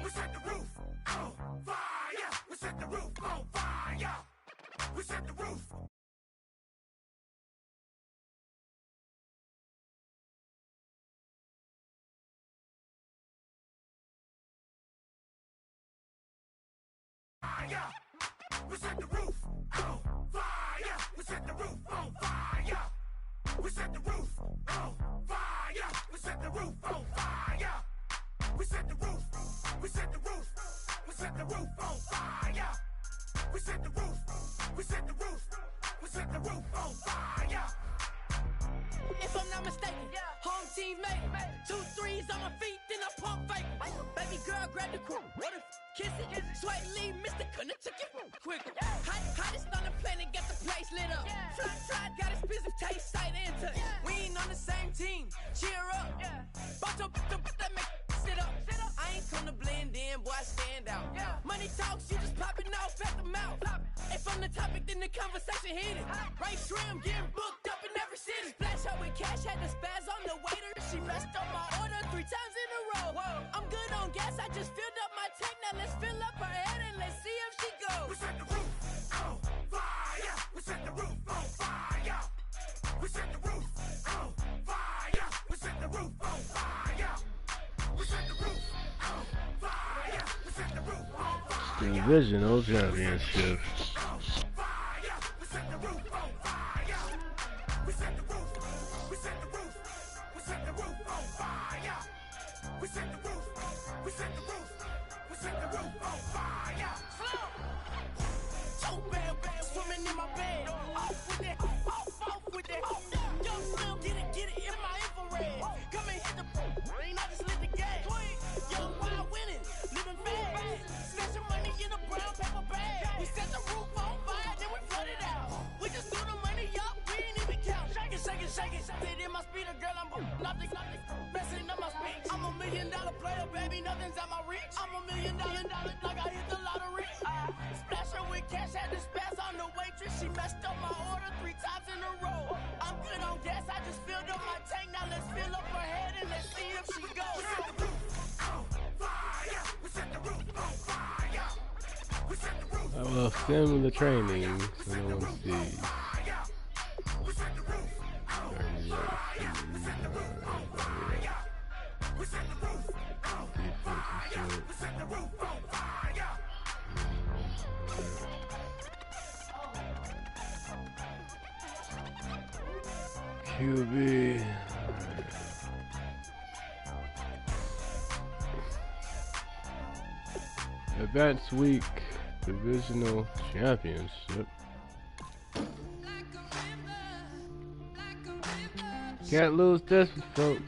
We set the roof on fire. We set the roof on fire. We set the roof. Fire. We set the roof on fire. We set the roof on fire. We set the roof on fire. We set the roof on fire. We set the roof. We set the roof. We set the roof on fire. We set the roof. We set the roof. We set the roof on fire. If I'm not mistaken, home team made it. 2 threes on my feet, then I pump fake. Baby girl, grab the crew. Kiss it. Sweat leave, Mr. Couldn't took it quicker. Hottest on the planet, got the place lit up. Fly, got expensive taste, sight and touch. We ain't on the same team. Cheer up. Both up, that make sit up. I ain't come to blend in, boy, I stand out. Money talks, you just popping off at the mouth. If I'm the topic, then the conversation heated. Right shrimp, getting booked up in every city. Splash out with cash, had the spaz on the waiter. She messed up my order 3 times in a row. I'm good on gas, I just filled up my tank. Now let's fill up her head and let's see if she goes. We set the roof on fire. We set the roof on fire. We set the roof on fire. We set the roof on fire. We set the roof on fire. We set the roof on fire. Divisional championship. We set the roof on fire. We set the roof. We set the roof. We set the roof on fire. We set the roof. We set the roof. We set the roof on fire. So bad, swimming in my bed. Off with that, off with that. Young Slim, get it in my infrared. Come and hit the rain, I just lit the gas. Young wild winning, living fast. Snatching money in a brown paper bag. We set the roof on fire, then we flood it out. We just threw the money up, we ain't even count. Shake it, shake it, shake it. Sit in my speeder, girl, I'm nothing, messing up my speech. I'm $1 million player, baby, nothing's out my reach. I'm $1 million, like I hit the lottery. Splash her with cash, had to spaz on the waitress. She messed up my order 3 times in a row. I'm good on gas, I just filled up my tank. Now let's fill up her head and let's see if she goes. We set the roof on fire. We set the roof on fire. We set the roof. I will sim the training so no one sees. We set the roof on fire. We set the roof on fire. We set the roof on fire. We set the roof on fire. QB. Advanced Week Divisional Championship. Can't lose this, folks.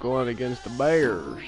Going against the Bears.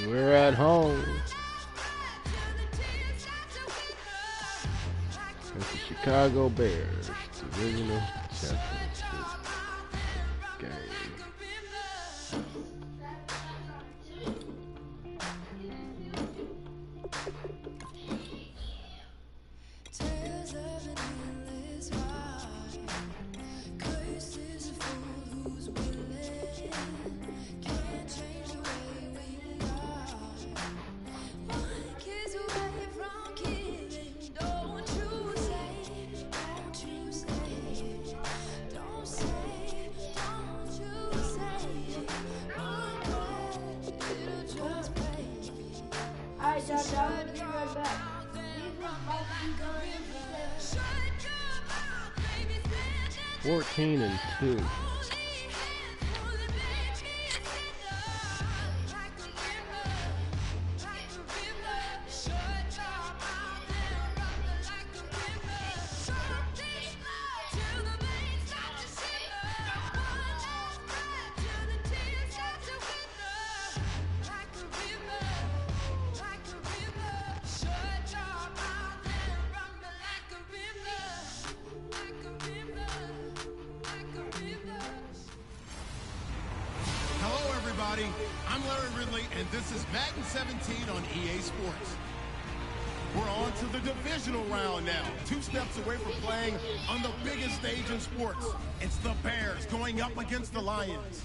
We're at home. It's the Chicago Bears Divisional Championship game. 14-2. Hello, everybody. I'm Larry Ridley, and this is Madden 17 on EA Sports. We're on to the divisional round now. 2 steps away from playing on the biggest stage in sports. It's the Bears going up against the Lions.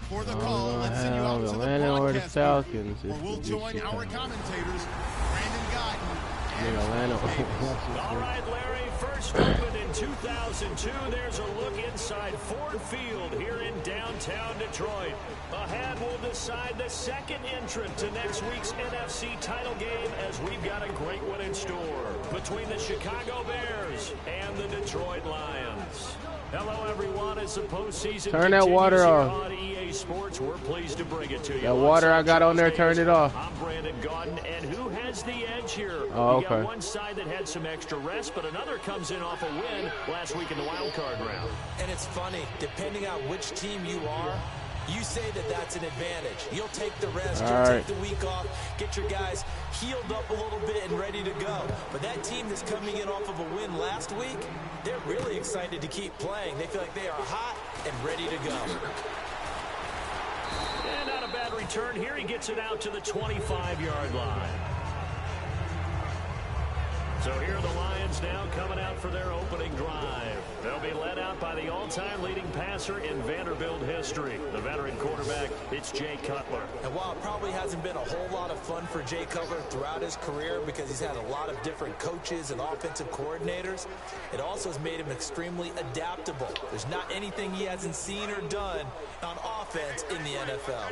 For the call, let's send you out to the broadcast Falcons, where we'll join our commentators, Brandon Guyton and All right, Larry, first opened in 2002. There's a look inside Ford Field here in downtown Detroit. A hand will decide the second entrant to next week's NFC title game, as we've got a great one in store between the Chicago Bears and the Detroit Lions. Hello, everyone. It's the postseason. Turn that water off. On EA Sports, we're pleased to bring it to you. That water I got on there, turn it off. I'm Brandon Guyton, and who has the edge here? Oh, We got okay. one side that had some extra rest, but another comes in off a win last week in the wild card round. And it's funny, depending on which team you are, you say that that's an advantage. You'll take the rest, you'll take the week off, get your guys healed up a little bit and ready to go. But that team that's coming in off of a win last week, they're really excited to keep playing. They feel like they are hot and ready to go. And not a bad return here. He gets it out to the 25-yard line. So here are the Lions now coming out for their opening drive. They'll be led out by the all-time leading passer in Vanderbilt history, the veteran quarterback. It's Jay Cutler. And while it probably hasn't been a whole lot of fun for Jay Cutler throughout his career because he's had a lot of different coaches and offensive coordinators, it also has made him extremely adaptable. There's not anything he hasn't seen or done on offense in the NFL.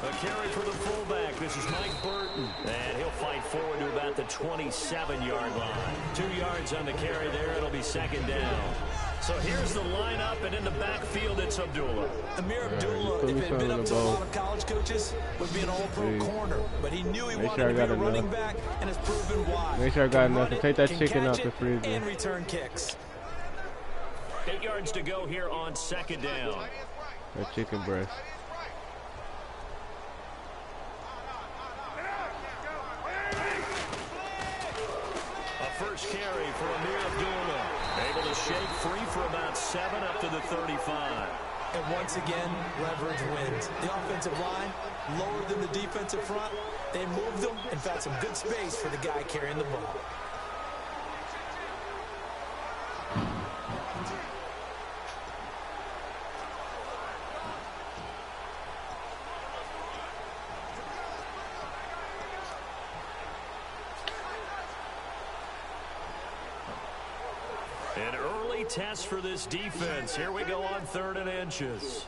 A carry for the fullback. This is Mike Burton. And he'll fight forward to about the 27-yard line. 2 yards on the carry there. It'll be second down. So here's the lineup, and in the backfield, it's Abdullah. Amir Abdullah, if it had been up to a lot of college coaches, would be an all-pro corner. But he knew he wanted to be a running back, and has proven why. Make sure I got enough to take that chicken out the freezer. And return kicks. 8 yards to go here on second down. That chicken breast. First carry for Amir Abdullah. Able to shake free for about 7 up to the 35. And once again, leverage wins. The offensive line, lower than the defensive front. They moved them and found some good space for the guy carrying the ball. An early test for this defense. Here we go on 3rd and inches.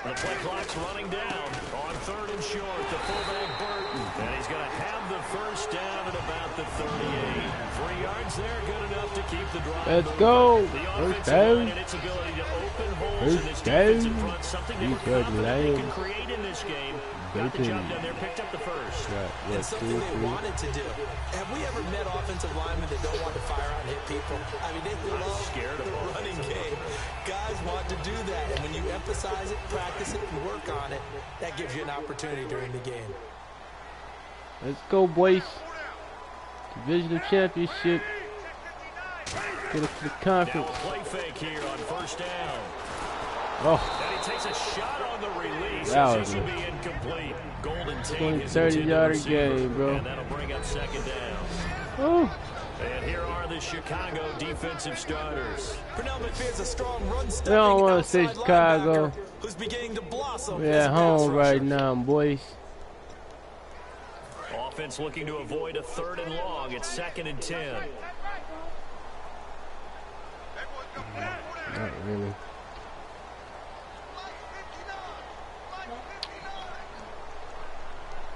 The play clock's running down on 3rd and short. The fullback Burton. And he's going to have the first down at about the 38. 3 yards there, good enough to keep the drive. Let's go. The First offensive line down. and its ability to open holes in this First defensive down. front. Something they were He's good, confident they Lions. could create in this game. Got the job done there, picked up the first. And something they wanted to do. Have we ever met offensive linemen that don't want to fire out and hit people? I mean, they love scared of the them. running game. Guys want to do that, and when you emphasize it, practice it, and work on it, that gives you an opportunity during the game. Let's go, boys. Divisional championship. Get us to the Now conference. a play fake here on first down. Oh, And he takes a shot on the release. That This was should be incomplete. Golden Tate, 20, his 30-yard intended game, receiver, bro. And that'll bring up second down. oh. And here are the Chicago defensive starters. Pernell McPherson's a strong run We don't want to say Chicago. who's beginning to blossom. We're as at a pass home right rusher. now, boys. Offense looking to avoid a 3rd and long. It's 2nd and 10. really.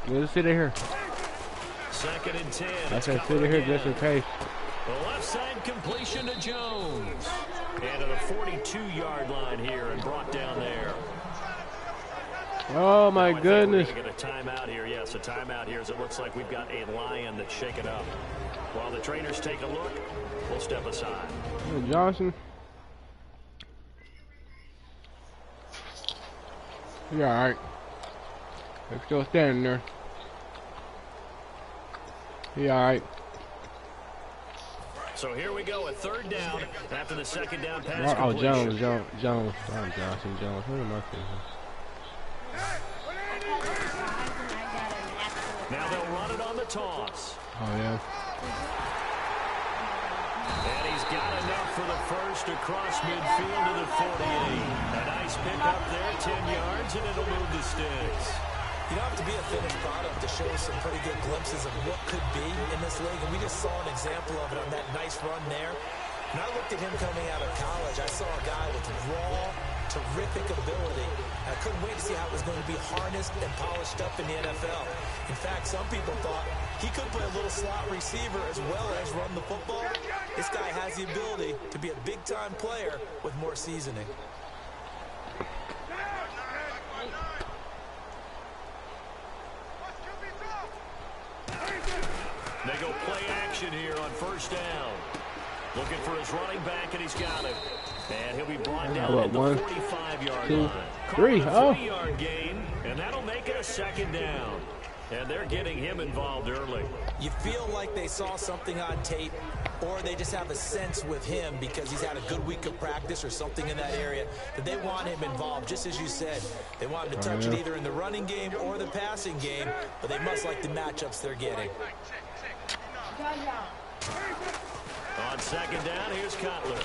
Let's sit here. 2nd and 10. I can sit here just in case. The left side completion to Jones. And to the 42-yard line here and brought down there. Oh my goodness. We're going to get a timeout here. Yes, a timeout here as it looks like we've got a lion that's shaken up. While the trainers take a look, we'll step aside. Hey, Johnson. You alright. They're still standing there. He alright. So here we go, a 3rd down after the 2nd down pass. Oh, Jones. I'm Johnson, Jones. Who am I thinking? Now they'll run it on the toss. Oh, yeah. And he's got enough for the first across midfield to the 48. A nice pick up there, 10 yards, and it'll move the sticks. You don't have to be a finished product to show some pretty good glimpses of what could be in this league, and we just saw an example of it on that nice run there. When I looked at him coming out of college, I saw a guy with raw, terrific ability. I couldn't wait to see how it was going to be harnessed and polished up in the NFL. In fact, some people thought he could play a little slot receiver as well as run the football. This guy has the ability to be a big-time player with more seasoning. They go play action here on 1st down. Looking for his running back, and he's got it. And he'll be brought down at the 45-yard line. 3. Oh. 3-yard gain, and that'll make it a 2nd down. And they're getting him involved early. You feel like they saw something on tape, or they just have a sense with him because he's had a good week of practice or something in that area that they want him involved. Just as you said, they want him to touch it either in the running game or the passing game, but they must like the matchups they're getting. On 2nd down, here's Cutler.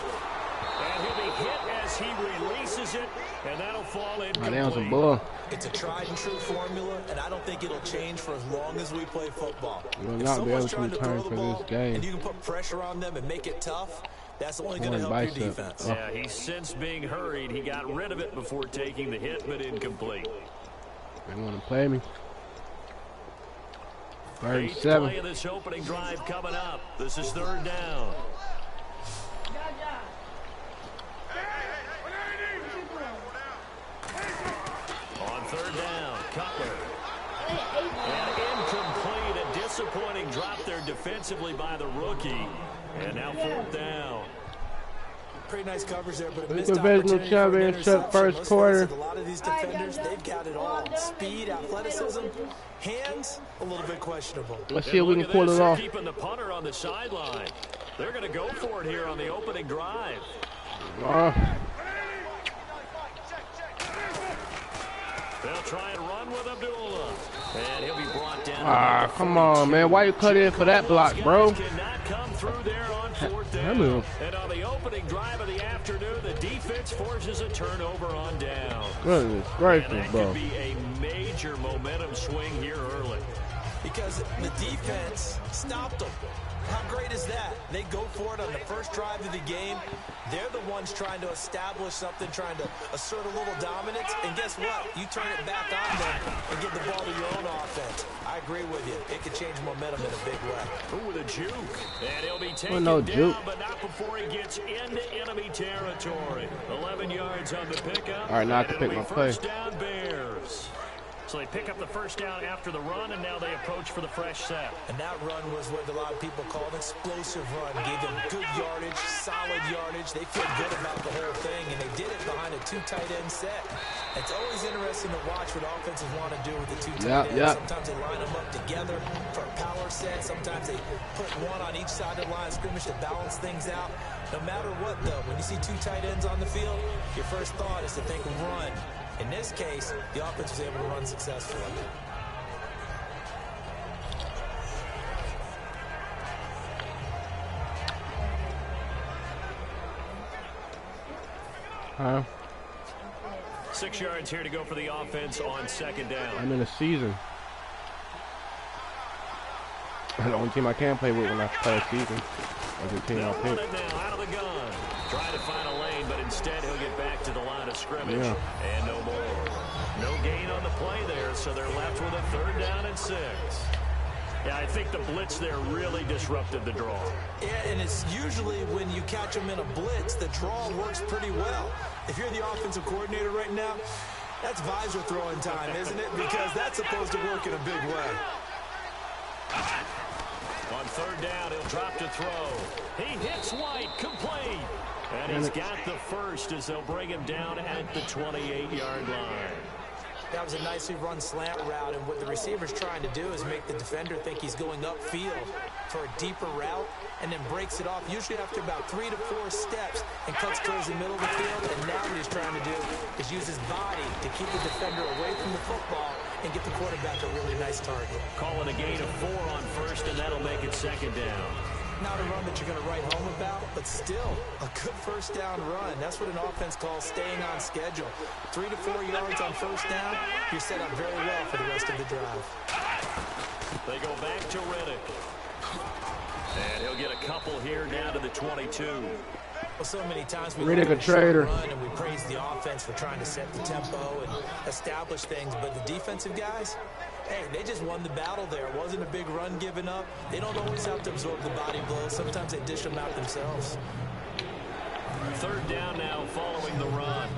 And he'll be hit as he releases it, and that'll fall incomplete. It's a tried-and-true formula, and I don't think it'll change for as long as we play football. We'll if not be able someone's to trying to return throw the for ball this game. and you can put pressure on them and make it tough, that's only going to help bicep. your defense. Yeah, he's since being hurried. He got rid of it before taking the hit, but incomplete. They want to play me. 8th 37. play of this opening drive coming up. This is 3rd down. On 3rd down, Cutler. And incomplete. A disappointing drop there defensively by the rookie. And now 4th down. Pretty nice coverage there, but a missed Divisional opportunity for an championship interception. first Let's quarter. face it, a lot of these defenders, they've got it all. Speed, athleticism, hands, a little bit questionable. Let's see if we can pull it off. Keeping the punter on the sideline. They're going to go for it here on the opening drive. They'll try and run with Abdullah. And he'll be brought down. Come on, man. Why you cut in for that block, bro? Cannot come through there on 4th down. And on the opening drive of the afternoon, the defense forces a turnover on down. Goodness And gracious, that bro. could be a major momentum swing here early. Because the defense stopped them. How great is that? They go for it on the first drive of the game. They're the ones trying to establish something, trying to assert a little dominance. And guess what? You turn it back on them and give the ball to your own offense. I agree with you. It could change momentum in a big way. Ooh, with a juke. And he'll be taken no down, juke. but not before he gets into enemy territory. 11 yards on the pickup. All right, now I can and pick it'll my be play. 1st down Bears. So they pick up the 1st down after the run, and now they approach for the fresh set. And that run was what a lot of people call an explosive run. Gave them good yardage, solid yardage. They feel good about the whole thing, and they did it behind a 2 tight end set. It's always interesting to watch what offenses want to do with the 2 tight ends. Sometimes they line them up together for a power set. Sometimes they put one on each side of the line of scrimmage to balance things out. No matter what, though, when you see 2 tight ends on the field, your first thought is to think run. In this case, the offense was able to run successfully. Huh? 6 yards here to go for the offense on 2nd down. I'm in a season. That's the only team I can play with when I play a season. They'll run it now out of the gun. Trying to find a lane, but instead he'll get back to the line of scrimmage. And no more. No gain on the play there, so they're left with a 3rd down and 6. Yeah, I think the blitz there really disrupted the draw. Yeah, and it's usually when you catch them in a blitz, the draw works pretty well. If you're the offensive coordinator right now, that's visor throwing time, isn't it? Because that's supposed to work in a big way. On 3rd down, he'll drop to throw. He hits White, complete. And he's got the first as they'll bring him down at the 28-yard line. That was a nicely run slant route, and what the receiver's trying to do is make the defender think he's going upfield for a deeper route, and then breaks it off, usually after about 3 to 4 steps, and cuts towards the middle of the field. And now what he's trying to do is use his body to keep the defender away from the football and get the quarterback a really nice target. Calling a gain of 4 on first, and that'll make it 2nd down. Not a run that you're going to write home about, but still a good 1st down run. That's what an offense calls staying on schedule. 3 to 4 yards on 1st down, you're set up very well for the rest of the drive. They go back to Riddick. And he'll get a couple here down to the 22. Well, so many times we Riddick a traitor. Run and we praise the offense for trying to set the tempo and establish things, but the defensive guys, hey, they just won the battle there. It wasn't a big run given up. They don't always have to absorb the body blows. Sometimes they dish them out themselves. 3rd down now following the run.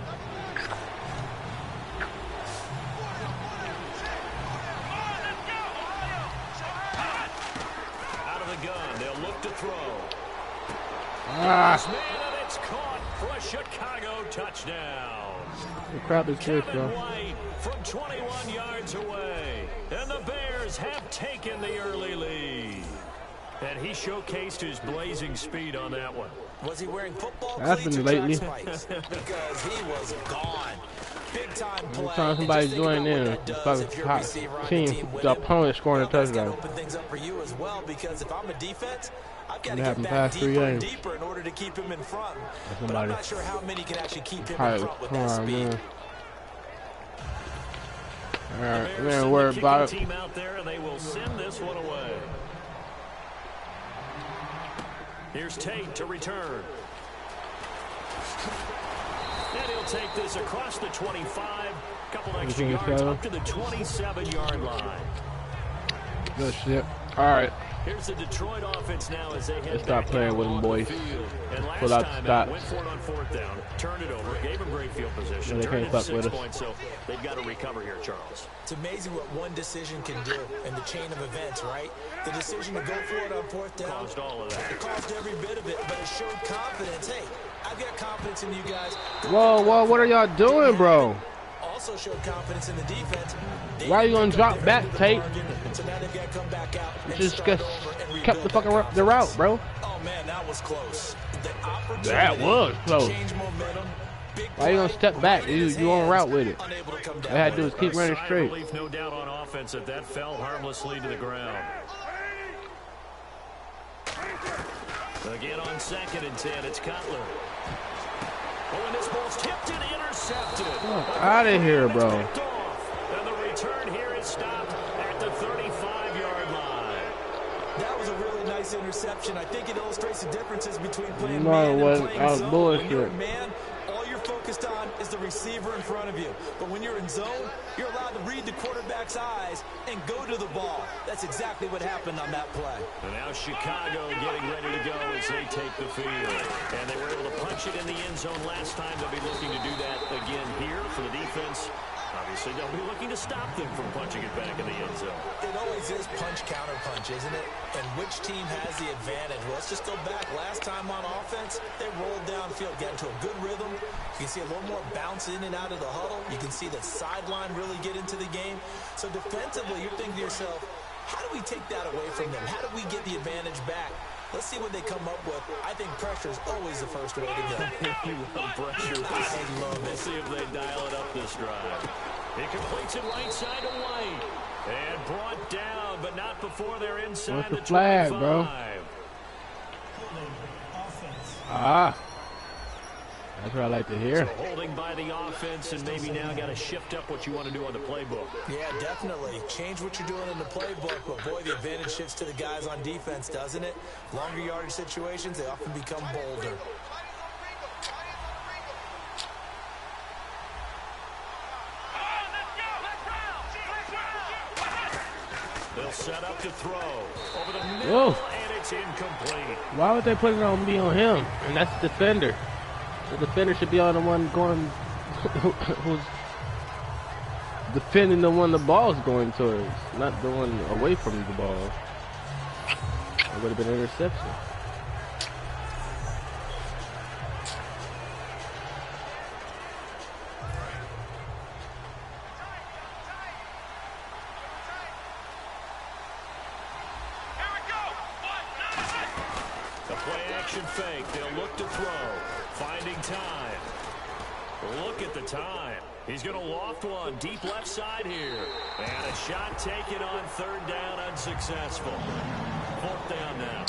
Out of the gun, they'll look to throw. Ah. Man, it's caught for a Chicago touchdown. The crap is this, bro. White from 21 yards away. And the Bears have taken the early lead. And he showcased his blazing speed on that one. Was he wearing football cleats or lately? spikes? Because he was gone. Big time play. Anytime somebody's joining in, team, the opponent scoring a touchdown. Open things up for you as well, because if I'm a defense, I've got to It get back past 3 deeper and games. deeper in order to keep him in front. But Somebody. I'm not sure how many can actually keep him in front with that speed. Alright, we're gonna worry about it. Team out there, and they will send this one away. Here's Tate to return. And he'll take this across the 25. Couple extra yards up to the 27-yard line. Good shit. Alright. Here's the Detroit offense now as they head Let's stop playing with them, boys. Pull out time, the went for it on 4th down, turned it over, gave him great field position, they turned can't it fuck 6 with us. points, so they've got to recover here, Charles. It's amazing what one decision can do in the chain of events, right? The decision to go for it on 4th down. Caused all of that. It caused every bit of it, but it showed confidence. Hey, I've got confidence in you guys. Whoa, what are y'all doing, bro? Also showed confidence in the defense. Why are you gonna drop back, Tate? So now they've got to come back out and Just start over and kept the fucking rebuild the route, bro. Oh man, that was close. The opportunity That was close. to change momentum. Big Why you gonna play, step back? right in his You on hands, route with it. unable to come All down I had to do with is it. keep running Sigh of straight. relief, no doubt, on offense that fell harmlessly to the ground. Again on 2nd and 10, it's Cutler. Oh, and this ball's tipped and intercepted. Out of here, bro. Picked off. And the return here is stopped at the 35-yard line. That was a really nice interception. I think it illustrates the differences between playing No, man it wasn't. and playing That was zone. bullshit. When you're a man, all you're focused on is the receiver in front of you. But when you're in zone, you're allowed to read the quarterback's eyes and go to the ball. That's exactly what happened on that play. And now Chicago getting ready to go as they take the field. And they were able to punch it in the end zone last time. They'll be looking to do that again here for the defense. Obviously, they'll be looking to stop them from punching it back in the end zone. It always is punch-counter-punch, isn't it? And which team has the advantage? Well, let's just go back. Last time on offense, they rolled downfield, got into a good rhythm. You can see a little more bounce in and out of the huddle. You can see the sideline really get into the game. So defensively, you're thinking to yourself, how do we take that away from them? How do we get the advantage back? Let's see what they come up with. I think pressure is always the first way to go. You love pressure. I love it. We'll see if they dial it up this drive. He completes it right side to White. And brought down, but not before they're inside What's the the flag, 25. bro? Ah. That's what I like to hear. So holding by the offense, and maybe now got to shift up what you want to do on the playbook. Yeah, definitely. Change what you're doing in the playbook, but boy, the advantage shifts to the guys on defense, doesn't it? Longer yardage situations, they often become bolder. They'll set up to throw. Over the middle, and it's incomplete. Why would they put it on me on him? And that's the defender. The defender should be on the one going, who's defending the one the ball's going towards, not the one away from the ball. It would have been an interception. Fake. They'll look to throw. Finding time. Look at the time. He's going to loft one deep left side here. And a shot taken on third down, unsuccessful. Fourth down now.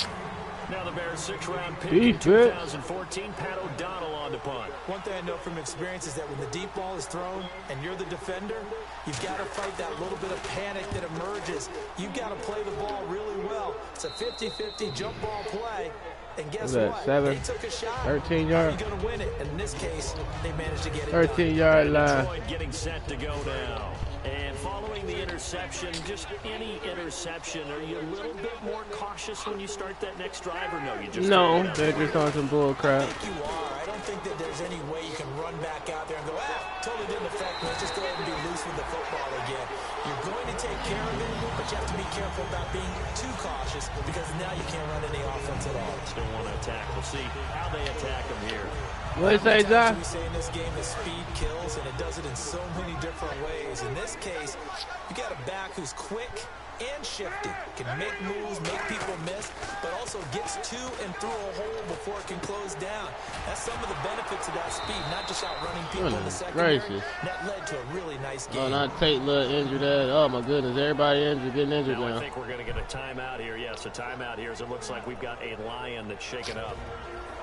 Now the Bears' sixth-round pick in 2014, Pat O'Donnell on to punt. One thing I know from experience is that when the deep ball is thrown and you're the defender, you've got to fight that little bit of panic that emerges. You've got to play the ball really well. It's a 50-50 jump ball play. And guess what? They took a shot. 13 yards. You're going to win it. And in this case, they managed to get it 13-yard line. Detroit getting set to go now. And following the interception, just any interception, are you a little bit more cautious when you start that next drive, or no? You just they're just on some bull crap. I think you are. I don't think that there's any way you can run back out there and go, totally didn't affect me. Let's just go ahead and be loose with the football again. You're going to take care of it, but you have to be careful about being too cautious because now you can't run any offense at all. Still want to attack. We'll see how they attack them here. What do you say, John? We say in this game that speed kills, and it does it in so many different ways. In this case, you got a back who's quick and shifty, can make moves, make people miss, but also gets to and through a hole before it can close down. That's some of the benefits of that speed, not just outrunning people in the secondary. That led to a really nice game. Oh, not Tate Love injured that. Oh, my goodness. Everybody getting injured now. I think we're going to get a timeout here. Yes, a timeout here as it looks like we've got a Lion that's shaken up.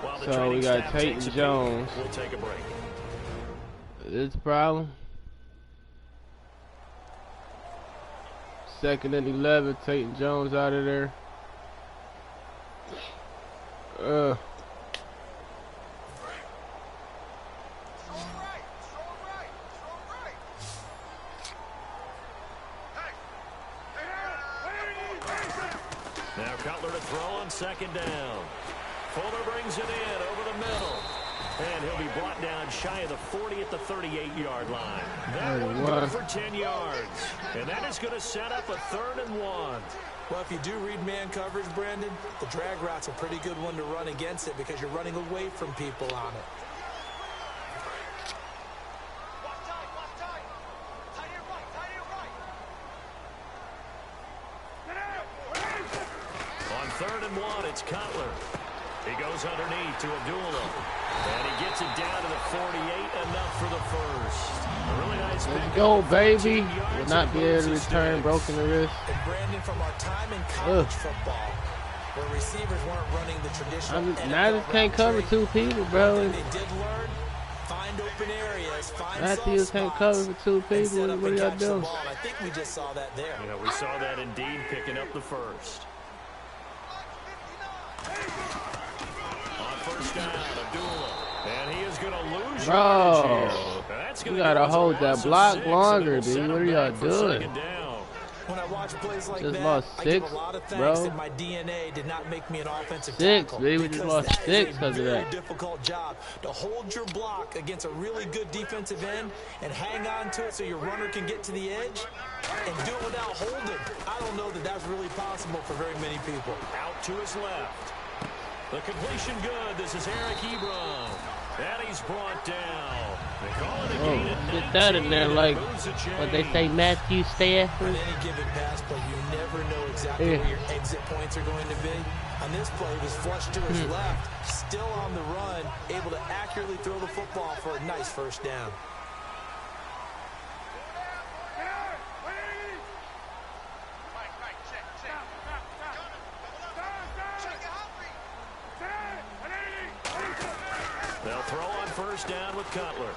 While the So we got Tate and Jones. We'll take a break. It's a problem. 2nd and 11. Tate and Jones out of there. Now Cutler to throw on 2nd down. Fuller brings it in over the middle. And he'll be brought down shy of the 40 at the 38-yard line. That one's good for 10 yards. And that is going to set up a 3rd and 1. Well, if you do read man coverage, Brandon, the drag route's a pretty good one to run against it because you're running away from people on it. On 3rd and 1, it's Cutler. He goes underneath to Abdullah. And he gets it down to the 48, enough for the first. A really nice Let's go, baby. Will not be able to return, broken the wrist. And Brandon, from our time in college football, where receivers weren't running the traditional Now just can't cover two people, bro. They did learn, find open areas, find Matthews can't cover for two people. What are y'all doing? I think we just saw that there. You know, we saw that indeed, picking up the first. On 1st down, Abdullah. And he is going to lose Bro, you got to hold that block longer, dude. What are y'all doing? When I watch plays like just that, lost 6, I give a lot of thanks bro. that my DNA did not make me an offensive 6, tackle. baby. We just lost 6 because of that. Very difficult job to hold your block against a really good defensive end and hang on to it so your runner can get to the edge and do it without holding. I don't know that that's really possible for very many people. Out to his left. The completion good. This is Eric Ebron. And he's brought down. They call it a gain at 19. Sit that in there like what they say, Matthew Stafford. On any given pass play, you never know exactly where your exit points are going to be. On this play, he was flushed to his left, still on the run, able to accurately throw the football for a nice 1st down. They'll throw on first down with Cutler.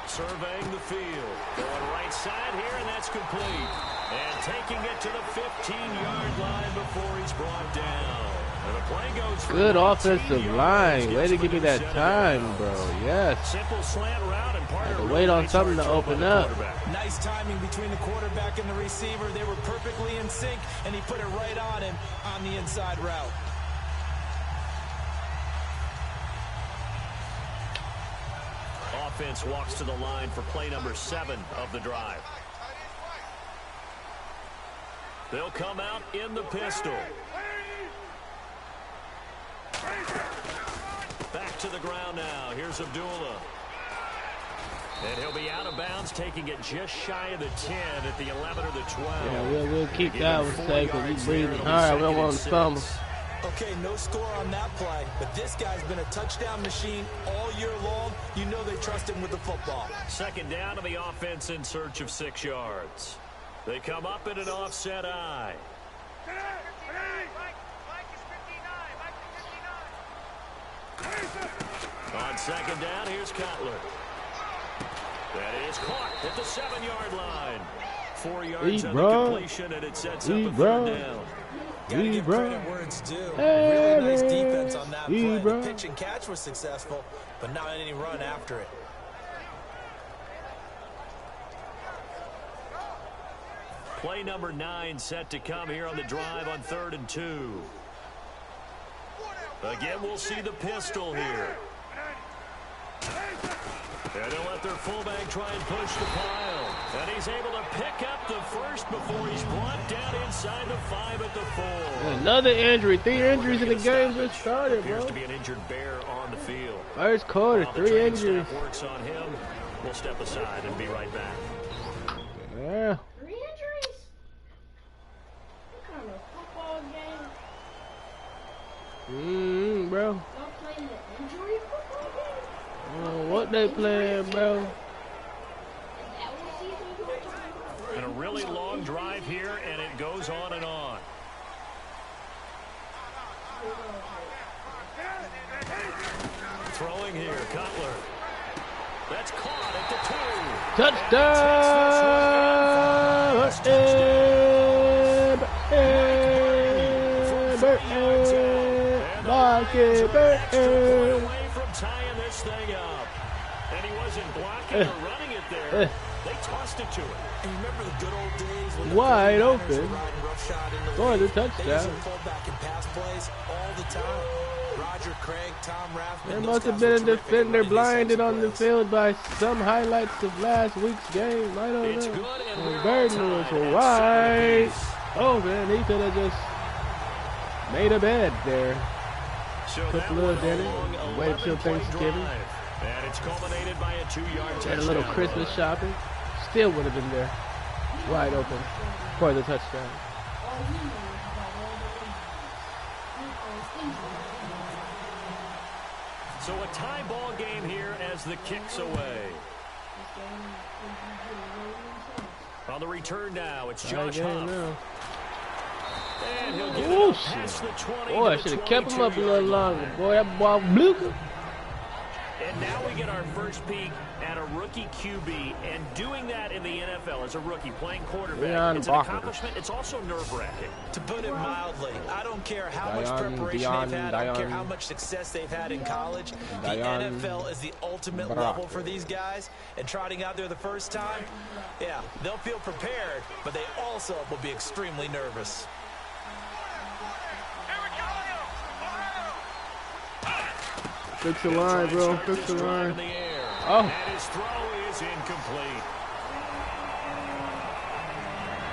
Surveying the field. Going right side here, and that's complete. And taking it to the 15-yard line before he's brought down. And the play goes for good offensive line. Way to give me that time, bro. Yes. Simple slant route and part of Wait on something to open up. Nice timing between the quarterback and the receiver. They were perfectly in sync, and he put it right on him on the inside route. Offense walks to the line for play number 7 of the drive. They'll come out in the pistol. Back to the ground now. Here's Abdullah. And he'll be out of bounds, taking it just shy of the 10 at the 11 or the 12. Yeah, we'll keep that one safe because he's breathing hard. We don't want him to fumble. Okay, no score on that play, but this guy's been a touchdown machine all year long. You know they trust him with the football. Second down to the offense in search of 6 yards. They come up in an offset eye. On second down, here's Cutler. That is caught at the 7-yard line. 4 yards on the completion, and it sets up a third down. Gotta give credit where it's due. Really nice defense on that play. The pitch and catch was successful, but not any run after it. Play number 9 set to come here on the drive on 3rd and 2. Again, we'll see the pistol here. And they'll let their fullback try and push the pile. And he's able to pick up the first before he's brought down inside the 5 at the 4. Another injury. 3 injuries in the game just started, bro. Appears to be an injured Bear on the field. First quarter, 3 injuries. Works on him. We'll step aside and be right back. Yeah. 3 injuries? What kind of football game? Bro. Y'all playing the injury football game? What they playing, bro? And a really long drive here, and it goes on and on. Throwing here, Cutler. That's caught at the 2. Touchdown! Away from tying this thing up. And he wasn't blocking or running it there. They tossed it to him. And you remember the good old days when wide the open. For the touchdown. They used to pull back and pass plays all the time. Roger Craig, Tom Rathman. There must have been a defender blinded on the field by some highlights of last week's game. I don't know. And Burton was wide open. He could have just made a bed there. Put a little dinner, wait till Thanksgiving. And it's culminated by a 2-yard touchdown. And a little Christmas shopping. Still would have been there. Wide open for the touchdown. So a tie ball game here as the kick's away. On the return now, it's Josh Huff. And he'll get it past the 20. Boy, I should have kept him up a little longer. Boy, that ball blew. And now we get our first peek at a rookie QB, and doing that in the NFL as a rookie, playing quarterback, it's an accomplishment. It's also nerve-wracking. To put it mildly, I don't care how much preparation they've had. I don't care how much success they've had in college. The NFL is the ultimate level for these guys, and trotting out there the first time, yeah, they'll feel prepared, but they also will be extremely nervous. Fix the line, bro. Fix the line. Oh. And his throw is incomplete.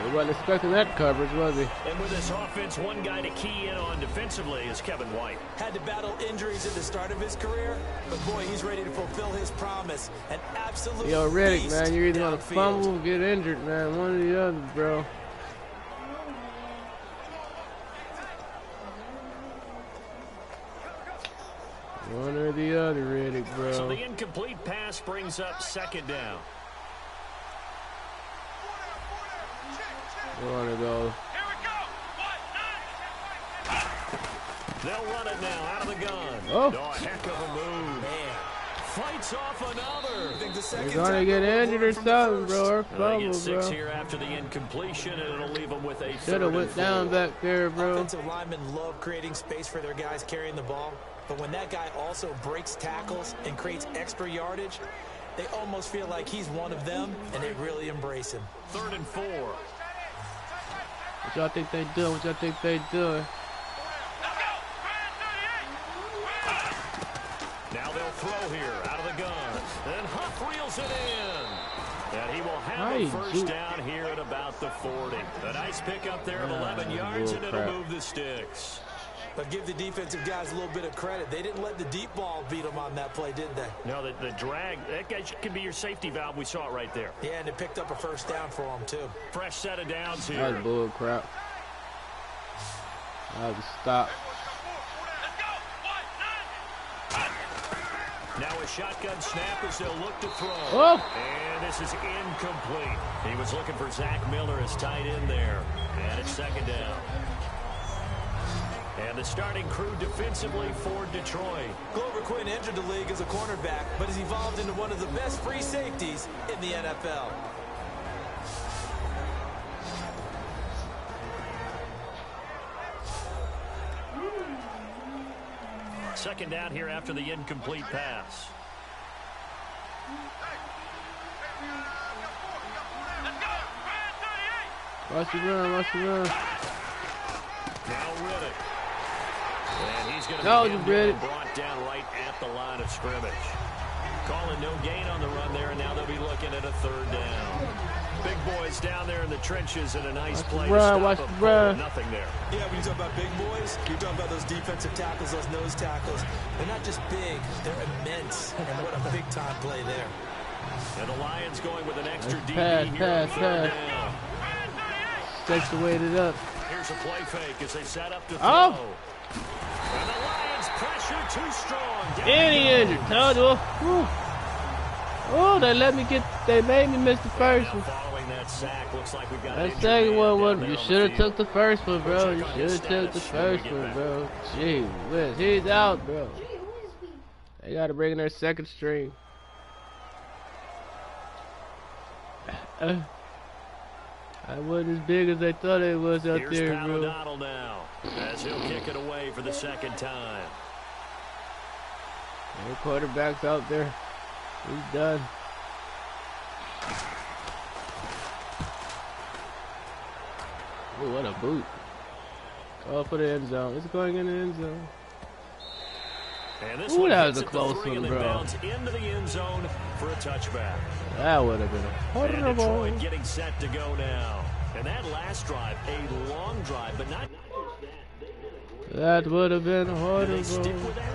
He wasn't expecting that coverage, was he? And with this offense, one guy to key in on defensively is Kevin White. Had to battle injuries at the start of his career, but boy, he's ready to fulfill his promise. An absolute Yo, Reddick, man, you're either gonna downfield. fumble or get injured, man. One or the other, bro. One or the other, Reddick, bro. So the incomplete pass brings up second down. One of those. They'll run it now out of the gun. Oh. A heck of a move. Man, fights off another. They're gonna get injured or something, bro. Or They fumble, get 6 bro. here after the incompletion, and it'll leave them with a Should have went down back there, bro. Offensive linemen love creating space for their guys carrying the ball, but when that guy also breaks tackles and creates extra yardage, they almost feel like he's one of them, and they really embrace him. 3rd and 4. What y'all think they doing? What y'all think they doing? Now they'll throw here out of the gun. And Huff reels it in. And he will have a first down here at about the 40. A nice pickup there of 11 yards, and it'll move the sticks. But give the defensive guys a little bit of credit. They didn't let the deep ball beat them on that play, did they? No, the drag, that guy can be your safety valve. We saw it right there. Yeah, and it picked up a first down for them, too. Fresh set of downs here. That was bull crap. I had to stop. Now a shotgun snap as they'll look to throw. Oh. And this is incomplete. He was looking for Zach Miller as tight end there. And it's 2nd down. And the starting crew defensively for Detroit. Glover Quinn entered the league as a cornerback, but has evolved into one of the best free safeties in the NFL. Second down here after the incomplete pass. Watch the run, watch the run. Now Riddick. And he's going to be brought down right at the line of scrimmage. Calling no gain on the run there, and now they'll be looking at a 3rd down. Big boys down there in the trenches, and a nice play to stop them. Nothing there. Yeah, when you talk about big boys, you're talking about those defensive tackles, those nose tackles. They're not just big, they're immense. And what a big-time play there. And the Lions going with an extra DB pass, here pass, on 3rd pass. down. Takes the weight it up. Here's a play fake as they set up to throw. Oh! And the Lions pressure too strong. And he injured. Told you. Oh, they made me miss the first one. Following that sack, looks like we got that second one, you should have took the first one, bro. You should have took the first one, bro. Gee whiz, he's out, bro. They got to bring in their second string. I wasn't as big as they thought it was out Here's there, bro. Donald now, as he'll kick it away for the 2nd time. Their quarterback's out there. He's done. Oh, what a boot. Call for the end zone. It's going in the end zone. And this Ooh, that was a hits close the 3 one, and bro. then bounds into the end zone for a touchback. That would have been And horrible. Detroit getting set to go now. And that last drive, a long drive, but not. That would have been Do horrible. they stick with that?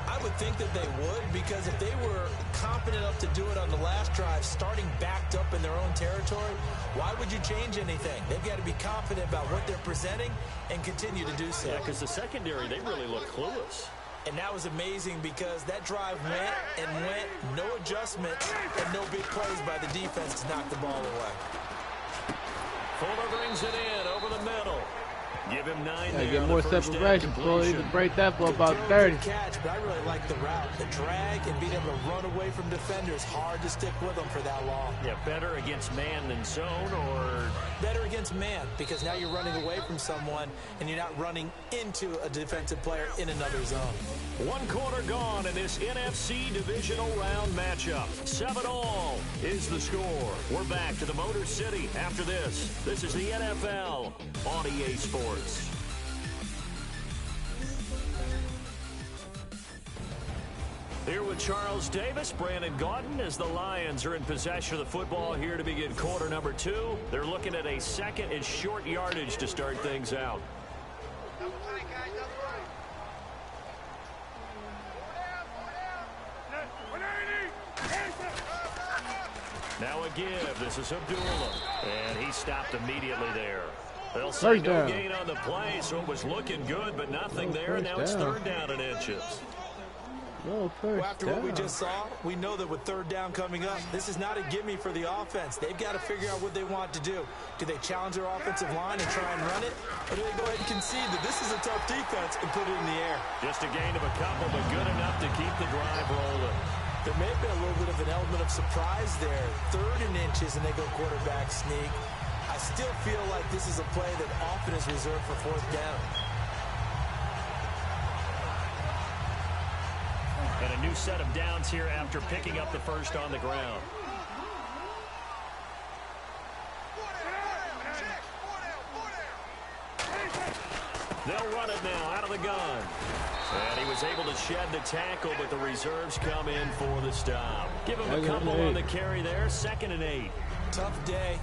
I would think that they would, because if they were confident enough to do it on the last drive, starting backed up in their own territory, why would you change anything? They've got to be confident about what they're presenting and continue to do so. Yeah, because the secondary, they really look clueless. And that was amazing because that drive went and went, no adjustments, and no big plays by the defense to knock the ball away. Fuller brings it in over the middle. Give him 9 Gotta there. get more separation, bro. You can break that for about 30. Catch, but I really like the route. The drag and being able to run away from defenders, hard to stick with them for that long. Yeah, better against man than zone, or better against man, because now you're running away from someone and you're not running into a defensive player in another zone. 1 quarter gone in this NFC divisional round matchup. 7-all is the score. We're back to the Motor City after this. This is the NFL on EA Sports. Here with Charles Davis, Brandon Gaudin, as the Lions are in possession of the football here to begin quarter number 2. They're looking at a 2nd and short yardage to start things out. Now a give. This is Abdullah. And he stopped immediately there. They'll say no gain on the play, so it was looking good, but nothing there. Now it's 3rd down and inches. No first after down. what we just saw, we know that with 3rd down coming up, this is not a gimme for the offense. They've got to figure out what they want to do. Do they challenge their offensive line and try and run it? Or do they go ahead and concede that this is a tough defense and put it in the air? Just a gain of a couple, but good enough to keep the drive rolling. The there may have been a little bit of an element of surprise there. 3rd and inches, and they go quarterback sneak. I still feel like this is a play that often is reserved for 4th down. And a new set of downs here after picking up the first on the ground. They'll run it now out of the gun. And he was able to shed the tackle, but the reserves come in for the stop. Give him a couple on the carry there, 2nd and 8. Tough day,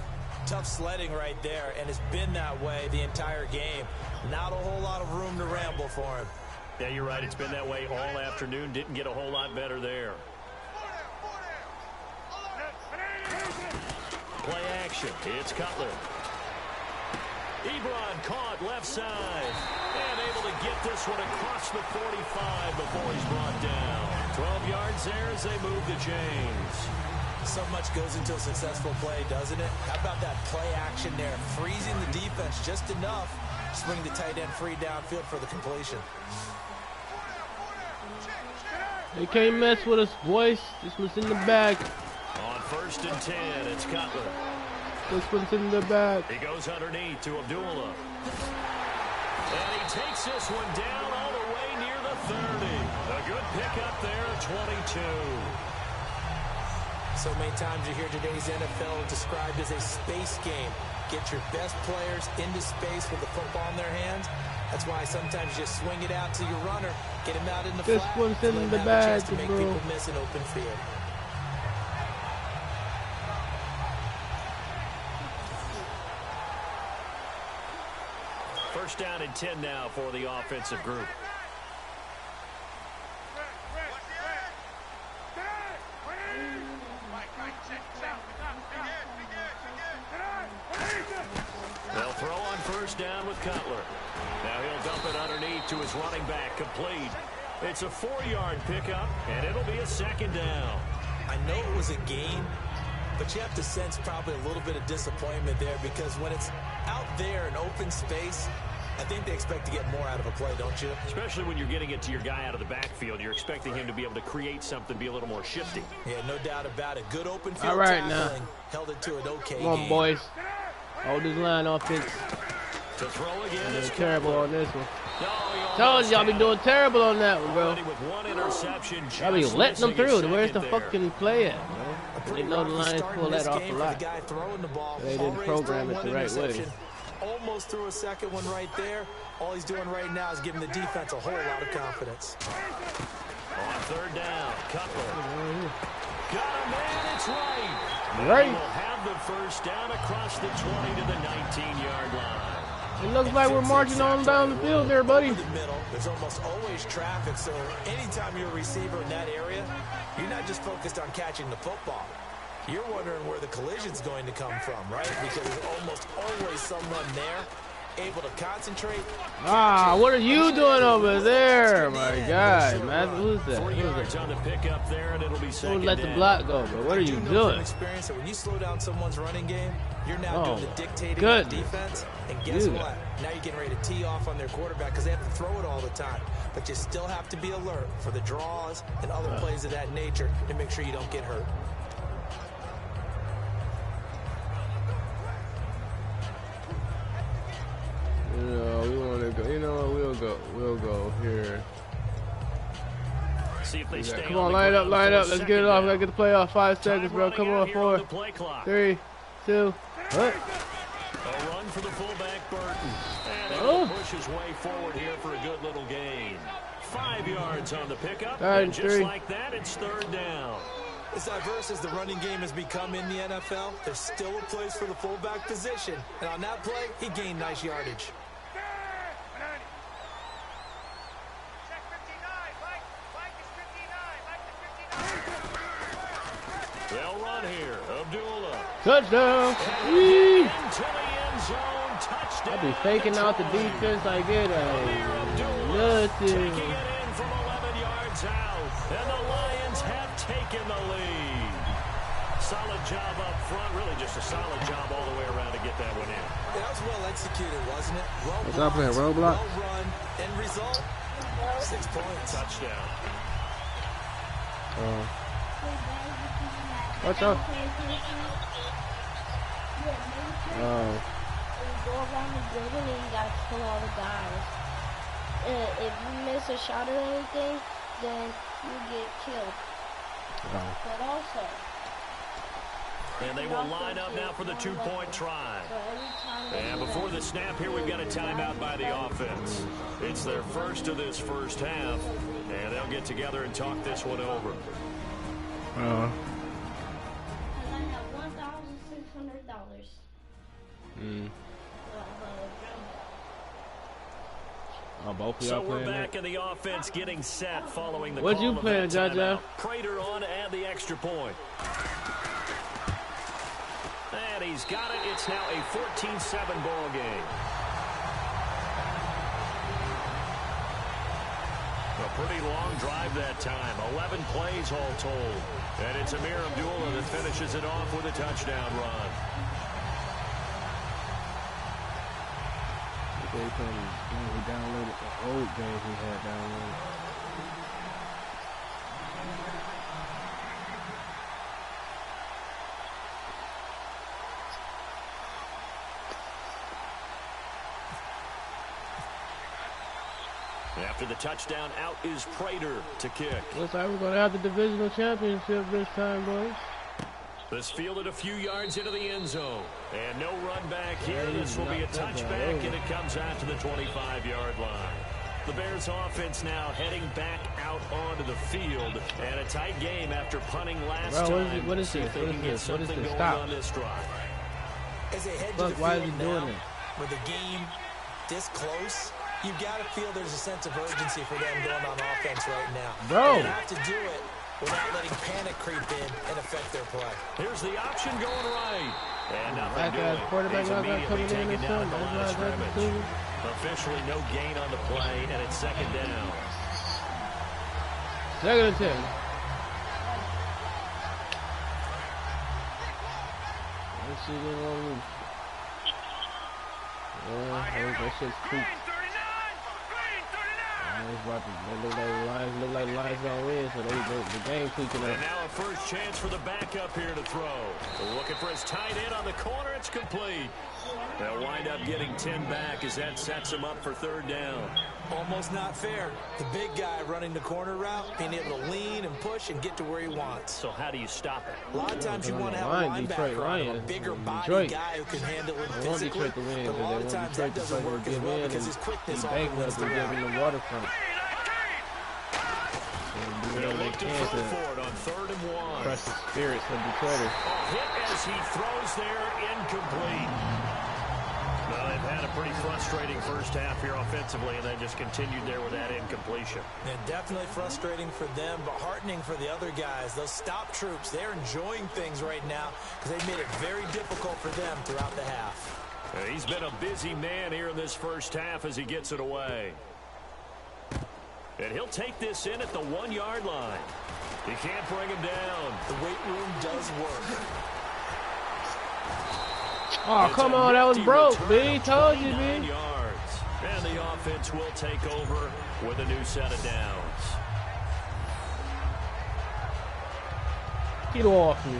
tough sledding right there, and it's been that way the entire game. Not a whole lot of room to ramble for him. Yeah, you're right. It's been that way all afternoon. Didn't get a whole lot better there. Play action. It's Cutler. Ebron caught left side and able to get this one across the 45 before he's brought down. 12 yards there as they move the chains. So much goes into a successful play, doesn't it? How about that play action there? Freezing the defense just enough. Swing the tight end free downfield for the completion. They can't mess with us, boys. This one's in the bag. On 1st and 10, it's Cutler. This one's in the bag. He goes underneath to Abdullah. And he takes this one down all the way near the 30. A good pickup there at 22. So many times you hear today's NFL described as a space game. Get your best players into space with the football in their hands. That's why sometimes you just swing it out to your runner, get him out in the flat. This one's in the bag, to make bro. people miss an open field. First down and 10 now for the offensive group. They'll throw on first down with Cutler. Now he'll dump it underneath to his running back, complete. It's a 4-yard pickup, and it'll be a 2nd down. I know it was a gain, but you have to sense probably a little bit of disappointment there because when it's out there in open space, I think they expect to get more out of a play, don't you? Especially when you're getting it to your guy out of the backfield. You're expecting him to be able to create something, be a little more shifty. Yeah, no doubt about it. Good open field all right, tackling. now. Held it to an okay Come on, game. boys. Hold this line offense. To throw again They're is terrible Cutler. on this one. No, Told y'all be doing terrible on that one, bro. Already with one interception, Y'all be just letting them missing his through. Where's the second there. fucking play at, bro? They know the Lions pull that off a lot. They didn't program it the right way. Almost threw a second one right there. All he's doing right now is giving the defense a whole lot of confidence. On 3rd down, Cutler. Got a man, it's right. Right. He will have the first down across the 20 to the 19-yard line. It looks like we're marching on down the field there, buddy. In the middle, there's almost always traffic, so anytime you're a receiver in that area, you're not just focused on catching the football. You're wondering where the collision's going to come from, right? Because there's almost always someone there able to concentrate. Ah, what are you doing over there? My God, man. Who's that? 3 yards on the pickup there, and it'll be second Don't let the down. block go, bro. What are you doing? Experience that when you slow down someone's running game, you're now doing the dictating good. of defense. And guess what? Now you're getting ready to tee off on their quarterback because they have to throw it all the time. But you still have to be alert for the draws and other plays of that nature to make sure you don't get hurt. We want to go. You know what? We'll go here. See if they stay Come on, line up. Let's get it off. Let's get the play off. 5 seconds, bro. Come on, 4, 3, 2. What? A run for the fullback, Burton. And he'll push his way forward here for a good little gain. 5 yards on the pickup. And just like that, it's 3rd down. As diverse as the running game has become in the NFL, there's still a place for the fullback position. And on that play, he gained nice yardage. They'll run here. Abdullah. Touchdown. Into the end zone. Touchdown. I'll be faking out the defense like it ain't nothing. Taking it in from 11 yards out. And the Lions have taken the lead. Solid job up front. Really just a solid job all the way around to get that one in. Yeah, that was well executed, wasn't it? What's up there, Roblox? Well run. End result, 6 points. Touchdown. Watch out. Oh. You go around the building and you gotta kill all the guys. If you miss a shot or anything, then you get killed. Oh. But also, And they will line up now for the two-point try. And before the snap here, we've got a timeout by the offense. It's their first of this first half, and they'll get together and talk this one over. and I have $1,600. Oh, both of So y'all we're playing back it? in the offense getting set following the What'd call you of playing, that Jaja? timeout. Prater on to add the extra point. And he's got it. It's now a 14-7 ball game. A pretty long drive that time. 11 plays all told. And it's Amir Abdullah that finishes it off with a touchdown run. He downloaded the old game he had downloaded. After the touchdown, out is Prater to kick. Looks like we're going to have the divisional championship this time, boys. This fielded a few yards into the end zone. And no run back here. This will be a touchback, and it comes out to the 25-yard line. The Bears offense now heading back out onto the field. And a tight game after punting last time. What is See this? if they What can is get this? What is something this? going Stop. on this drive. As they head to Look, the why is field he doing now, it? with the game this close, you've got to feel there's a sense of urgency for them going on offense right now. Bro. They have to do it without letting panic creep in and affect their play. Here's the option going right. And nothing Black ass doing. quarterback He's y'all got immediately coming in taken or down at something. the line of That's not scrimmage. Officially no gain on the play, and it's second down. Second and 10. Let's see this one. Yeah, that shit's cool. Look like the Lions gonna win, so the game tweaking And up. now a first chance for the backup here to throw. Looking for his tight end on the corner. It's complete. They'll wind up getting 10 back as that sets him up for third down. Almost not fair. The big guy running the corner route, being able to lean and push and get to where he wants. So how do you stop it? A lot of times you want to have a Line, linebacker Detroit on him, a Lions. bigger body Detroit. guy who can handle it I want physically. Detroit to win, But a but lot they of want times Detroit that to doesn't work as give well in because and his quickness be often bankrupt wins the and give route. him the waterfront. And do They'll whatever look they to can throw to for it on 3rd and 1. crush the spirits of Detroiters. Hit as he throws there, incomplete. Well, they've had a pretty frustrating first half here offensively, and then just continued there with that incompletion. And definitely frustrating for them, but heartening for the other guys. Those stop troops, they're enjoying things right now because they've made it very difficult for them throughout the half. He's been a busy man here in this first half as he gets it away. And he'll take this in at the 1-yard line. He can't bring him down. The weight room does work. Oh, It's come a on, that was nifty broke, return B. of Told you, 29 B. yards. And the offense will take over with a new set of downs. Get off me.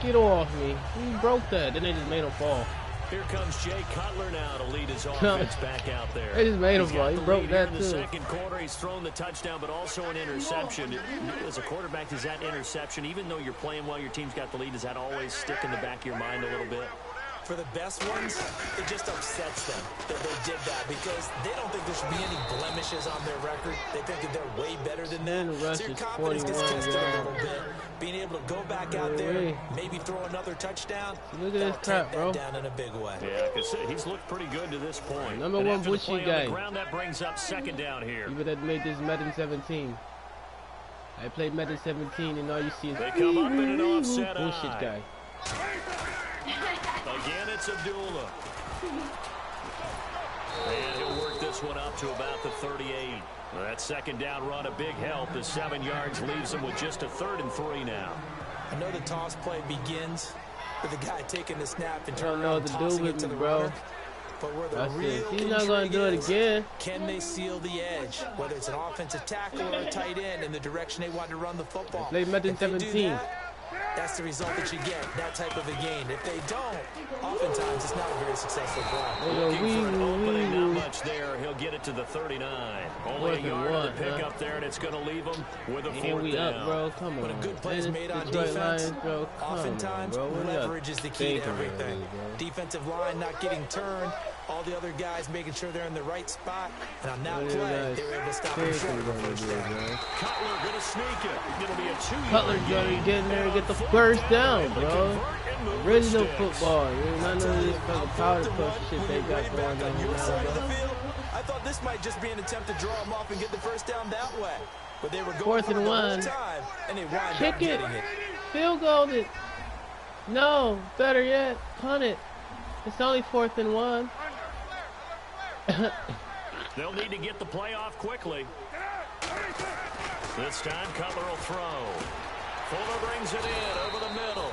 Get off me. He broke that. Then they just made him fall. Here comes Jay Cutler now to lead his offense back out there. They just made him He's fall. got He the broke lead that here in the too. second quarter. He's thrown the touchdown, but also an interception. As a quarterback, does that interception, even though you're playing well, your team's got the lead, does that always stick in the back of your mind a little bit? For the best ones, it just upsets them that they did that because they don't think there should be any blemishes on their record. They think that they're way better than Man, them. the rest So your is confidence gets 41 tested a yards. little bit. Being able to go back out there, maybe throw another touchdown, Look at this that'll crap, take bro. that down in a big way. Yeah, because he's looked pretty good to this point. Number And one after the bushy play on guy. the ground, that brings up second down here. You would have made this Madden 17. I played Madden 17 and all you see is They come up in an offset bullshit eye. guy. Again, it's Abdullah. And he'll work this one up to about the 38. That second down run, a big help. The 7 yards leaves him with just a 3rd and 3 now. I know the toss play begins with the guy taking the snap and I don't turning know around what and to do tossing it with to me, the bro. runner. But where the That's real it. He's not going to do it is, again. can they seal the edge? Whether it's an offensive tackle or a tight end in the direction they want to run the football. They Madden 17. That's the result that you get, that type of a gain. If they don't, oftentimes it's not a very successful play. Looking for an opening, not much there. He'll get it to the 39. Only a yard to pick up there, and it's going to leave him with a fourth down. Up, bro. Come on. When a good play is made on Detroit defense, Lions, bro. oftentimes leverage is the key to everything. Defensive line not getting turned, all the other guys making sure they're in the right spot, and on that play, they were able to stop him short of the first down. Cutler going to sneak it. It'll be a 2-yard Cutler's going to get in there and get the first down, bro. Original football. None of this fucking powder puff shit they got going on now, I thought this might just be an attempt to draw him off and get the first down that way. But they were going Fourth for it and the one. whole time, and they wound Kick up it. getting it. Field goal it. No. Better yet, punt it. It's only 4th and 1. They'll need to get the play off quickly. This time, Cutler will throw. Fuller brings it in over the middle.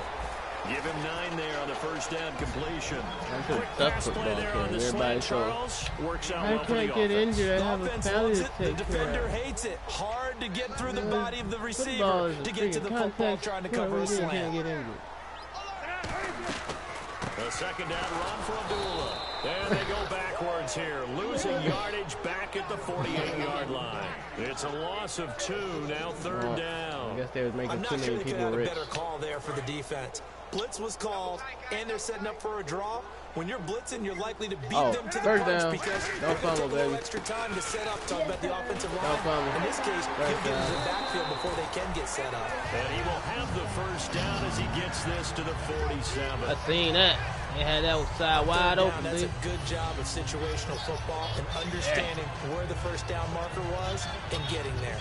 Give him 9 there on the first down completion. Quick pass play there on the slant. Charles works out well for the offense. I can't get injured. I have a family to take care of. The defender hates it. Hard to get through the body of the receiver to get to the football trying to cover a slant. Can't get injured. A second down run for Abdullah. And they go backwards here, losing yardage back at the 48-yard line. It's a loss of 2, now 3rd down. I guess they was making too many people rich. I'm not sure they could have had a better call there for the defense. Blitz was called, and they're setting up for a draw. When you're blitzing, you're likely to beat them to the punch because they're going to take a little extra time to set up. Talk about the offensive line. In this case, he'll get into the backfield before they can get set up. And he will have the first down as he gets this to the 47. I seen that. They had that side wide open. That's a good job of situational football and understanding where the first down marker was and getting there.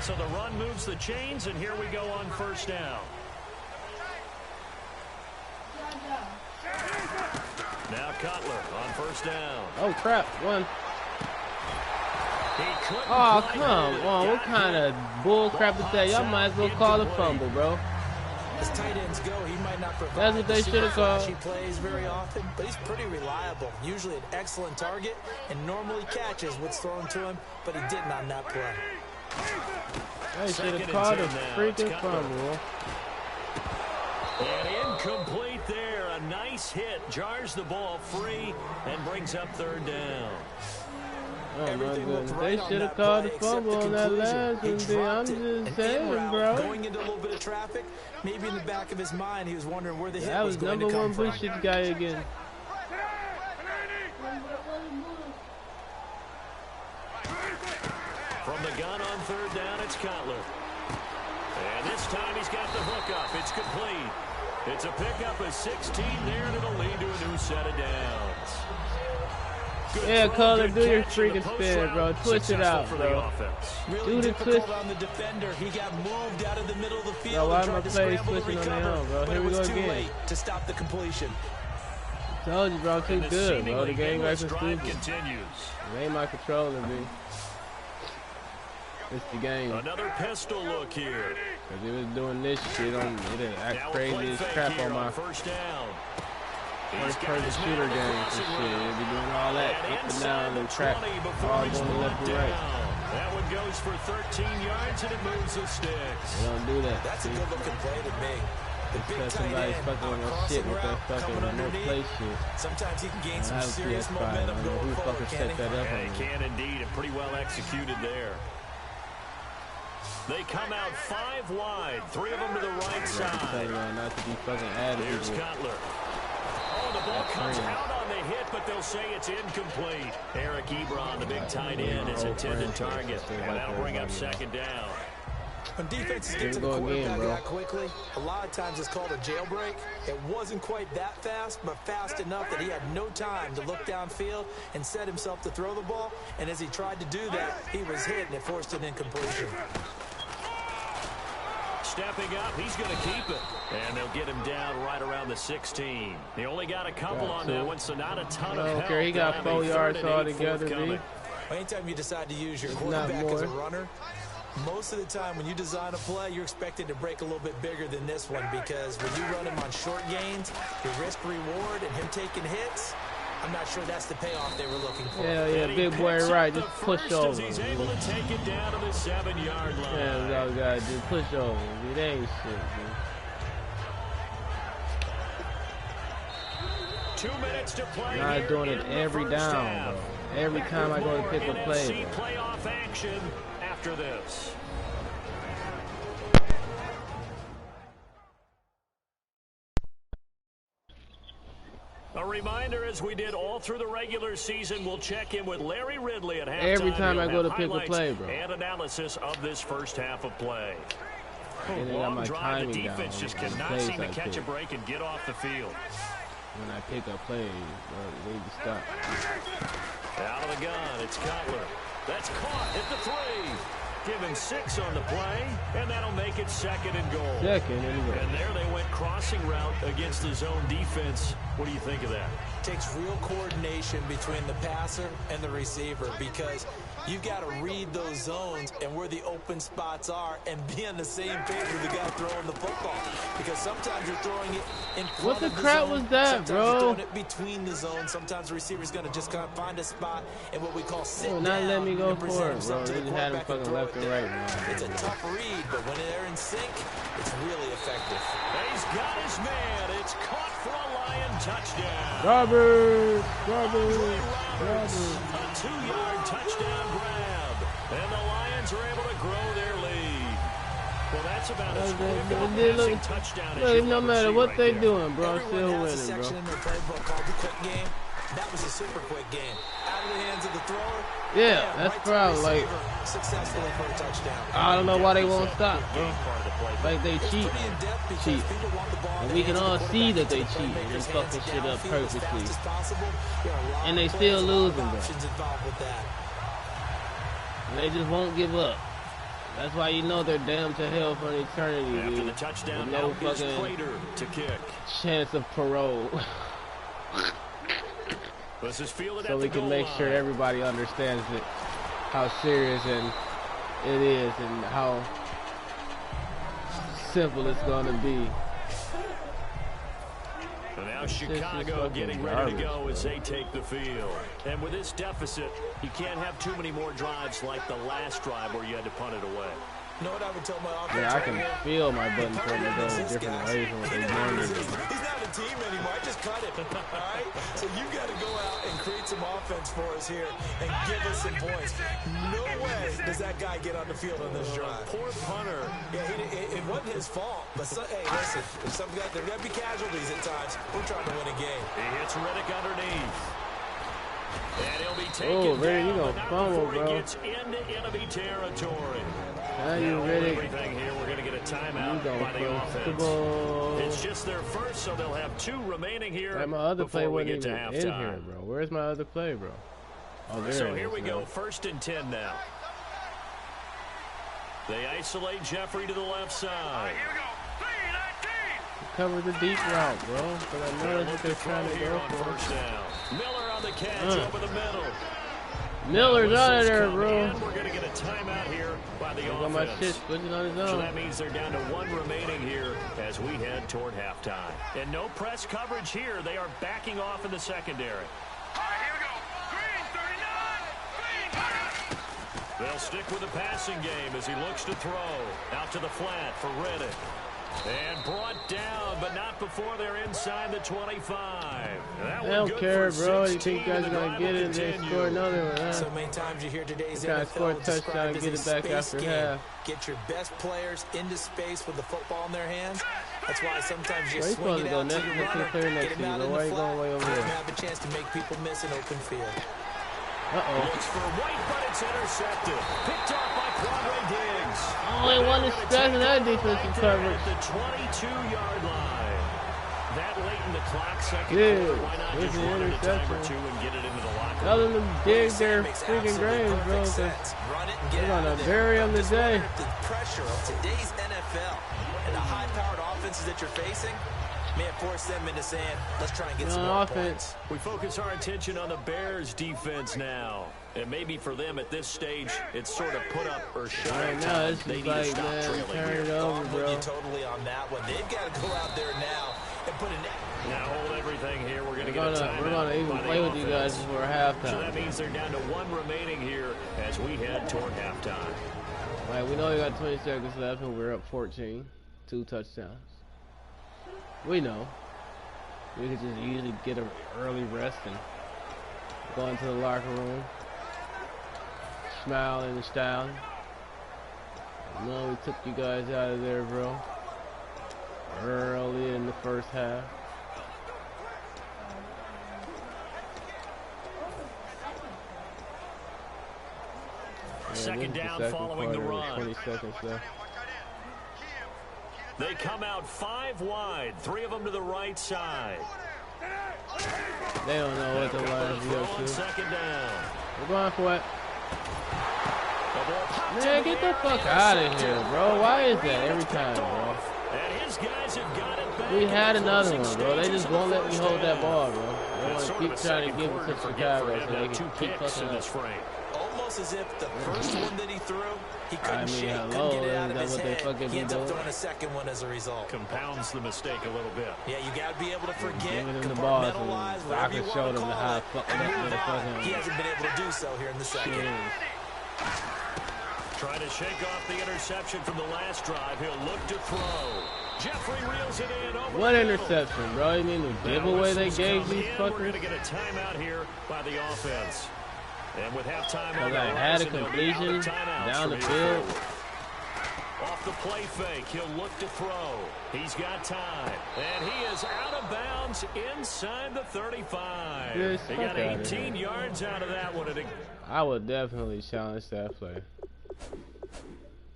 So the run moves the chains, and here we go on first down. Now Cutler on first down. Oh, crap. 1. Oh, come on. What kind of bull crap is that? Y'all might as well call a fumble, bro. As tight ends go, he might not provide That's what they should have called. He plays very often, but he's pretty reliable. Usually an excellent target and normally catches what's thrown to him, but he didn't on that play. They should have called a freaking fumble. And incomplete there. A nice hit. Jars the ball free and brings up 3rd down. Oh, my goodness. They should have called a fumble on that last one. I'm just saying, bro. Going into a little bit of traffic, maybe in the back of his mind, he was wondering where the hit was going to come from. That was number 1 bullshit guy again. From the gun on 3rd down, it's Cutler. And this time he's got the hook up. It's complete. It's a pickup of 16 there, and it'll lead to a new set of downs. Yeah, Cutler, do your freaking spin, bro. Twist it out, bro. Do the twist. On the defender. He got moved out of the middle of the field. Bro, why am I playing switching on their own, bro? Here we go again. Late to stop the completion. Told you, bro. Too good, bro. The game got stupid. Continues. It ain't my controller, B. It's the game. Another pistol look here. Cause it was doing this shit on it didn't act crazy as crap on my first down. First person shooter games and shit. It'll be doing all that up and down and track all going left and right. That one goes for 13 yards and it moves the sticks. They don't do that. That's a good looking play to me. Because somebody's fucking on that shit with that fucking remote play shit. Sometimes he can gain some serious PS5. momentum I don't know who fucking set that up. Yeah, he can indeed, and pretty well executed there. They come out 5 wide, 3 of them to the right side. Not to be fucking added. Here's Cutler. Oh, the ball comes out on the hit, but they'll say it's incomplete. Eric Ebron, the big tight end, is intended target, and that'll bring up 2nd down. When defenses get to the quarterback that quickly, a lot of times it's called a jailbreak. It wasn't quite that fast, but fast enough that he had no time to look downfield and set himself to throw the ball. And as he tried to do that, he was hit, and it forced an incompletion. Stepping up, he's going to keep it. And they'll get him down right around the 16. They only got a couple on that one, so not a ton of help. Okay, he got 4 yards altogether, B. Anytime you decide to use your quarterback as a runner, Most of the time when you design a play, you're expected to break a little bit bigger than this one because when you run him on short gains, your risk-reward and him taking hits, I'm not sure that's the payoff they were looking for. Yeah, big boy right, just push over. He's able to take it down to the 7-yard line. Yeah, y'all gotta just push over. It ain't shit, dude. 2 minutes to play. Not doing it every down, bro. Every time I go to pick a play, bro. Playoff action after this. A reminder, as we did all through the regular season, we'll check in with Larry Ridley at halftime. Every time I go to pick a highlights play, bro. And analysis of this first half of play. And then Long my drive, the timing defense down just on the cannot plays seem to I catch a pick. break and get off the field. When I pick up plays, bro, they need to stop. Out of the gun, it's Cutler. That's caught at the 3. Given 6 on the play, and that'll make it 2nd and goal. 2nd and goal. And there they went crossing route against the zone defense. What do you think of that? Takes real coordination between the passer and the receiver because you've got to read those zones and where the open spots are and be on the same page with the guy throwing the football. Because sometimes you're throwing it in front What the of the crap zone. was that, sometimes bro? You're throwing it between the zones. Sometimes the receiver's going to just kind of find a spot and what we call sit Oh, down. not let me go and present for it, himself bro. to They the just had him quarterback and fucking throw left it and there. right, man. It's a tough read, but when they're in sync, it's really effective. He's got his man. It's caught for a Lion touchdown. Roberts. A 2-yard touchdown grab. And the Lions are able to grow their lead. Well, that's about as quick of a passing touchdown as Look, you'll no ever matter see what right they there. doing, bro, I'm Everyone still has a winning, section bro. in their playbook called the quick game. That was a super quick game. Out of the hands of the thrower. Yeah, bam, that's right to the proud. Like, receiver, successfully for a touchdown. I don't know why they won't stop, bro. Part of the play. Like they It's cheat. pretty in-depth because Cheat. people want the ball in And the we can hands of all the see that quarterback, they get the cheat and playmakers' fucking hands shit up downfield as purposely. fast as possible. There are a lot And of they plays, still a lot of losing, bro. options involved with that. They just won't give up. That's why you know they're damned to hell for an eternity, After the dude. touchdown, With no now is fucking Prater to kick. chance of parole. This is fielded So at we the can goal make line. sure everybody understands it, how serious and it is and how simple it's gonna be. And now This is Chicago fucking getting ready to garbage, go as they take the field. And with this deficit, you can't have too many more drives like the last drive where you had to punt it away. You know what I would tell my offense? Yeah, I can right here? feel my button Punt starting to go doesn't in exist, different guys. ways from what He they doesn't normally exist. do. He's not a team anymore. I just cut him. All right? So you got to go out and create some offense for us here and give us some points. No way does that guy get on the field on this drive. Poor punter. Yeah, it wasn't his fault. But hey, listen, if some guys, there got to be casualties at times. We're trying to win a game. He hits Riddick underneath. And he'll be Oh, taken Riddick, you down, gonna but not fumble, before bro. he gets into enemy territory. Now you Now, ready? everything here, we're going to get a You timeout gonna by the push the offense. ball. It's just their first, so they'll have 2 remaining here Like my other play before we wasn't get to even in here, halftime. bro. Where's my other play, bro? Oh, there So it here is, we bro. go, 1st and 10 now. They isolate Jeffrey to the left side. Cover the deep route, bro. But I know that's what they're trying to Here go on for. 1st down. Miller on the catch over the middle. Miller's out of Whistles there, come bro. in. We're going to get a timeout here by the Got my shit offense. switching on his So own. that means they're down to 1 remaining here as we head toward halftime. And no press coverage here. They are backing off in the secondary. They'll stick with the passing game as he looks to throw. Out to the flat for Riddick. And brought down, but not before they're inside the 25. That They one don't good care, for bro. You 16, think guys and are the gonna drive get will it and they continue. score another one, huh? So many times you hear today's Try to score a NFL touchdown, described as get a it back space after game. half. Get your best players into space with the football in their hands. That's why sometimes you Well, he's swing supposed it to go out to next your to the runner, clear next get to him you, out but in why the you going flat, way over let him here? have a chance to make people miss an open field. Uh-oh. Looks for White, but it's intercepted. Picked off by Quadre Diggs. Only one is stressing that defensive Right there coverage. at the 22-yard line. That late in the clock, second Yeah, quarter, why not it's just an run it a time or interception. 2 and get it into the locker Tell room? them to dig Sam their makes freaking absolutely graves, bro. perfect 'Cause sense. Run it and get they're out gonna of there. bury them Just today. wonder if the pressure of today's NFL and the high-powered offenses that you're facing may have forced them into saying, let's try and get some On more offense. points. We focus our attention on the Bears defense now. And maybe for them at this stage, it's sort of put up or shut Right up now, time. it's They just need to like, stop man, trailing turn here. it over, I'm bro. with you totally on that one. They've got to go out there now and put an. Now hold everything here. We're going to We're get a timeout. gonna even by the play with you guys offense. before So halftime. that means they're down to 1 remaining here as we head toward halftime. Like, we know we got 20 seconds left and we're up 14. 2 touchdowns. We know. We could just usually get an early rest and go into the locker room. Smile in the style. No, we took you guys out of there, bro. Early in the first half. Second this is down the second following the quarter, run. 20 seconds left. They come out 5 wide, 3 of them to the right side. They don't know what the Couple lines to go throw on to. second down. We're going for it. The ball popped Man, in get the air, fuck out of here, intercepted. bro. Why is that Green every gets time, picked bro? off. And his guys have got it back We in had the another closing one, bro. They stages just of the won't let me first hold that half. ball, bro. They It's want sort to of keep a trying to second give it quarter to forget for Chicago him so to they have 2 can keep picks fucking in up. this frame. Almost as if the first one that he threw, he I couldn't mean, shake, hello, couldn't get it out is of that his what they head. fucking He be ends up doing? throwing a second one as a result. Compounds the mistake a little bit. Yeah, you got to be able to forget, Giving him the ball so compartmentalize, I whatever can you show want to them call how it, fucking and up move the on. fucking He hasn't been able to do so here in the second. shit. Trying to shake off the interception from the last drive. He'll look to throw. Jeffrey reels it in over What the middle. interception, bro? You mean the Now giveaway they whistles gave come these in. We're going fuckers? to get a timeout here by the offense. And with halftime on Because the I had a horizon, they'll be out completion of timeouts down the from here field. forward. Off the play fake, he'll look to throw. He's got time. And he is out of bounds inside the 35. Yes, He fuck got outta 18 here. yards out of that one. And it I would definitely challenge that play.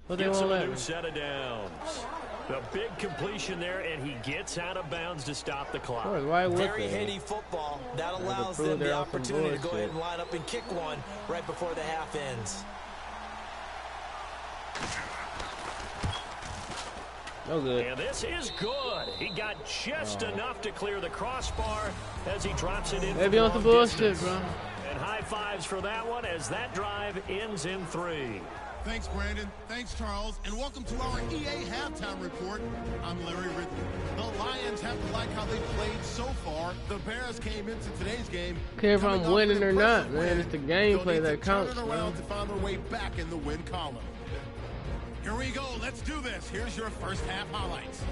But they gets won't him a let new me. set of downs. The big completion there, and he gets out of bounds to stop the Of clock. course, why would Very they? heady football. That to allows prove them they're the on some opportunity to go ahead bullshit. and line up and kick one right before the half ends. No good. And this is good. He got just enough to clear the crossbar as he drops it in. Maybe from on some long bullshit, distance. bro. And high fives for that one as that drive ends in 3. Thanks, Brandon. Thanks, Charles. And welcome to our EA Halftime Report. I'm Larry Ridley. The Lions have to like how they played so far. The Bears came into today's game. Care if coming I'm off winning an or impressive not, man. win. It's the They'll gameplay need to that counts, turn it man. around to find their way back in the win column. Here we go. Let's do this. Here's your first half highlights.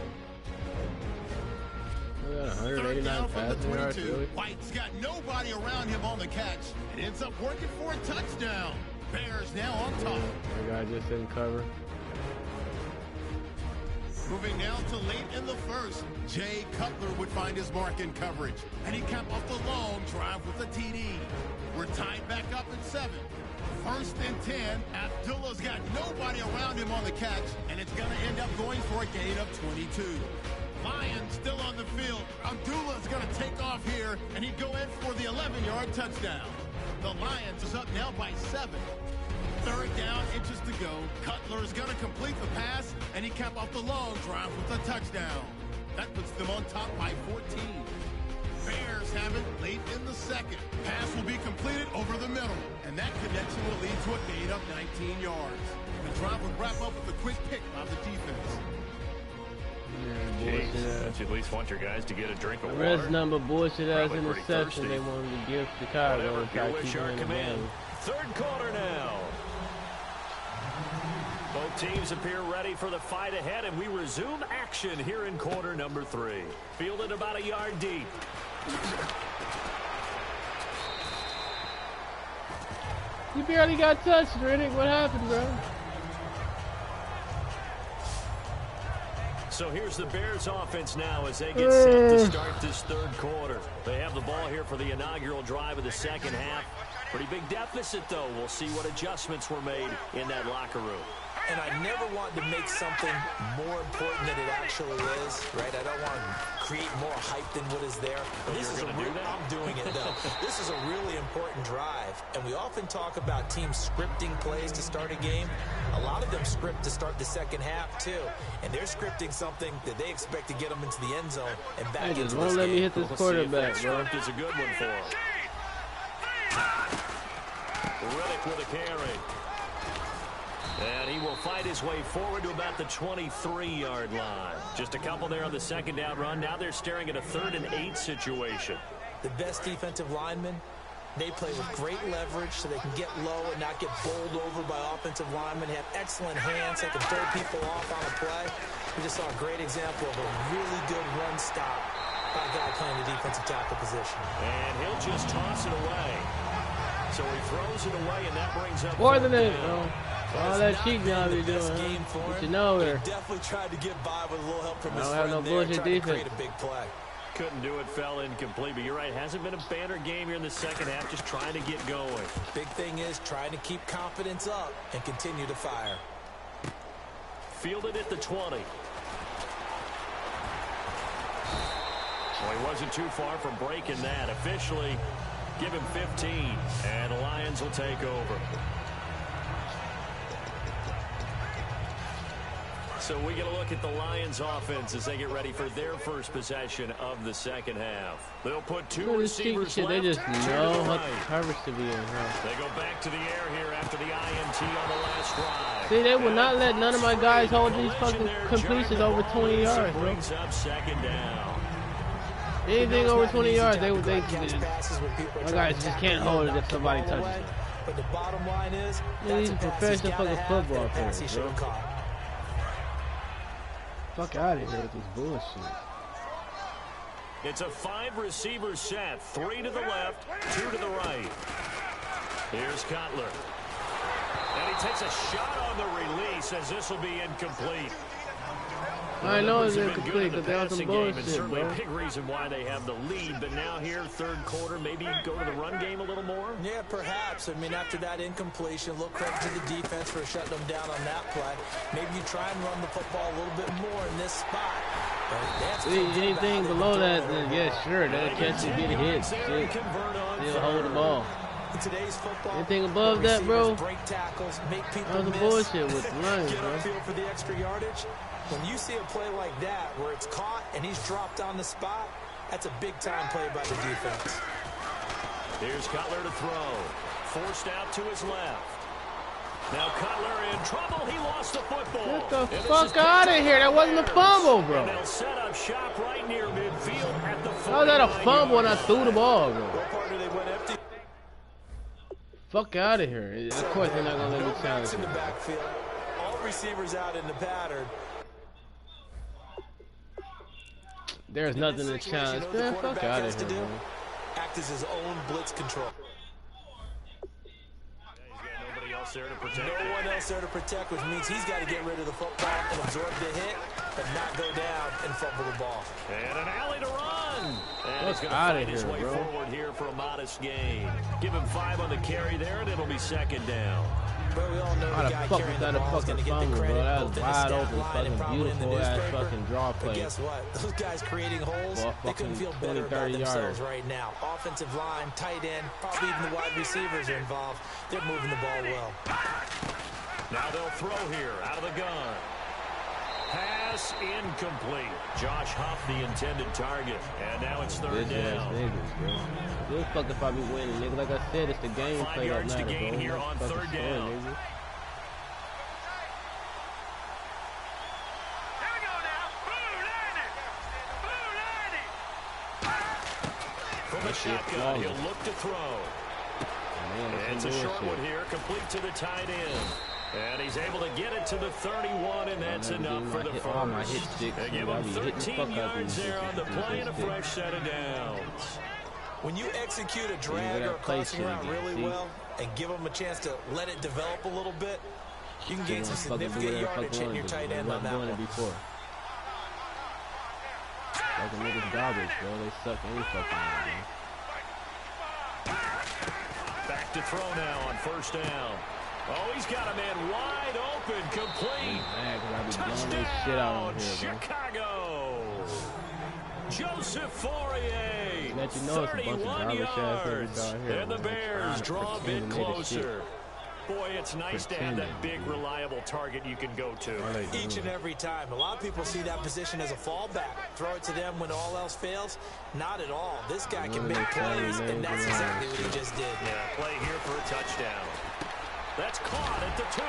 We got Third 189 down from the passing yards, 22. really. White's got nobody around him on the catch. It ends up working for a touchdown. Bears now on top. The guy just didn't cover. Moving down to late in the first, Jay Cutler would find his mark in coverage. And he capped off the long drive with a TD. We're tied back up at 7. First and 10. Abdullah's got nobody around him on the catch, and it's going to end up going for a gain of 22. Lions still on the field. Abdullah's going to take off here, and he'd go in for the 11-yard touchdown. The Lions is up now by 7. Third down, inches to go. Cutler is going to complete the pass, and he capped off the long drive with a touchdown. That puts them on top by 14. Bears have it late in the second. Pass will be completed over the middle, and that connection will lead to a gain of 19 yards. The drive would wrap up with a quick pick by the defense. Bullshit Jeez, ass. don't you at least want your guys to get a drink of The water? rest number bullshit ass Probably pretty interception thirsty. they wanted to give Chicago Whatever, and try your to wish, keep them our in the command. game. Third quarter now. Both teams appear ready for the fight ahead, and we resume action here in quarter number 3. Fielded about a yard deep. You barely got touched, Riddick. What happened, bro? So here's the Bears offense now as they get set to start this third quarter. They have the ball here for the inaugural drive of the second half. Pretty big deficit, though. We'll see what adjustments were made in that locker room. And I never want to make something more important than it actually is, right? I don't want to create more hype than what is there. But this is you're gonna do that? I'm doing it, though. This is a really important drive. And we often talk about teams scripting plays to start a game. A lot of them script to start the second half, too. And they're scripting something that they expect to get them into the end zone and back They into just this won't let me game. hit this We'll see if that quarterback, bro. script is a good one for him. Riddick with a carry. And he will fight his way forward to about the 23-yard line. Just a couple there on the second down run. Now they're staring at a 3rd and 8 situation. The best defensive linemen, they play with great leverage so they can get low and not get bowled over by offensive linemen. They have excellent hands. They can throw people off on a play. We just saw a great example of a really good run stop by a guy playing the defensive tackle position. And he'll just toss it away. So he throws it away, and that brings up more than it. All that cheating y'all be doing, but you know her. Definitely tried to get by with a little help from his friend. I don't have no bullshit defense. A big play. Couldn't do it, fell incomplete. But you're right, hasn't been a banner game here in the second half, just trying to get going. Big thing is trying to keep confidence up and continue to fire. Fielded at the 20. Well, he wasn't too far from breaking that. Officially, give him 15, and the Lions will take over. So we get a look at the Lions offense as they get ready for their first possession of the second half. They'll put 2 receivers left. They just know what coverage to be in. They go back to the air here after the INT on the last drive. See, they will not let none of my guys hold these fucking completions over 20 yards, bro. Brings up second down. Anything over 20 yards, my guys just can't hold it if somebody touches it. But the bottom line is, these professional fucking football players, bro. Fuck out of here with this bullshit. It's a 5-receiver set. 3 to the left, 2 to the right. Here's Cutler. And he takes a shot on the release as this will be incomplete. I know it's incomplete because they have some bullshit, certainly bro. A big reason why they have the lead, but now here, third quarter, maybe go to the run game a little more? Yeah, perhaps. I mean, after that incompletion, a little credit to the defense for shutting them down on that play. Maybe you try and run the football a little bit more in this spot. Anything below that, then yeah, sure, they'll catch it, get a hit, shit. They'll hold the ball. In today's football, anything above that, bro, break tackles, make people that's the bullshit with the Lions, bro. Feel for the extra yardage. When you see a play like that where it's caught and he's dropped on the spot, that's a big-time play by the defense. Here's Cutler to throw. Forced out to his left. Now Cutler in trouble. He lost the football. Get the fuck out of here. That wasn't a fumble, bro. And they'll set up shop right near midfield at the 49. How was that a fumble when I threw the ball, bro? Fuck out of here. Of course they're not going to let me challenge in the backfield. All receivers out in the pattern. There's nothing to challenge. Man, fuck out of here, bro. Act as his own blitz control. Nobody else there to protect. No one else there to protect, which means he's got to get rid of the football and absorb the hit, but not go down and fumble the ball. And an alley to run. And he's going to out find of his here, way bro. forward here for a modest gain. Give him 5 on the carry there, and it'll be second down. But we all know How the the guy fuck carrying was the that a ball is fucking going to get the fumble, bro? credit That both was in the wide stat open, line and fucking probably in the beautiful ass newspaper. fucking draw But play. guess what? Those guys creating holes, Ball they couldn't feel better 20, about 30 themselves yards. right now. Offensive line, tight end, probably even the wide receivers are involved. They're moving the ball well. Now they'll throw here out of the gun. Pass incomplete. Josh Huff, the intended target. And now it's third down. Niggas, bro. Good fuck if I be winning, nigga. Like I said, it's the game 5 play that yards to matter, gain bro. here on Fucking third score, down. nigga. From the shotgun, he'll look to throw. And it's a short one here, complete to the tight end. And he's able to get it to the 31, and that's enough for the first. They give him 13 yards there on the play and a fresh set of downs. When you execute a drag or a crossing route really well and give them a chance to let it develop a little bit, you can gain some significant yardage hitting your tight end on that one. Fucking niggas garbage, bro. They suck any fucking way, bro. Back to throw now on first down. Oh, he's got a man wide open, complete. Touchdown, Chicago. Joseph Fourier, Let you know it's a bunch of 31 garbage ass yards. niggas out here, And the man. Bears draw a bit closer. Boy, it's nice to have that Pretending, big, reliable target you can go to. Each and every time. A lot of people see that position as a fallback. Throw it to them when all else fails. Not at all. This guy can make plays, and that's exactly what he just did. Yeah, play here for a touchdown. 2.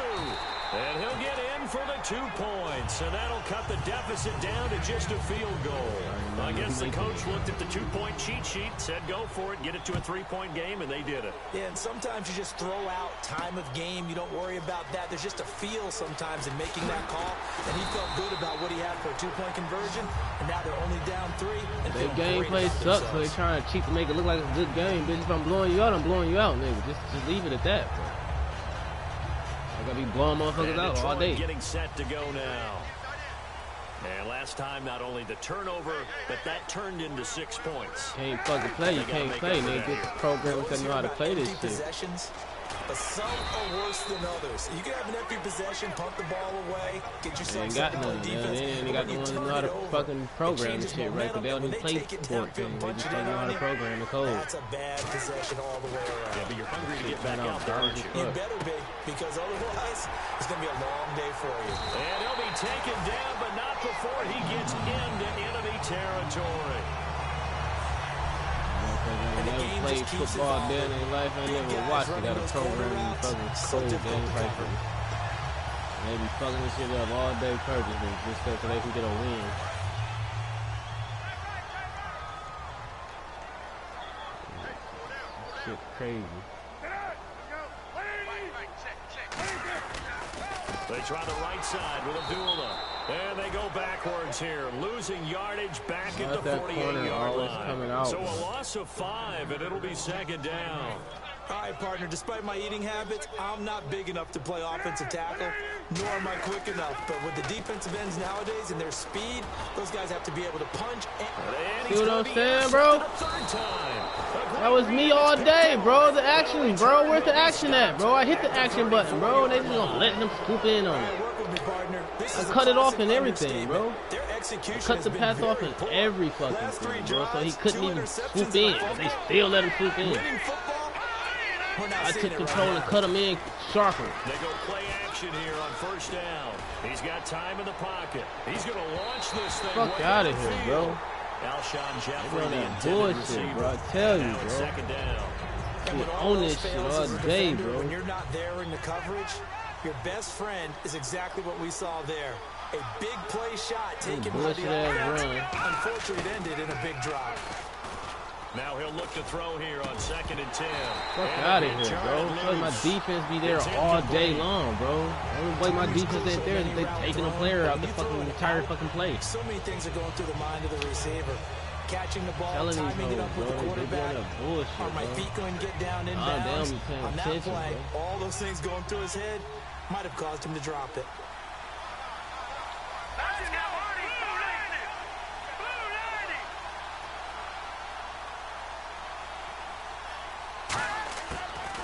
And he'll get in for the 2 points. And that'll cut the deficit down to just a field goal. I guess the coach looked at the 2-point cheat sheet, said go for it, get it to a 3-point game, and they did it. Yeah, and sometimes you just throw out time of game. You don't worry about that. There's just a feel sometimes in making that call. And he felt good about what he had for a 2-point conversion. And now they're only down 3. And their gameplay sucks, so they're trying to cheat to make it look like a good game. Bitch, if I'm blowing you out, I'm blowing you out, nigga. Just leave it at that, bro. I gotta be blowing motherfuckers out all day. Getting set to go now. And last time, not only the turnover, but that turned into 6 points. Can't fucking play. You can't play, nigga. Get the programmers that know how to play this shit. But some are worse than others. You can have an empty possession, punt the ball away, get yourself ain't got none, defense. They ain't got the ones that know how to fucking program this shit, right? But they don't even play sport thing. They just don't know how to program the code. That's a bad possession all the way around. Yeah, but you're hungry to get back out there, aren't you? You better be, because otherwise, it's going to be a long day for you. And he'll be taken down, but not before he gets into enemy territory. I never played football day in their life. I never watched it. Got a program in fucking cold game right for me. They be fucking this shit up all day purposely just so they can get a win. Shit crazy. They try the right side with Abdullah. And they go backwards here, losing yardage back at the 48-yard line. So a loss of 5, and it'll be 2nd down. All right, partner, despite my eating habits, I'm not big enough to play offensive tackle, nor am I quick enough. But with the defensive ends nowadays and their speed, those guys have to be able to punch. See what I'm saying, bro? That was me all day, bro. The action, bro. Where's the action at, bro? I hit the action button, bro. They just gonna let them scoop in on it. I cut it off and everything, bro. I cut the pass off in every fucking thing, bro. So he couldn't even swoop in. They still let him swoop in. I took control and cut him in sharper. They go play action here on 1st down. He's got time in the pocket. He's going to launch this thing. Fuck out of here, bro. Alshon Jeffrey, the intended receiver, bro. I tell you, bro. 2nd down. We own this shit all day, bro. When you're not there in the coverage, your best friend is exactly what we saw there. A big play shot taken by the offense. Unfortunately, it ended in a big drop. Now he'll look to throw here on 2nd and 10. Fuck out of here, bro. Let my defense be there all day long, bro. The only way my defense ain't there is if they taking a player out the fucking entire fucking play. So many things are going through the mind of the receiver. Catching the ball, timing it up with the quarterback. Are my feet going to get down inbounds? On that play, all those things going through his head might have caused him to drop it.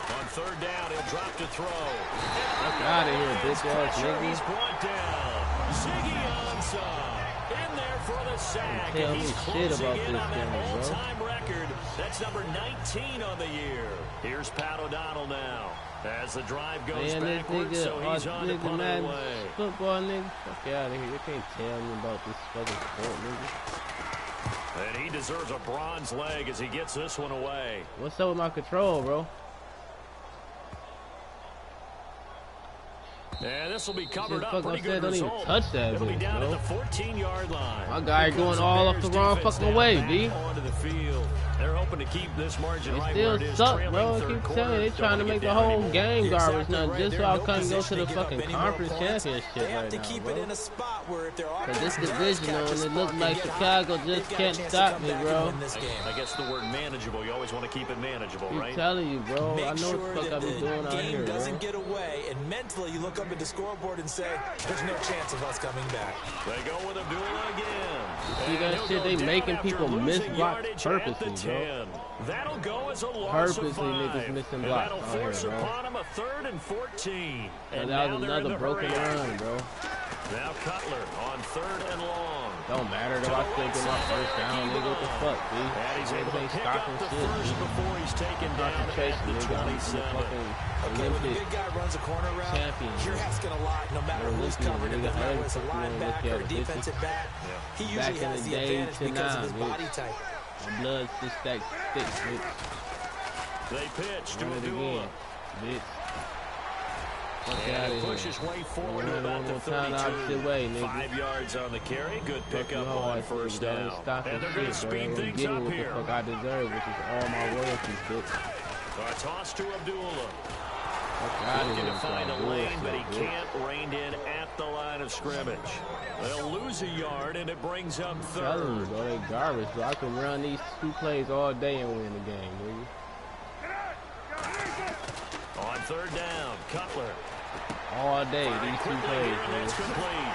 On 3rd down, he'll drop to throw. Fuck out of here, bitch ass nigga. He's brought down. Ziggy Ansah in there for the sack. Tell and he's me closing shit about in this on that game, bro. all-time record. That's number 19 on the year. Here's Pat O'Donnell now. As the drive goes backwards, so he's on to punt it away. Football nigga, fuck out of here. You can't tell me about this fucking sport, nigga. And he deserves a bronze leg as he gets this one away. What's up with my control, bro? And this will be covered up. Pretty good result. Don't even touch that, It'll be down bro. at the 14-yard line. My guy going all up the wrong fucking way, B. Onto the field. They're hoping to keep this margin They right still where it is. suck, bro. I keep telling you, they trying to make the whole game garbage now just so I couldn't go to the fucking conference championship right now, bro. Cause this divisional and it looks like Chicago just can't stop me, bro. I guess the word manageable, you always want to keep it manageable, right? I'm telling you, bro. I know what the fuck I've been doing out here, bro. Doesn't get away, and mentally you look up at the scoreboard and say, there's no chance of us coming back. They go with Abdullah again. See that shit? They making people miss blocks purposely, bro. That'll go as a loss of 5. Niggas missing blocks that'll force upon him a 3rd and 14. And that was another broken run, bro. Now Cutler on 3rd and long. Don't matter though, I still get my 1st down, nigga. What the fuck, B? And he's able to pick up the first before he's taken down at the 27. Okay, when the big guy runs a corner route, you're asking a lot, no matter who's covered him, whether it's a linebacker or a defensive back. He usually has the advantage because of his body type. My blood just stacked thick, bitch. They pitch to Run it Abdullah. again, bitch. And he pushes way forward to about the 32. 5 yards on the carry. Good pickup on first down. And they're going to speed things up here. What the fuck I deserve, which is all my royalties, bitch. A toss to Abdullah. Looking to find a lane, but he can't rein in at the line of scrimmage. They'll lose a yard, and it brings up third. I'm telling you, bro, they garbage, bro. I can run these 2 plays all day and win the game, dude. On third down, Cutler. All day, these 2 plays, man. It's complete.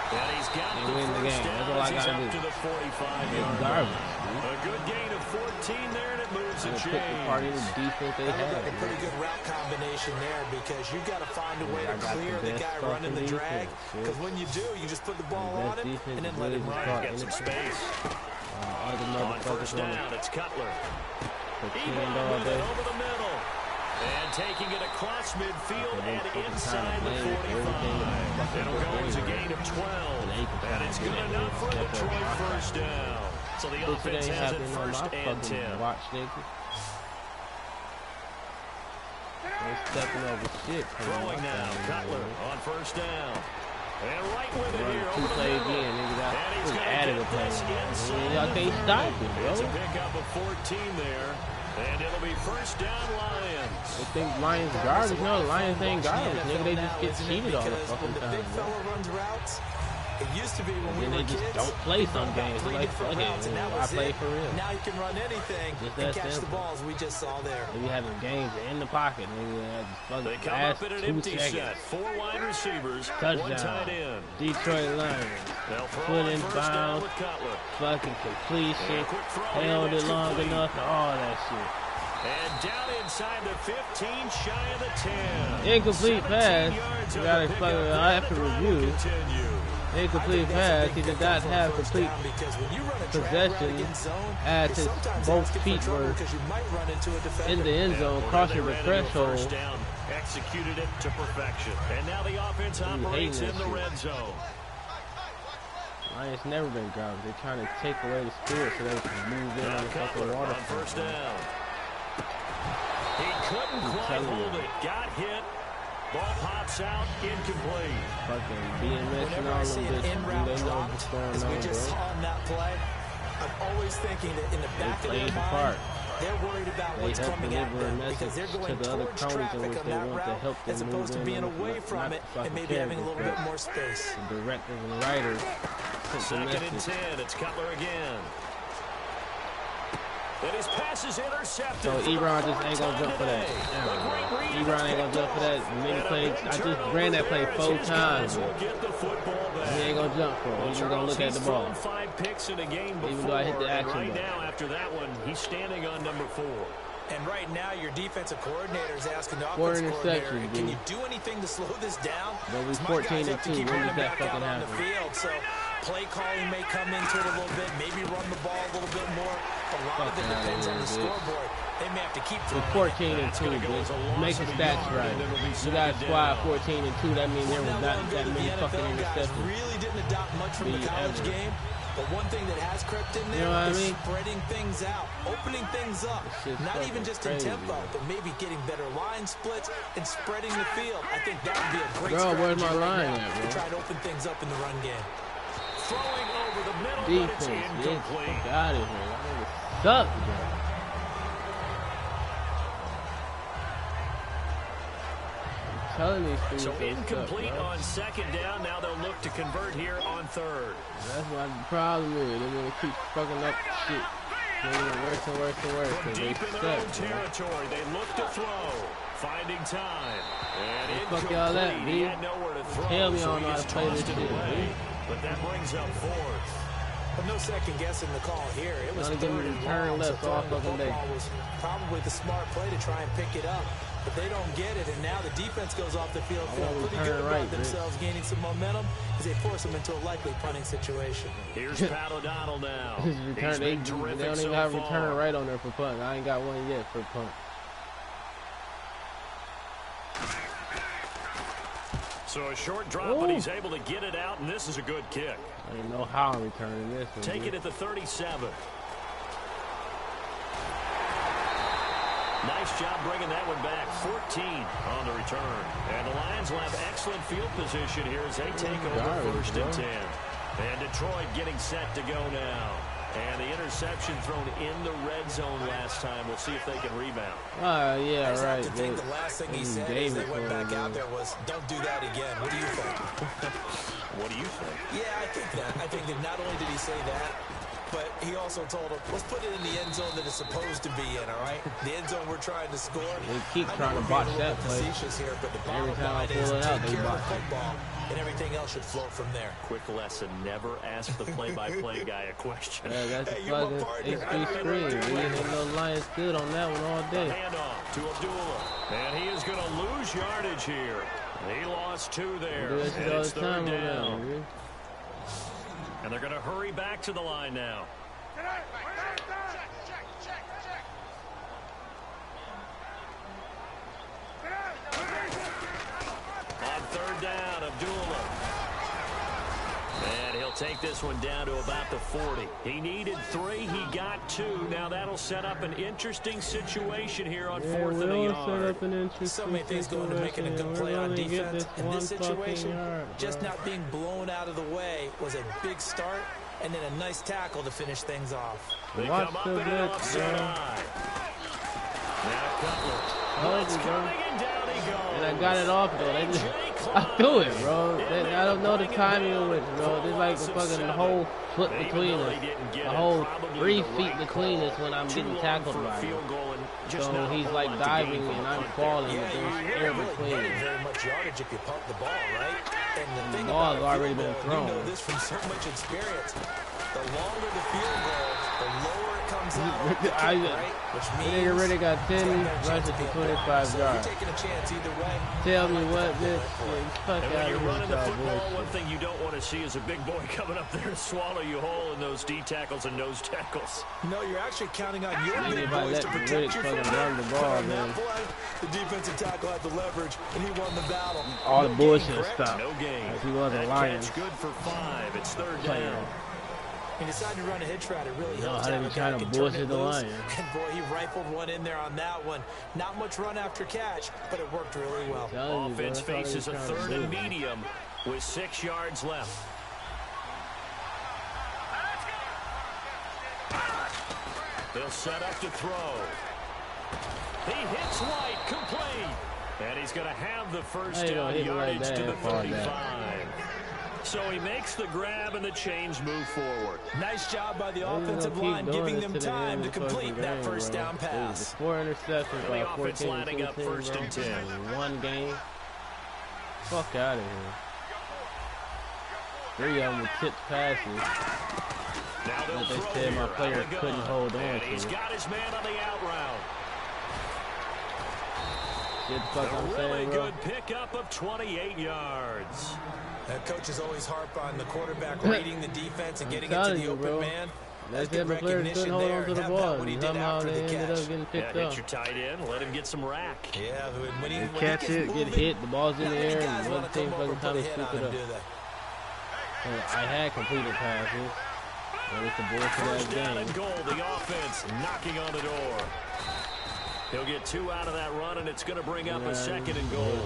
And he's got the first down. That's all I gotta do. To the 45-yard line. A good gain of 14 there, and it moves the chain. Part of the defense they have. A pretty good route combination there because you've got to find a way to clear the guy running the drag. Because when you do, you just put the ball on him and then let him run. Get some space. On first down, it's Cutler. He will move it over the middle. And taking it across midfield and inside the 45. It'll go as a gain of 12. And it's good enough for Detroit first down. So the offense has it first and 10. Watch, nigga. They're stepping over shit. Throwing now, Cutler on first down. And right with it here. 2 plays again, nigga. That's added a play. Y'all can't stop it, bro. It's a pickup of 14 there. And it'll be first down Lions. They think Lions garbage. No, Lions ain't garbage, nigga. They just get cheated all the fucking time. Big fella runs routes. It used to be when we were kids. They just don't play some games. They're like, fuck it. I play for real. Now you can run anything and catch the balls we just saw there. They be having games in the pocket. They come up in an empty set. 4 wide receivers, touchdown. 1 tight end. Detroit Lions. Foot in bounds. Fucking completion. Held it long enough. All that shit. And down inside the 15, shy of the 10. Incomplete pass. You gotta fucking, I have to review. Incomplete pass. He did not have complete possession as his both feet were in the end zone, crossing the threshold. Executed it to perfection. And now the offense operates in the red zone. Lions never been garbage. They're trying to take away the spirit so they can move in on the fucking water. On first down. He couldn't quite hold it. Got hit. Ball pops out, incomplete. Fucking BMS and all of this. They know what's going on, we just saw on that play. I'm always thinking that in the back of their mind, they're worried about what's coming at them because they're going towards traffic on that route as opposed to being away from it and maybe having a little bit more space. The directors and writers. Second and 10, it's Cutler again. And his pass is intercepted. So Ebron just ain't gonna jump for that. Ebron ain't gonna jump for that. Many plays. I just ran that play 4 times. He ain't gonna jump for it. He's gonna look at the ball. 5 picks in a game before. Even though I hit the action right now, after that one, he's standing on number 4. And right now, your defensive coordinator is asking the offensive coordinator, can you do anything to slow this down? But we 14-2. When does that fucking happen? So play calling may come into it a little bit, maybe run the ball a little bit more. A lot of it depends on the scoreboard. They may have to keep with 14-2, make the stats right. You got a squad 14-2. That means there was not that many fucking interceptions. Really didn't adopt much from the college game. But one thing that has crept in there is spreading things out, opening things up. Not even just in tempo, but maybe getting better line splits and spreading the field. I think that would be a great strategy where's my line at, bro? To try to open things up in the run game. Throwing over the middle, defense, but it's incomplete. Get out of here. That sucks, bro. So incomplete on second down. Now they'll look to convert here on third. That's what the problem is. They're going to keep fucking up shit. They're going to worse and worse and worse. From deep in their own territory, they look to throw. Finding time. And incomplete. Fuck y'all that, he had nowhere to throw. Tell me so I don't know how to play this shit, away. But that brings up 4th. But no second guessing the call here. It was third and long. So throwing the football was probably the smart play to try and pick it up. But they don't get it, and now the defense goes off the field feeling pretty good about themselves, gaining some momentum as they force them into a likely punting situation. Here's Pat O'Donnell now. Return, they don't even have a return right on there for punt. I ain't got one yet for punt. So a short drop, but he's able to get it out, and this is a good kick. I don't know how I'm returning this one. Take it at the 37. Nice Nice job bringing that one back. 14 on the return. And the Lions will have excellent field position here as they take over first and 10. And Detroit getting set to go now. And the interception thrown in the red zone last time. We'll see if they can rebound. Yeah, right. I think the last thing he said as they went back out there was, don't do that again. What do you think? What do you think? Yeah, I think that. I think that not only did he say that, but he also told him, let's put it in the end zone that it's supposed to be in, all right? The end zone we're trying to score. They keep trying to botch that play. Here, but the Every time I line pull it out, they take care of botch the it. football, and everything else should flow from there. Quick lesson, never ask the play-by-play guy a question. That's a fucking HP screen. We ain't no Lions good on that one all day. Handoff to Abdullah. And he is going to lose yardage here. He lost 2 there. Do this And all it's the time 3rd on that down. one, dude. And they're going to hurry back to the line now. On 3rd down, Abdullah. And he'll take this one down to about the 40. He needed 3. He got 2. Now that'll set up an interesting situation here on 4th and a yard. So many things go into making a good play on defense. In this situation, just not being blown out of the way was a big start, and then a nice tackle to finish things off. They come up in an offside eye. Now Cutler. Blitz coming and down he goes. And I got it off though. I threw it, bro. I don't know the timing of it, bro. There's like a fucking whole foot between us. A whole 3 feet between us when I'm getting tackled by him. So he's like diving and I'm falling, but there's air between us. Very much yardage if you pump the ball, right? And the thing ball has about already been thrown. You know this from so much experience. The longer the field goal, the lower it comes out. Which means nigga really got 10 rushes for 25 yards. You're taking a chance either way. Tell me what this fuck And out when you're of running the here, football, bullshit. one thing you don't want to see is a big boy coming up there to swallow you whole in those D tackles and nose tackles. No, you're actually counting on your Yeah, big if I boys let to the protect Riddick you fucking from run the ball, on man. that play, the defensive tackle had the leverage, and he won the battle. All the No bullshit gain, correct? stuff. No gain. If he wasn't That lying. catch good for 5. It's 3rd down. He decided to run a hitch route. It really No, helps I have didn't a guy try to can turn bullshit it the loose. Lions. And boy, he rifled one in there on that one. Not much run after catch, but it worked really well. Offense faces a 3rd and medium with 6 yards left. They'll set up to throw. He hits White, complete. And he's going to have the first down yardage to the 35. So he makes the grab and the chains move forward. Nice job by the offensive line, giving them time to complete that first down pass. 4 interceptions by The offense 14 lining up 1st and 10. in one game. Fuck out of here. 3 of them were tipped passes. Now they'll But they throw said my here. player Out of the couldn't gun. hold on And to he's it. got his man on the out route. Get the fuck A I'm really saying, bro. good pickup of 28 yards. Coaches always harp on the quarterback reading the defense and getting it to telling the you, open bro. man. They That's said good my players recognition couldn't hold there. on to the How ball. about what he And did somehow after they the ended catch? up getting Yeah, picked hit up. your tight end, let him get some rack. Yeah, when he Catch gets it, get moving, hit, the ball's in not the many air, guys and wanna one team come over fucking and time put to a hit scoop on it him, up. do they? I had completed passes. But it's the bullshit First that down game. and goal, the offense knocking on the door. He'll get 2 out of that run, and it's going to bring up a 2nd and goal.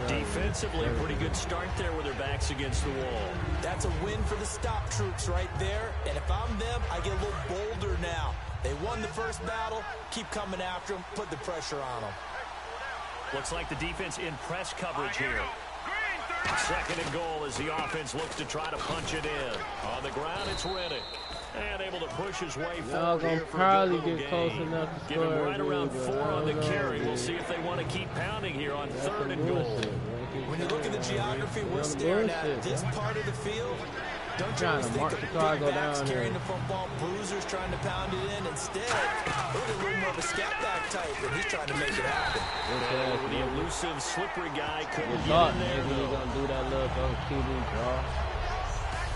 Defensively, pretty good start there with their backs against the wall. That's a win for the stop troops right there. And if I'm them, I get a little bolder now. They won the first battle. Keep coming after them. Put the pressure on them. Looks like the defense in press coverage here. 2nd and goal as the offense looks to try to punch it in. On the ground, it's Riddick. And able to push his way Y'all forward gonna here for a probably good little get close gain. enough to Give him score, right around dude, 4 but I on the don't know, carry. We'll dude. see if they want to keep pounding here on That's 3rd some and goal. bullshit, man. When you look at the geography we're Some staring bullshit, at, this bro. part of the field, don't you Trying always to think march of big Chicago backs down carrying here. the football, bruisers trying to pound it in. Instead, look at a little more of a scat back type, and he's trying to make it happen. And the elusive, slippery guy couldn't get Thought in there, maybe he though. gonna do that little QB draw.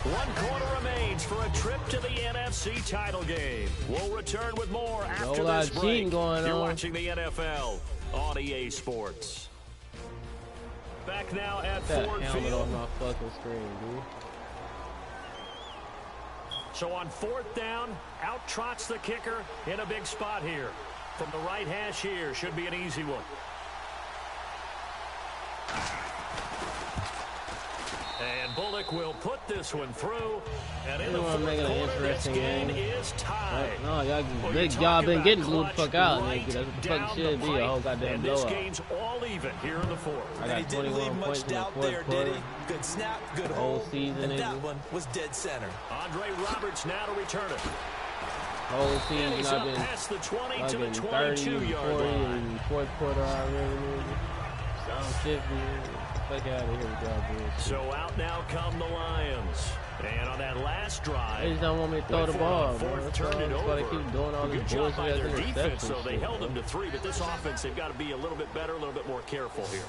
1 quarter remains for a trip to the NFC title game. We'll return with more after lot this of cheating break. going You're on. watching the NFL on EA Sports. Back now at That Ford helmet Field. on my fucking screen, dude. So on 4th down, out trots the kicker in a big spot here. From the right hash here, should be an easy one. And Bullock will put this one through. And in the fourth quarter, this game is tied. No, y'all been getting blew the fuck out, nigga. That's what the fuck should be, a whole goddamn blowout. This game's all even here in the fourth. I got 21 points in the fourth quarter. Good snap, good whole season, and that one was dead center. Andre Roberts now to return it. Whole season, I've been past the 20 to the 22-yard line. In the fourth quarter already, nigga. 50. Fuck out of here with y'all, dude. So out now come the Lions. And on that last drive, they just don't want me to throw the ball, bro. Turned it over. They keep doing all this bullshit by their defense, so they shit, held them to 3. But this offense, they've got to be a little bit better, a little bit more careful here.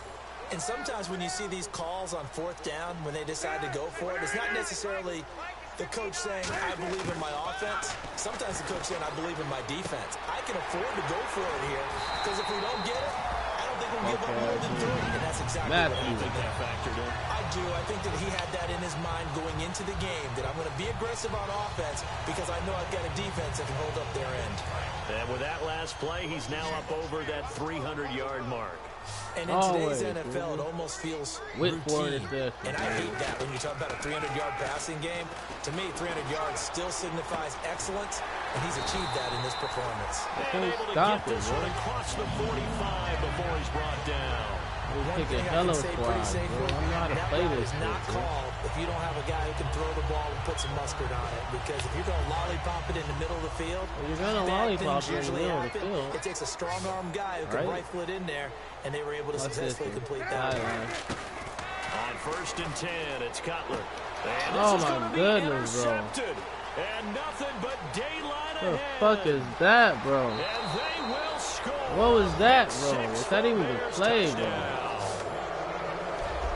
And sometimes when you see these calls on fourth down, when they decide to go for it, it's not necessarily the coach saying, I believe in my offense. Sometimes the coach saying, I believe in my defense. I can afford to go for it here, because if we don't get it, I don't think we'll give up more than 3. And that's exactly what I think that factored in. I do. I think that he had that in his mind going into the game, that I'm going to be aggressive on offense because I know I've got a defense that can hold up their end. And with that last play, he's now up over that 300-yard mark. And in today's NFL, it almost feels routine. And I hate that when you talk about a 300-yard passing game. To me, 300 yards still signifies excellence, and he's achieved that in this performance. And able to get this one across the 45 before he's brought down. One thing I can say pretty safely, that route is not called if you don't have a guy who can throw the ball and put some mustard on it. Because if you're going to lollipop it in the middle of the field, bad things usually happen. It takes a strong-arm guy who can rifle it in there, and they were able to successfully complete that. On 1st and 10, it's Cutler. And oh my goodness, bro. And nothing but daylight ahead. What the fuck is that, bro? And they will score. What was that, bro? Was that even the play, bro?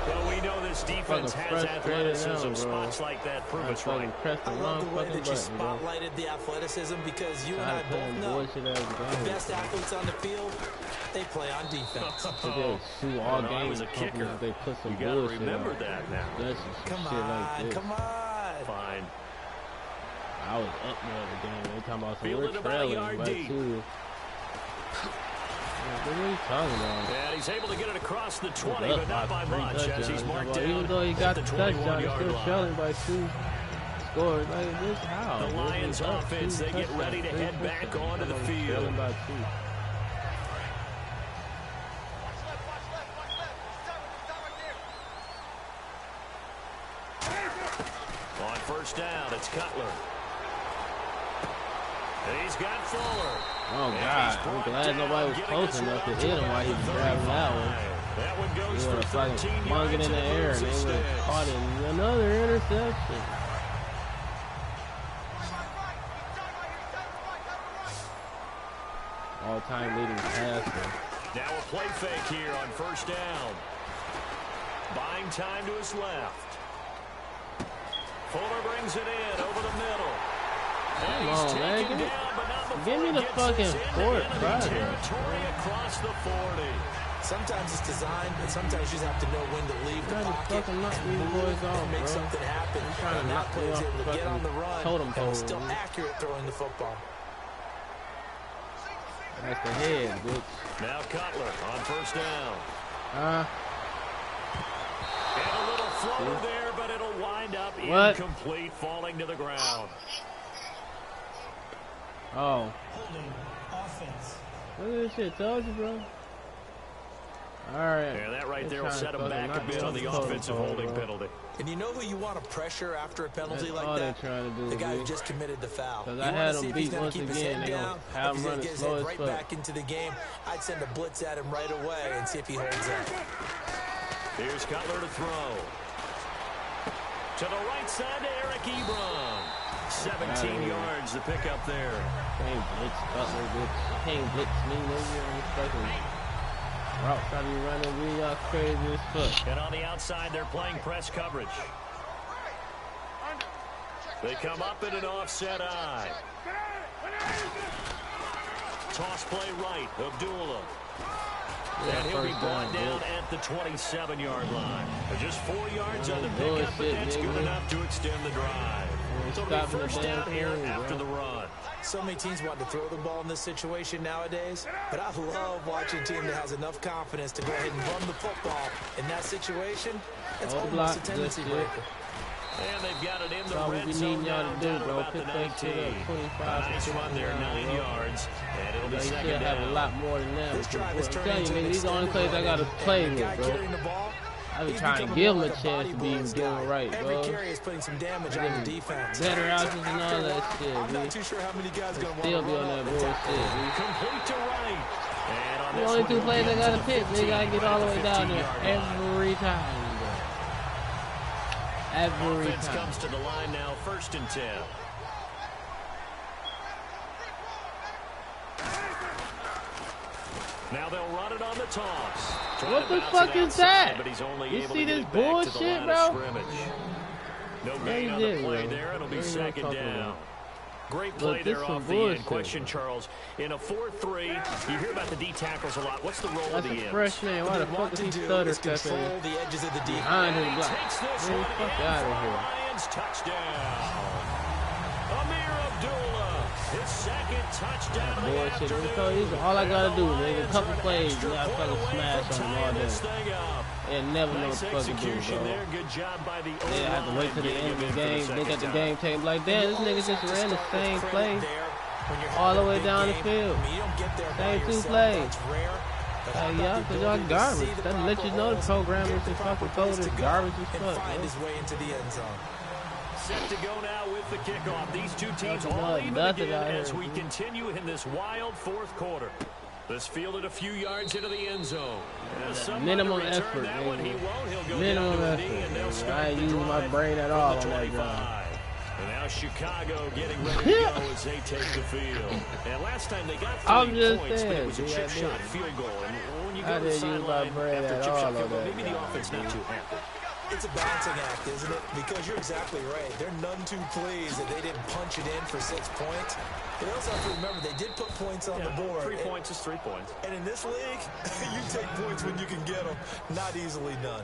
Well, we know this defense has athleticism. Spots like that prove us right. I love the way that you spotlighted the athleticism, because you and I both know the best athletes on the field, they play on defense. All games as a kicker, they put some you got to remember that now. Come on, come on. Fine. I was up there the game. They talking about some we're trailing, but too. What are you talking about? And he's able to get it across the 20, but not by much as he's marked down. Even though he got the touchdown, he's still trailing by 2 scores. Like this, how? The Lions offense, they get ready to head back onto the field. By 2. On 1st down, it's Cutler. And he's got Fuller. Oh, God. I'm glad nobody was close enough to hit him while he was grabbing that one. That one goes for 13 yards in the air, and they would have caught in another interception. All-time leading passer. Now a play fake here on 1st down. Buying time to his left. Fuller brings it in over the middle. Come on, man. Give me the fucking fort, territory across the 40. Sometimes it's designed, but sometimes you just have to know when to leave the pocket and make something happen. And that player is able to get on the run and was still accurate throwing the football. That's the head, bitch. Now Cutler on 1st down. And a little floater there, but it'll wind up incomplete, falling to the ground. Oh. Look at this shit, told you, bro. Alright. Yeah, that right there will set him back a bit on the offensive holding penalty. And you know who you want to pressure after a penalty like that? The guy who just committed the foul. You want to see if he's going to keep his head down, if he's going to get his head right back into the game. I'd send a blitz at him right away and see if he holds up. Here's Cutler to throw. To the right side to Eric Ebron. 17 yards to pick up there. Can't blitz Cutler, bitch. Can't blitz me, nigga. I'm fucking route trying to be running really y'all crazy as fuck. And on the outside, they're playing press coverage. They come up in an offset eye. Toss play right, Abdullah. And he'll be brought down at the 27-yard line. Just 4 yards on the pickup, but that's good enough to extend the drive. So the first down here after the run. So many teams want to throw the ball in this situation nowadays, but I love watching a team that has enough confidence to go ahead and run the football in that situation. It's almost a tendency breaker. And they've got it in the That's what red we zone need y'all now, to do, down bro. about the Pick that shit 19. up. 25 Nice run there, 9 yards, and it'll be They second should have a down. lot more than that. This drive is I'm turning telling you, into man, an these are the only extended plays I run, gotta and play the with, guy bro. carrying the ball, I be he's trying to becoming give more him a like chance body to be builds doing guy. right, Every bro. carry is putting some damage on the defense. Better outs and all After a that while, shit, I'm man. not too sure how many guys going to Still want be to on run that up and tackle bullshit, him. man. Complete to right. And on The this only one, two he'll plays get I to gotta the pick, they 15, gotta get right all the at way down there 15-yard line. every time, bro. Every Offense time. comes to the line now, 1st and 10. Now they'll run it on the toss. What the fuck is that? But he's only You able see to get this it back to the bullshit, line bro? of scrimmage. No gain on the did, play bro. there. It'll be What are you 2nd talking down. about? Great play Look, there this off some the end. bullshit, Question, bro. Charles. In a 4-3, you hear about the D tackles a lot. What's the role That's of the a ends? fresh name. Why the What they fuck want is to he do stutter is stepping control the edges of the defense. behind his He block? takes this Man, one fuck in out for of a here. Lions touchdown. Amir Abdullah, his 2nd touchdown of the Bullshit. afternoon. These are all I gotta do. Nigga, a Lions couple are an plays, extra you gotta point fucking away smash from on them all tying day. this thing up. And never know Nice what the fuck to do, execution bro. there. Good job by the They have to wait till the O-line end of the getting him in game. for the Look at the second game tape like, damn, this nigga just ran the same play all the way down the field. Same two plays. Yeah, because y'all garbage. That let you know the programmers and fucking code is garbage as fuck, Find bro. his way into the end zone. Set to go now with the kickoff. These two teams Nothing all out- even nothing again out as here, we dude. continue in this wild 4th quarter. This fielded a few yards into the end zone. Minimum effort, That one he nigga. won't. He'll go Minimum down to a knee, effort, and they'll nigga. start I ain't the using my drive brain at from all the on that 25. drive. And now Chicago getting ready to go as they take the field. And last time they got 3 I'm just points, but it was a saying, chip see, I shot did. field goal. And when you I go to the didn't use my sideline brain after a at chip all shot on field goal, that maybe the guy, offense not dude. too happy. It's a balancing act, isn't it? Because you're exactly right. They're none too pleased that they didn't punch it in for 6 points. But they also have to remember they did put points on the board. 3 points is 3 points. And in this league, you take points when you can get them. Not easily done.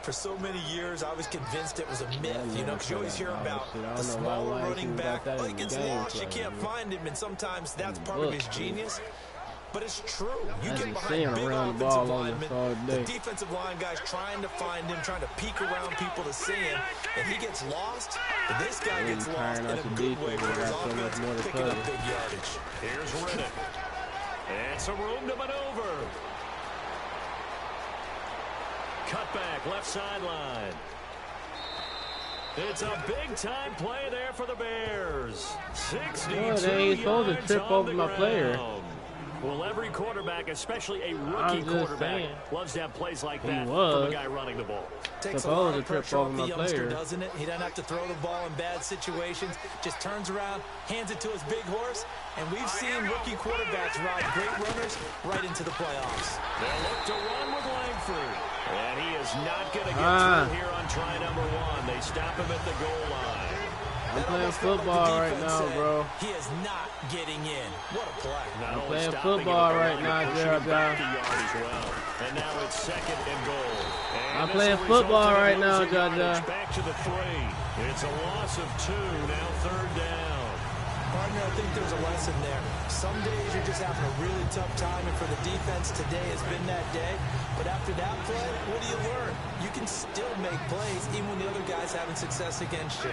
For so many years, I was convinced it was a myth, you know, because you always hear about the smaller running back. Oh, he gets lost, you can't find him, and sometimes that's part of his genius. But it's true. You I get be behind seeing big around the offensive ball on linemen, this all the day. defensive line guys trying to find him, trying to peek around people to see him, and he gets lost. But this guy gets lost in a good way for his offense, picking up big yardage. Here's Riddick. And some room to maneuver. Cut back, left sideline. It's a big-time play there for the Bears. 62 Oh, they ain't supposed to yards trip on over the my player. ground. Well, every quarterback, especially a rookie I'm just quarterback, saying. loves to have plays like He that from was. a guy running the ball. Takes a Supposed lot to of trip pressure over off the my youngster, player. doesn't it? He doesn't have to throw the ball in bad situations. Just turns around, hands it to his big horse, and we've seen rookie quarterbacks ride great runners right into the playoffs. They'll look to run with Langford. And he is not going to get through here on try number 1. They stop him at the goal line. I'm playing football right now, bro. He is not getting in. What a play. Not I'm only playing stopping him, football but right now, pushing Gerald him back John. a yard as well. And now it's 2nd and goal. And I'm this playing will result football in a right now, losing Judge. yardage. Back to the 3. It's a loss of 2. Now 3rd down. Partner, I think there's a lesson there. Some days you're just having a really tough time, and for the defense, today has been that day. But after that play, what do you learn? You can still make plays even when the other guy's having success against you.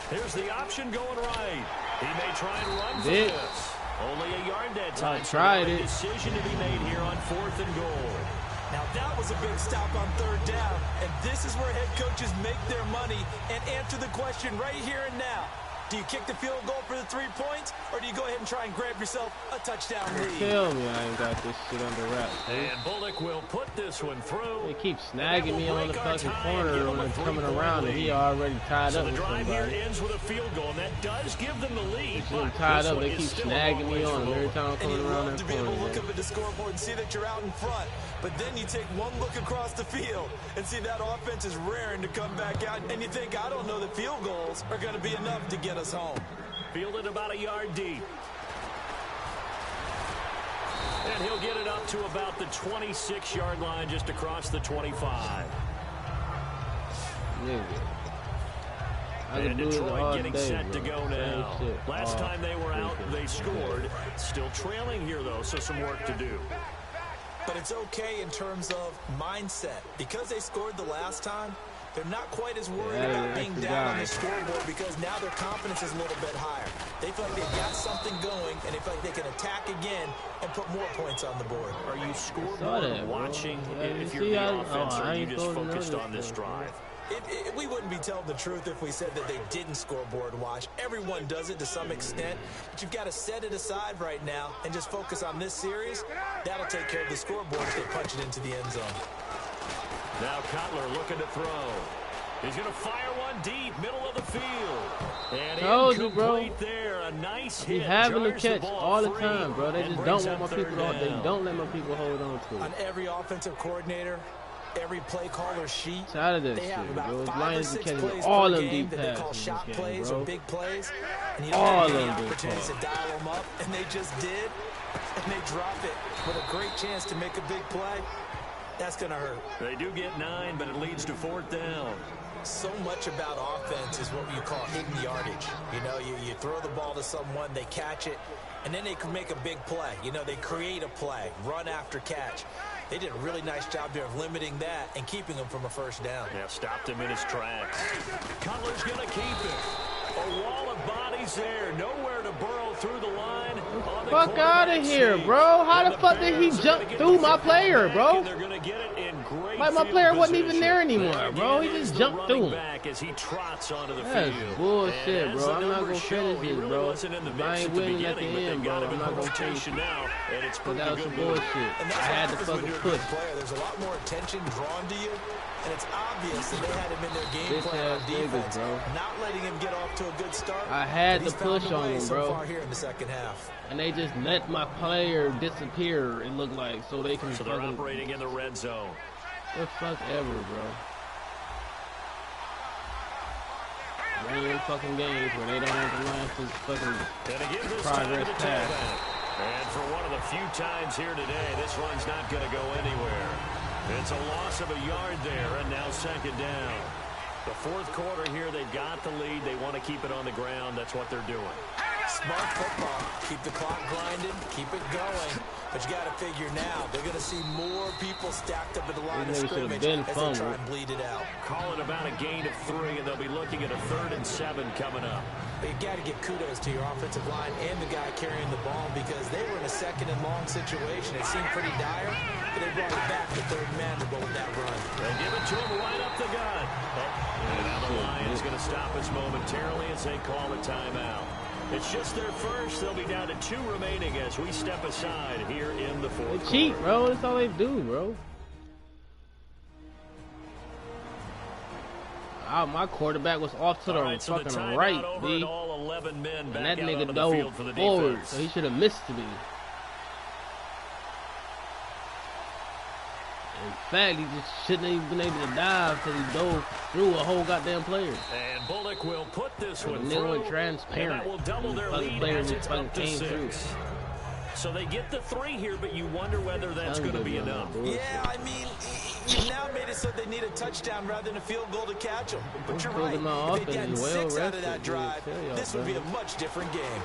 Here's the option going right. He may try and run for Did. this. Only a yard that time. I tried so it. a decision to be made here on 4th and goal. Now that was a big stop on 3rd down, and this is where head coaches make their money and answer the question right here and now. Do you kick the field goal for the 3 points, or do you go ahead and try and grab yourself a touchdown lead? Tell me I ain't got this shit under wraps, dude. And Bullock will put this one through. They keep snagging me on the fucking corner when it's coming around, and he already tied So up the with drive here somebody. ends with a field goal, and that does give them the lead. They But tied this up. one They is keep still a snagging long me ways on from him every over. time I'm And coming you around love that to be able to corner, look man. up at the scoreboard and see that you're out in front. But then you take one look across the field and see that offense is raring to come back out. And you think, I don't know that field goals are going to be enough to get us home. Fielded about a yard deep. And he'll get it up to about the 26-yard line, just across the 25. Nigga. And Detroit getting set to go now. Last time they were out, they scored. Still trailing here, though, so some work to do. But it's okay in terms of mindset. Because they scored the last time, they're not quite as worried about being down on the scoreboard because now their confidence is a little bit higher. They feel like they've got something going, and they feel like they can attack again and put more points on the board. Are you scoreboard watching if you're the offense, or are you just focused on this drive? We wouldn't be telling the truth if we said that they didn't scoreboard watch. Everyone does it to some extent, but you've got to set it aside right now and just focus on this series. That'll take care of the scoreboard if they punch it into the end zone. Now Cutler looking to throw. He's going to fire one deep, middle of the field. And incomplete there. A nice hit. He's having to catch all the time, bro. They just don't want my people. They don't let my people hold on to it. On every offensive coordinator, every play caller sheet, tired of this they have shit, about bro. 5 or 6 plays all per them game deep that they call passes shot game, plays bro. or big plays. And you All don't them have any big opportunities to dial them up, and they just did. And they drop it with a great chance to make a big play. That's going to hurt. They do get 9, but it leads to 4th down. So much about offense is what you call hidden yardage. You know, you throw the ball to someone, they catch it, and then they can make a big play. You know, they create a play, run after catch. They did a really nice job there of limiting that and keeping him from a first down. Yeah, stopped him in his tracks. Cutler's going to keep it. A wall of bodies there. Nowhere to burrow through the line. Fuck out of here, bro. How the fuck did he jump through my player, bro? Like my player wasn't even there anymore, bro. He just jumped through him. As he trots onto the That's field. bullshit, bro. I'm not gonna finish He this, really bro. wasn't in the If I mix ain't at the winning at the beginning, but end, they bro, got him I'm in not gonna finish rotation it. now, and it's But pretty that was good some move. bullshit. And that's I had to what happens when fucking you're a push. good player. There's a lot more attention drawn to you, and it's obvious that they had him in their game Bitch plan on ass niggas, defense, bro. not letting him get off to a good start. I had but to he's found push a on way him, so bro. far here in the second half. And they just let my player disappear, it looked like, so they can So they're fucking... operating in the red zone. The fuck ever, bro. Random fucking games where they don't have to learn to fucking progress pass. And for one of the few times here today, this run's not going to go anywhere. It's a loss of a yard there, and now 2nd down. The 4th quarter here, they've got the lead. They want to keep it on the ground. That's what they're doing. Smart football. Keep the clock grinding. Keep it going. But you got to figure now, they're going to see more people stacked up at the line of scrimmage as they try and bleed it out. Call it about a gain of 3, and they'll be looking at a 3rd and 7 coming up. But you got to give kudos to your offensive line and the guy carrying the ball because they were in a 2nd and long situation. It seemed pretty dire, but they brought it back to 3rd and manageable with that run. They give it to him right up the gut. And now the Lions going to stop us momentarily as they call a timeout. It's just their first. They'll be down to 2 remaining as we step aside here in the 4th quarter. They cheat, bro. That's all they do, bro. My quarterback was off to the fucking right, B. And that nigga dove forward, so he should have missed me. In fact, he just shouldn't have even been able to dive because he dove through a whole goddamn player. And Bullock will put this one through. through. Went transparent. And that will double their lead as it's up to 6. Through. So they get the 3 here, but you wonder whether that's going to be enough. Yeah, I mean, you've now made it so they need a touchdown rather than a field goal to catch them. But you're right. If they'd gotten 6 out of that drive, this would be a much different game.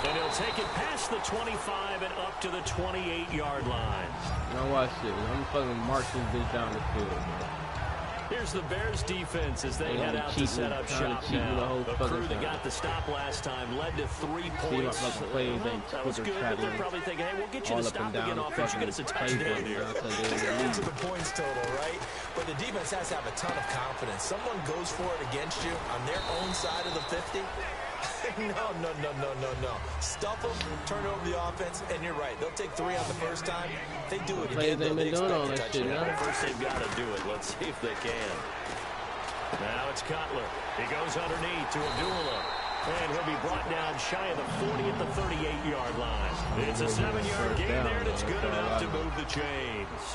And he'll take it past the 25 and up to the 28-yard line. Now watch this. I'm fucking march this bitch down the field, man. Here's the Bears defense as they head out to set up shop now. The crew that got the stop last time led to 3 points. That was good, but they're probably thinking, hey, we'll get you to stop again offense. You get us a touchdown here. Just get to the points total, right? But the defense has to have a ton of confidence. Someone goes for it against you on their own side of the 50. No. Stuff them, turn over the offense, and you're right. They'll take 3 on the first time. If they do it again, they'll expect a touchdown. Well, first they've got to do it. Let's see if they can. Now it's Cutler. He goes underneath to Abdullah. And he'll be brought down shy of the 40 at the 38-yard line. It's a 7-yard gain there, and it's good enough to move the chains.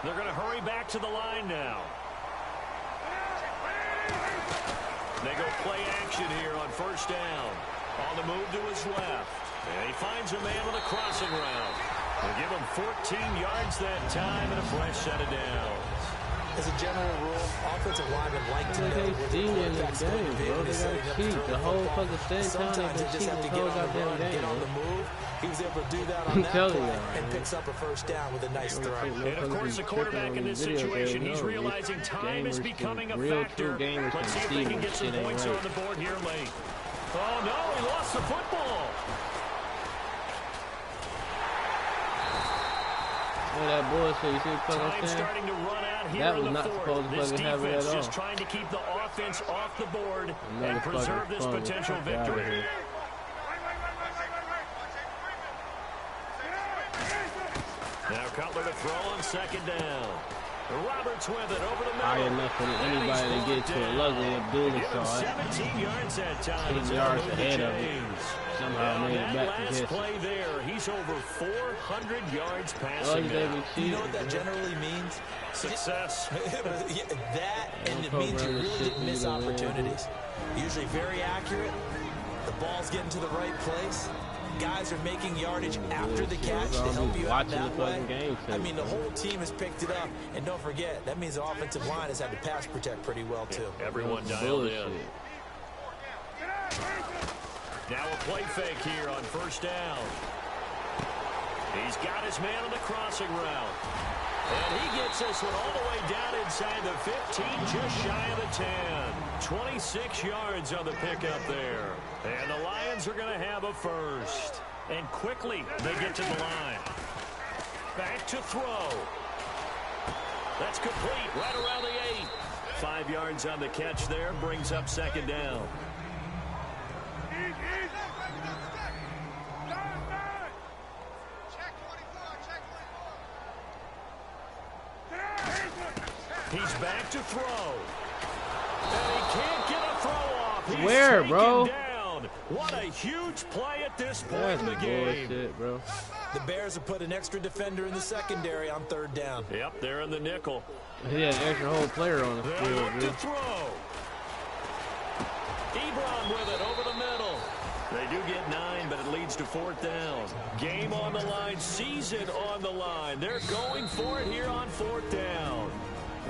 They're going to hurry back to the line now. They go play action here on first down. On the move to his left. And he finds a man with a crossing route. They'll give him 14 yards that time and a fresh set of downs. as a general rule, offensive linemen like to know They where cheating in the quarterback's going to game, be bro. when They he's setting gotta up to cheat. throw The whole fucking same time Sometimes they they just cheat have the to get whole on the goddamn run, game, get on bro. the move. He was able to do that I'm on that telling play you, and man. picks up a first down with a nice throw. And of course, the quarterback in this situation, he's realizing time is becoming a factor. Let's see if they can get some points on the board here late. Oh, no, he lost the football. That bullshit, you see what I'm Time saying? starting to run out here That in was the not fourth. supposed to This fucking happen defense at all. just trying to keep the offense off the board Another and preserve fucking this fumble. potential Fuck outta victory. here. Now Cutler to throw on second down. Roberts with it over the middle. High enough for anybody to get to it. Luckily, Abdullah saw it. 17 yards that time. 10 yards ahead of it. Somehow made it that back to last Jesse. play there, he's over 400 yards Oh, passing you now. You know what that generally means? Success. Yeah, that, and it means you really didn't miss opportunities. Usually very accurate. The ball's getting to the right place. Guys are making yardage after the catch to help you out that way. I mean, the whole team has picked it up. And don't forget, that means the offensive line has had to pass protect pretty well, too. Everyone dialed in. Now a play fake here on first down. He's got his man on the crossing route. And he gets this one all the way down inside the 15, just shy of the 10. 26 yards on the pickup there. And the Lions are going to have a first. And quickly, they get to the line. Back to throw. That's complete right around the 8. 5 yards on the catch there, brings up second down. He's back to throw. And he can't get a throw off. He's where, bro? Down. What a huge play at this point That's in the game. bullshit, bro. The Bears have put an extra defender in the secondary on third down. Yep, they're in the nickel. He had an extra whole player on the They'll field, look to dude. throw. Ebron with it over the middle. They do get 9, but it leads to fourth down. Game on the line, season on the line. They're going for it here on fourth down.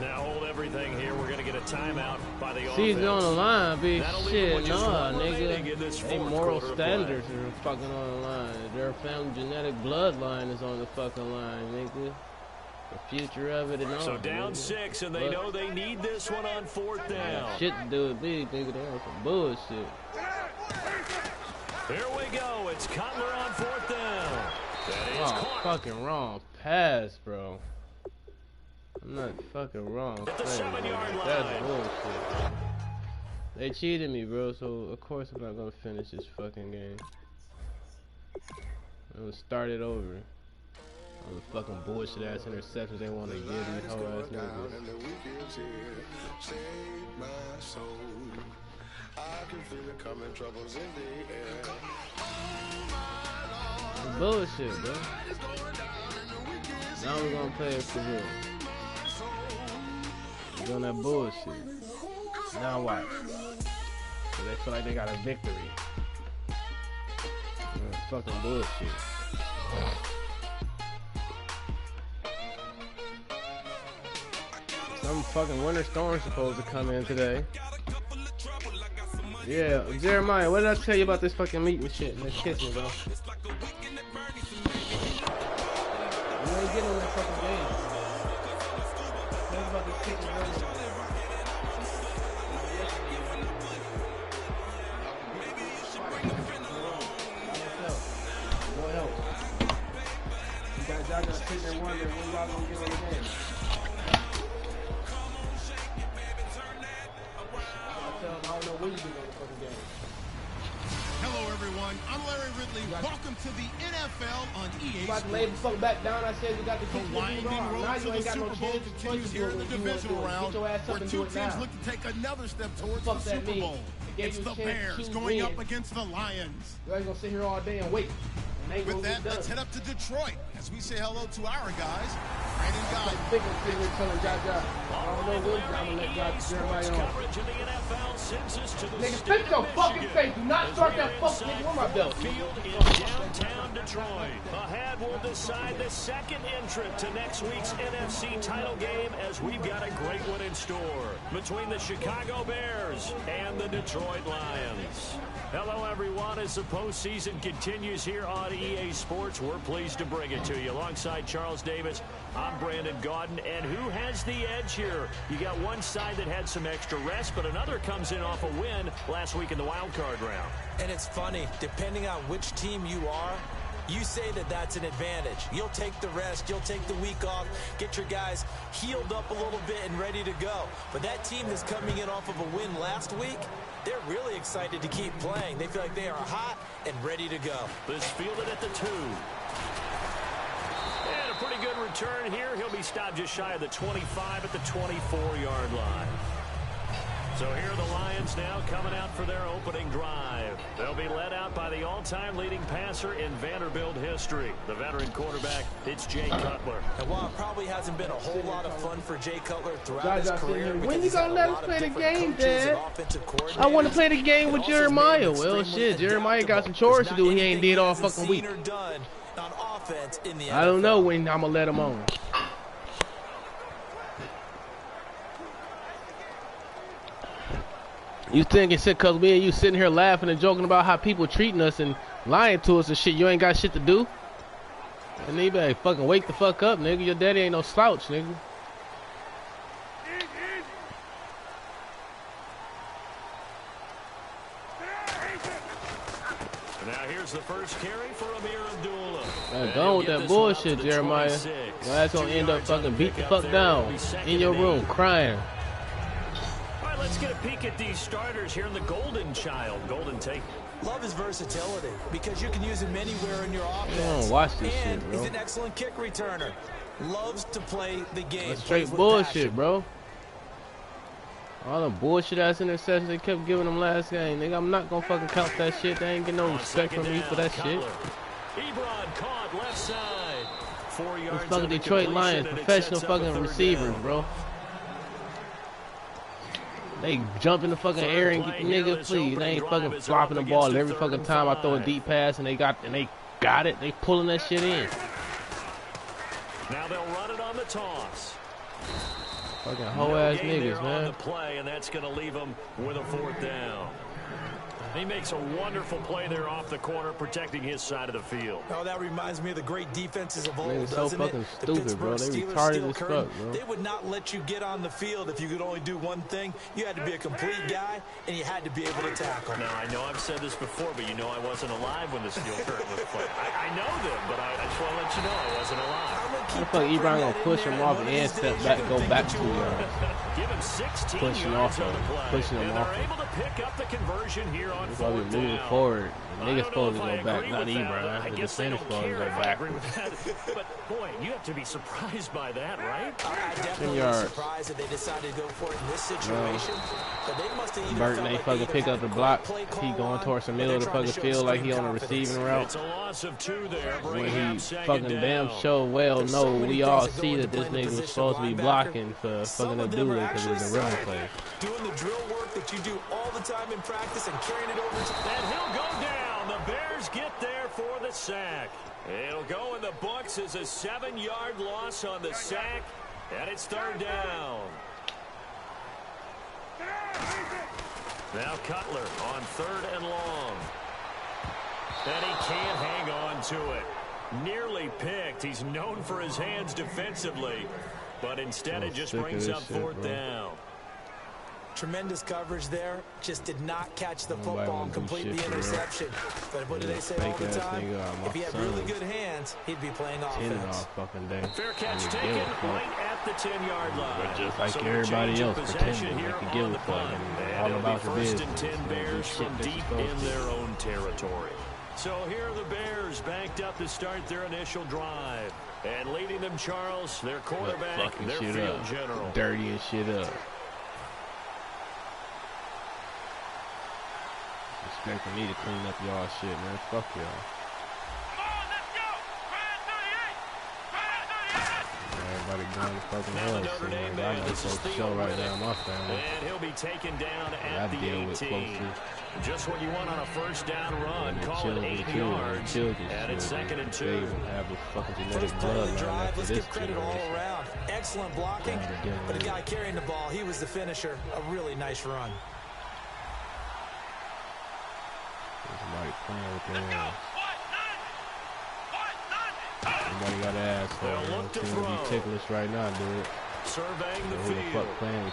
Now hold everything here. We're going to get a timeout by the offense. Season on the line, big That'll shit. leave just Nah, one remaining nigga. in this They fourth moral quarter of play. standards are fucking on the line. Their family genetic bloodline is on the fucking line, nigga. The future of it and all. So down nigga. 6, and they know they need this one on fourth down. Shit to do with me, nigga. They on some bullshit. Here we go. It's Cutler on fourth down. That is Oh, caught. fucking wrong pass, bro. I'm not fucking wrong. At the Play, 7-yard bro. line. That's bullshit. They cheated me, bro, so of course I'm not gonna finish this fucking game. I'm gonna start it over. All the fucking bullshit ass interceptions they want to give these whole ass niggas. It's bullshit, bro. Now we're gonna play it for real. We're doing that bullshit. Now watch. So they feel like they got a victory. That's fucking bullshit. Some fucking winter storm's supposed to come in today. Yeah, Jeremiah, what did I tell you about this fucking meat and shit in this kitchen, bro? You ain't getting on that fucking game. What about this kitchen, bro? What else? You guys out there sitting there wondering when y'all gonna get on the game. I don't know when you get on the fucking game. Hello, everyone. I'm Larry Ridley. Welcome to the NFL on EA About to lay the Sports. fuck back down. I said we got the The kick winding road Now to you the ain't got no Super Bowl chance. continues here in the divisional round, Get your ass up where and two do it teams now. look to take another step towards Fuck the that Super mean. Bowl. Gave It's you a the chance Bears to going up win. against the Lions. You ain't gonna sit here all day and wait. And ain't With gonna that, get let's done. head up to Detroit as we say hello to our guys, Brandon Guy. Like big one sitting here telling Jaja, I don't know what I'm gonna let Jeremiah on. Coverage of the NFL census to the Nigga, state fix your of fucking Michigan. face. Do not start that fucking nigga on my belt. Field in downtown Detroit. Detroit. Ahead, we'll decide the second entrant to next week's NFC title game, as we've got a great one in store between the Chicago Bears and the Detroit Lions. Hello, everyone. As the postseason continues here on EA Sports, we're pleased to bring it to you. Alongside Charles Davis, I'm Brandon Gaudin. And who has the edge here? You got one side that had some extra rest, but another comes in off a win last week in the wild card round. And it's funny, depending on which team you are, you say that that's an advantage. You'll take the rest, you'll take the week off, get your guys healed up a little bit and ready to go. But that team that's coming in off of a win last week, they're really excited to keep playing. They feel like they are hot and ready to go. This fielded at the 2. And a pretty good return here. He'll be stopped just shy of the 25 at the 24-yard line. So here are the Lions now coming out for their opening drive. They'll be led out by the all-time leading passer in Vanderbilt history, the veteran quarterback. It's Jay Cutler. And while it probably hasn't been a whole lot of fun for Jay Cutler throughout his career, when you gonna let us play the game, Dad? I want to play the game with Jeremiah. Well, shit, Jeremiah got some chores to do. He ain't did all fucking week. I don't know when I'm gonna let him on. You thinking shit cause me and you sitting here laughing and joking about how people treating us and lying to us and shit, you ain't got shit to do? And they better fucking wake the fuck up, nigga. Your daddy ain't no slouch, nigga. Now here's the first carry for Amir Abdullah. Man, go on with that bullshit, Jeremiah. Your ass gonna end up fucking beat the fuck down in your room crying. Let's get a peek at these starters here in the Golden Child. Golden take. Love his versatility because you can use him anywhere in your offense. Don't watch this and shit, bro. He's an excellent kick returner. Loves to play the game. That's straight bullshit, bro. All the bullshit ass interceptions they kept giving them last game. Nigga, I'm not gonna fucking count that shit. They ain't getting no respect from me for that shit. Ebron caught left side. 4 yards. These fucking Detroit Lions, professional fucking receivers, bro. They jump in the fucking air and get the nigga, please. They ain't fucking flopping the ball every fucking time I throw a deep pass and they got it. They pulling that shit in. Now they'll run it on the toss. Fucking hoe ass niggas, man. On the play, and that's gonna leave them with a 4th down. He makes a wonderful play there off the corner, protecting his side of the field. Oh, that reminds me of the great defenses of old, Niggas so doesn't fucking it? stupid, bro. They retarded as fuck, bro. They would not let you get on the field if you could only do one thing. You had to be a complete guy, and you had to be able to tackle. Now, I know I've said this before, but you know I wasn't alive when the steel curtain was played. I know them, but I just want to let you know I wasn't alive. How the fuck Ebron gonna push him off and step back, go back 2 yards? Give him 16 pushing yards off on the play. pushing him off. They're able to pick up the conversion here on 4th down. Moving forward, the niggas supposed to go back, not Ebron. The defender's supposed to go back. But boy, you have to be surprised by that, right? I definitely am surprised that they decided to go for it in this situation. But they must have either Burton ain't fucking pick up the block. He going towards the middle of the fucking field like he on a receiving route. It's a loss of 2 there. When he fucking damn sure well know, we all see that this nigga was supposed to be blocking for fucking Abdullah because it was a run play. Doing the drill work that you do all the time in practice and carrying it over to... And he'll go down. The Bears get there for the sack. It'll go in the books as a 7-yard loss on the sack, and it's 3rd down. Now Cutler on 3rd and long. And he can't hang on to it. Nearly picked. He's known for his hands defensively, but instead it just brings up 4th down. Tremendous coverage there. Just did not catch the football and complete the interception. But what do they say all the time? If he had really good hands, he'd be playing offense. Fair catch taken right at the 10-yard line. But just like everybody else, pretending they can give a fuck. All about the business. 1st and 10 Bears from deep in their own territory. So here are the Bears banked up to start their initial drive. And leading them, Charles, their quarterback, their field general. Dirty and shit up. Expecting me to clean up y'all shit, man. Fuck y'all. Everybody going to fucking hell. I know folks show right now my family. And he'll be taken down at the 18. Just what you want on a first down run. Call it 8 yards. And it's 2nd and 2. First play of the drive, let's give credit all around. Excellent blocking, but the guy carrying the ball, he was the finisher. A really nice run. Somebody playing with their hands. Somebody got to ask for it. It's going to be ticklish right now, dude. Surveying the field.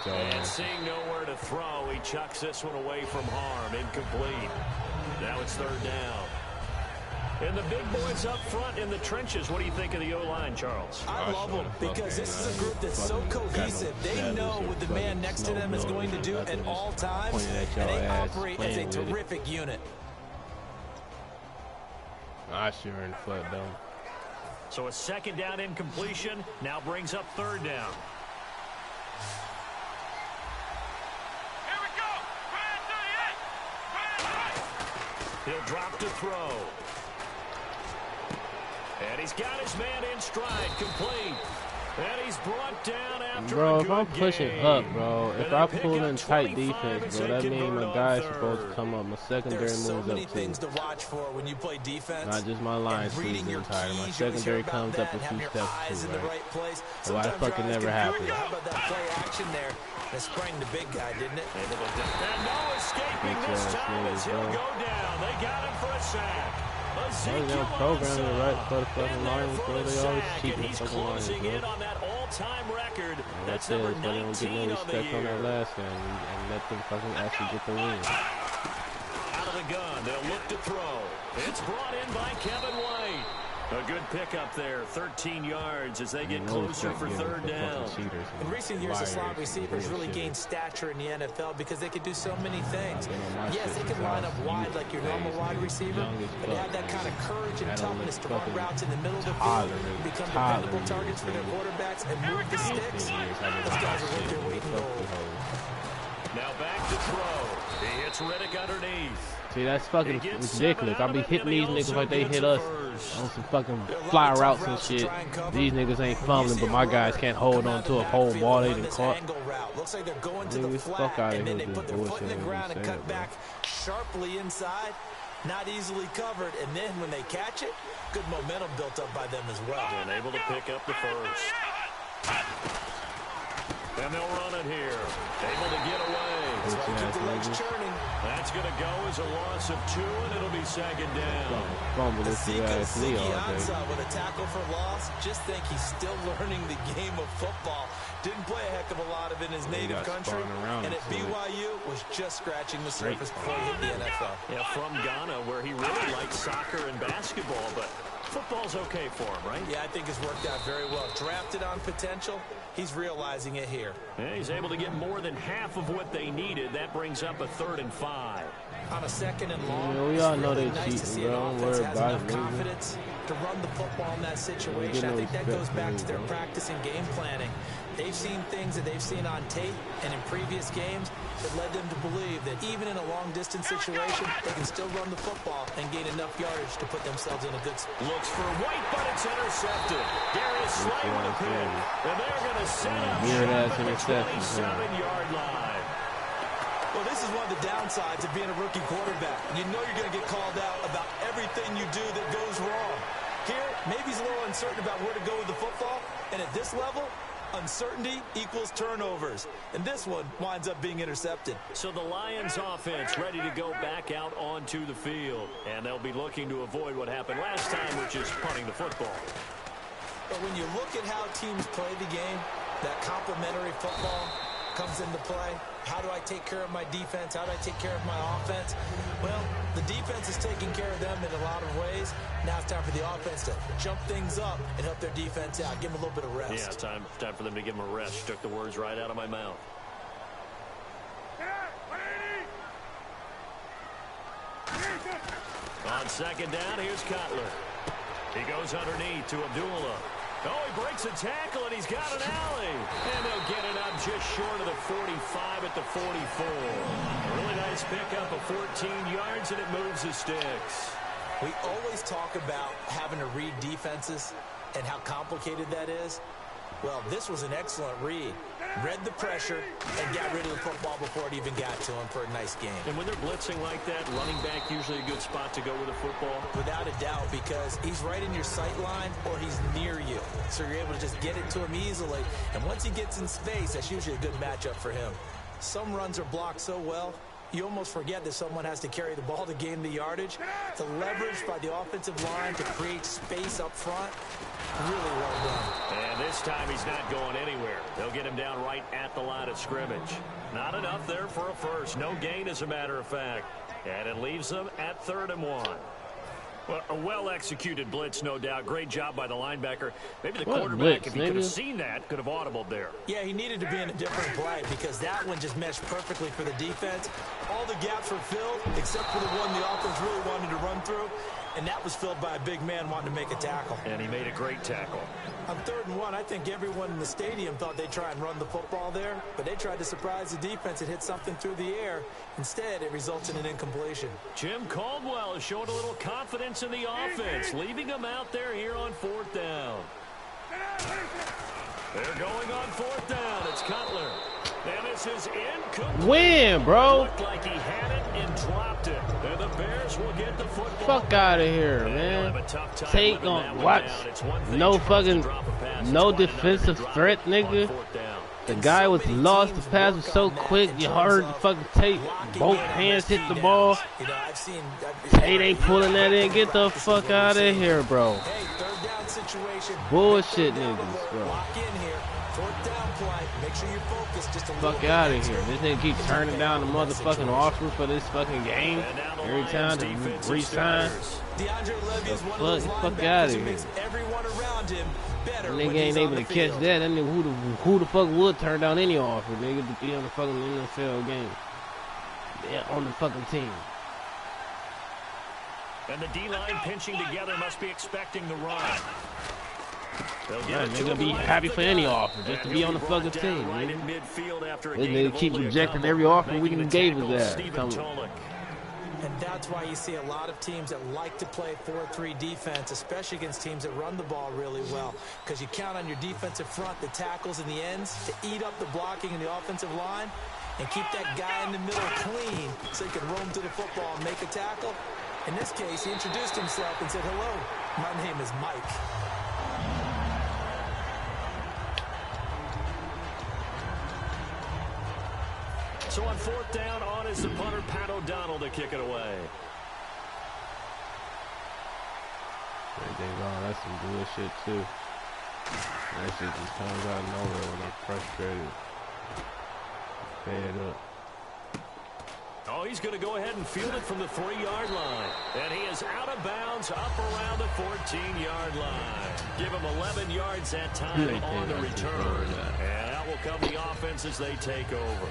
And seeing nowhere to throw, he chucks this one away from harm. Incomplete. Now it's 3rd down. And the big boys up front in the trenches. What do you think of the O-line, Charles? I love them because this is a group that's so cohesive. They know what the man next to them is going to do at all times, and they operate as a terrific unit. I sure in the foot, though. So a 2nd down incompletion now brings up 3rd down. Here we go. He'll drop to throw. And he's got his man in stride, complete. And he's brought down after bro, a if I'm good pushing game. up, bro, if I pull in tight 25 defense, bro, and that convert means it my on guy's 3rd. supposed to come up. My secondary There's so moves many up things too. to watch for when you play defense. Not just my line reading your entire. My keys, you always secondary hear about comes up that, a few having your steps eyes too, in the right? right place. So why Sometimes fucking your eyes never can happen? fool you. How about that play action there that sprang the big guy, didn't it? And no escaping this time as he'll go down. They got him for a sack. They're programming right for the fucking Lions, bro. They always cheat And the he's fucking Lions, closing bro. in on that all-time record. That's That's it. number So they don't get 19 no on the respect on that year. last game and let them fucking actually get the win. Out of the gun, they'll look to throw. It's brought in by Kevin White. A good pickup there, 13 yards as they get closer for 3rd down. In recent years, the slot receivers really gained stature in the NFL because they could do so many things. Yes, they can line up wide like your normal wide receiver, but they have that kind of courage and toughness to run routes in the middle of the field, become dependable targets for their quarterbacks, and move the sticks. Those guys are worth their weight in gold. Now back to throw. He hits Riddick underneath. See, that's fucking ridiculous. I be hitting these niggas like they hit us on some fucking fly routes and shit. These niggas ain't fumbling, but my guys can't hold on to a whole ball they done caught. Looks like they're going to the Niggas, fuck flat, outta and then here they with put this their foot in the bullshit ground and and cut saying, back sharply inside. Not easily covered, and then when they catch it, good momentum built up by them as well. And able to pick up the first. And they'll run it here. Able to get away. That's why you keep the legs churning. That's going to go as a loss of 2, and it'll be 2nd down. Fumble this ass knee all day. With a tackle for loss. Just think he's still learning the game of football. Didn't play a heck of a lot of it in his native country. And at BYU was just scratching the surface before he hit the NFL. Yeah, from Ghana, where he really likes soccer and basketball, but football's okay for him, right? Yeah, I think it's worked out very well. Drafted on potential. He's realizing it here. Yeah, he's able to get more than half of what they needed. That brings up a 3rd and 5. On a 2nd and long, Yeah, we all know really they nice to see cheating, an bro. Don't offense worry has about enough it, nigga. confidence to run the football in that situation. no I think that goes respect back for to me, their bro. practice and game planning. They've seen things that they've seen on tape and in previous games that led them to believe that even in a long-distance situation, they can still run the football and gain enough yardage to put themselves in a good spot. Looks for White, but it's intercepted. Darius Slay with a pick. And they're going to set up Weird-ass shop at the interception, 27-yard line. Well, this is one of the downsides of being a rookie quarterback. You know you're going to get called out about everything you do that goes wrong. Here, maybe he's a little uncertain about where to go with the football, and at this level, uncertainty equals turnovers. And this one winds up being intercepted. So the Lions offense ready to go back out onto the field. And they'll be looking to avoid what happened last time, which is punting the football. But when you look at how teams play the game, that complementary football comes into play. How do I take care of my defense? How do I take care of my offense? Well, the defense is taking care of them in a lot of ways. Now it's time for the offense to jump things up and help their defense out. Give them a little bit of rest. Yeah, time for them to give them a rest. You took the words right out of my mouth. On 2nd down, here's Cutler. He goes underneath to Abdullah. Oh, he breaks a tackle, and he's got an alley. And they'll get it up just short of the 45 at the 44. A really nice pickup of 14 yards, and it moves the sticks. We always talk about having to read defenses and how complicated that is. Well, this was an excellent read. read the pressure, and got rid of the football before it even got to him for a nice game. And when they're blitzing like that, running back usually a good spot to go with a football? Without a doubt, because he's right in your sight line or he's near you. So you're able to just get it to him easily. And once he gets in space, that's usually a good matchup for him. Some runs are blocked so well, you almost forget that someone has to carry the ball to gain the yardage. The leverage by the offensive line to create space up front, really well done. And this time he's not going anywhere. They'll get him down right at the line of scrimmage. Not enough there for a first. No gain, as a matter of fact. And it leaves them at 3rd and 1. Well, a well-executed blitz, no doubt. Great job by the linebacker. Maybe the quarterback, if he could have seen that, could have audibled there. Yeah, he needed to be in a different play because that one just meshed perfectly for the defense. All the gaps were filled except for the one the offense really wanted to run through, and that was filled by a big man wanting to make a tackle. And he made a great tackle. On 3rd and 1, I think everyone in the stadium thought they'd try and run the football there, but they tried to surprise the defense and hit something through the air. Instead, it results in an incompletion. Jim Caldwell is showing a little confidence in the offense, leaving them out there here on 4th down. They're going on 4th down. It's Cutler. And this is incomplete. Win, bro. Looked like he had it and dropped it. And the Bears will get the football. Fuck out of here, man. Take on what? No fucking, no defensive threat, nigga. The guy was lost. The pass was so quick. You heard the fucking tape. Both hands hit the ball. Tate ain't pulling that in. Get the fuck out of here, bro. Bullshit niggas, bro. Fuck out of here. This nigga keep turning down the motherfucking offer for this fucking game every time to re-sign. Fuck out of here. Nigga ain't able to catch that. That nigga, who the fuck would turn down any offer, nigga, to be on the fucking NFL game? Yeah, on the fucking team. And the D-line pinching together must be expecting the run. They're gonna be happy for any offer just to be on the fucking team, man. This nigga keep rejecting every offer we can gave his ass. And that's why you see a lot of teams that like to play 4-3 defense, especially against teams that run the ball really well. Because you count on your defensive front, the tackles and the ends, to eat up the blocking in the offensive line and keep that guy in the middle clean so he can roam to the football and make a tackle. In this case, he introduced himself and said, "Hello, my name is Mike." So on 4th down, on is the punter, Pat O'Donnell, to kick it away. That's some bullshit, too. That shit just comes out of nowhere when I'm frustrated. Fed up. Oh, he's going to go ahead and field it from the 3-yard line. And he is out of bounds up around the 14-yard line. Give him 11 yards that time on the return. And out will come the offense as they take over.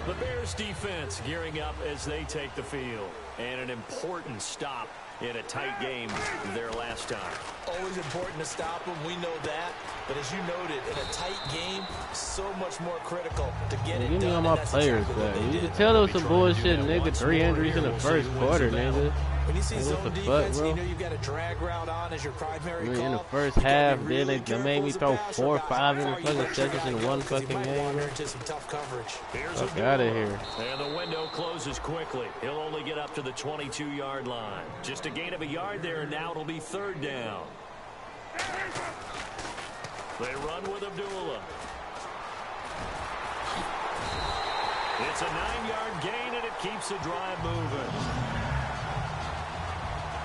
The Bears defense gearing up as they take the field. And an important stop in a tight game their last time. Always important to stop them. We know that. But as you noted, in a tight game, so much more critical to get it done. Give me all my players back. You can tell there was some bullshit, nigga. 3 injuries in the first quarter, nigga. When you see zone defense, you know you've got a drag route on as your primary call. In the first half, then they made me throw 4 or 5 in the fucking seconds in one fucking game. Fuck out of here. And the window closes quickly. He'll only get up to the 22-yard line. Just a gain of a yard there, and now it'll be 3rd down. They run with Abdullah. It's a 9-yard gain, and it keeps the drive moving.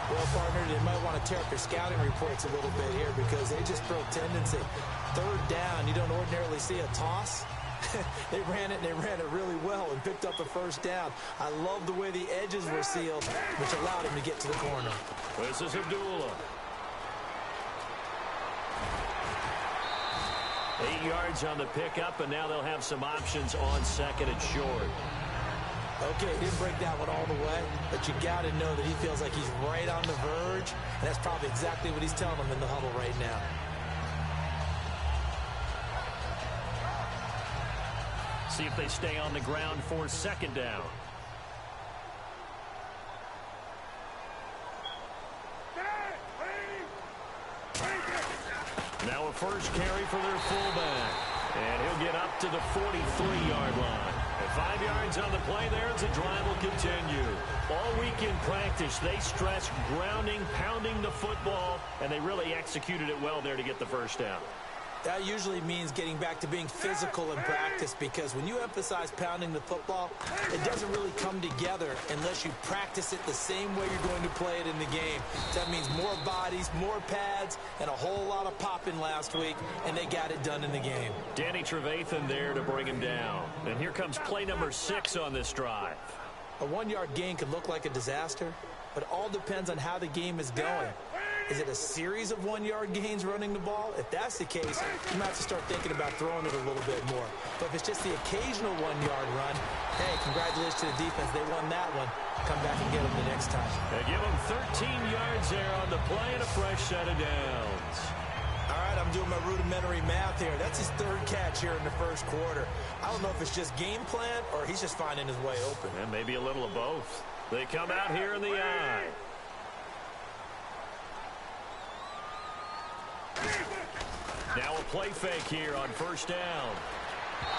Well, partner, they might want to tear up their scouting reports a little bit here because they just broke tendency. 3rd down, you don't ordinarily see a toss. They ran it really well and picked up the 1st down. I love the way the edges were sealed, which allowed him to get to the corner. This is Abdullah. 8 yards on the pickup, and now they'll have some options on 2nd and short. Okay, didn't break that one all the way, but you got to know that he feels like he's right on the verge, and that's probably exactly what he's telling them in the huddle right now. See if they stay on the ground for 2nd down. Now a first carry for their fullback. And he'll get up to the 43-yard line. And 5 yards on the play there as the drive will continue. All week in practice, they stressed grounding, pounding the football, and they really executed it well there to get the first down. That usually means getting back to being physical in practice, because when you emphasize pounding the football, it doesn't really come together unless you practice it the same way you're going to play it in the game. That means more bodies, more pads, and a whole lot of popping last week, and they got it done in the game. Danny Trevathan there to bring him down. And here comes play number 6 on this drive. A 1-yard gain could look like a disaster, but it all depends on how the game is going. Is it a series of 1-yard gains running the ball? If that's the case, you might have to start thinking about throwing it a little bit more. But if it's just the occasional 1-yard run, hey, congratulations to the defense. They won that one. Come back and get them the next time. They give them 13 yards there on the play and a fresh set of downs. All right, I'm doing my rudimentary math here. That's his 3rd catch here in the first quarter. I don't know if it's just game plan or he's just finding his way open. And maybe a little of both. They come out here in the eye. Now a play fake here on first down.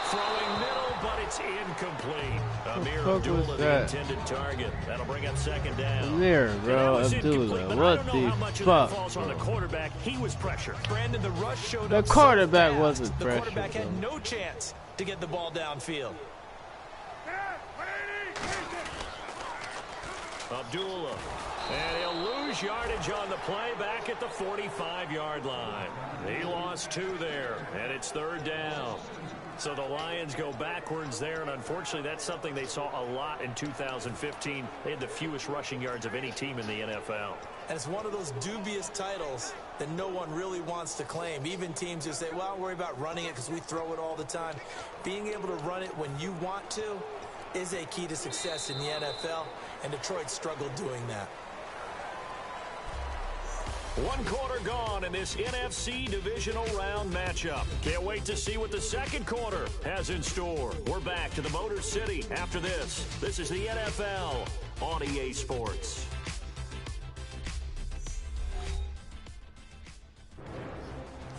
Throwing middle, but it's incomplete. Amir Abdullah, the intended target. That'll bring up second down. There, bro, Abdullah. What the fuck? Falls on the quarterback. He was pressured. Brandon, the rush showed the up quarterback so fast. wasn't the pressured. The quarterback had no chance to get the ball downfield. Abdullah. And he'll lose yardage on the play back at the 45-yard line. He lost 2 there, and it's 3rd down. So the Lions go backwards there, and unfortunately that's something they saw a lot in 2015. They had the fewest rushing yards of any team in the NFL. And it's one of those dubious titles that no one really wants to claim. Even teams who say, well, don't worry about running it because we throw it all the time. Being able to run it when you want to is a key to success in the NFL, and Detroit struggled doing that. 1 quarter gone in this NFC divisional round matchup. Can't wait to see what the second quarter has in store. We're back to the Motor City after this. This is the NFL on EA Sports.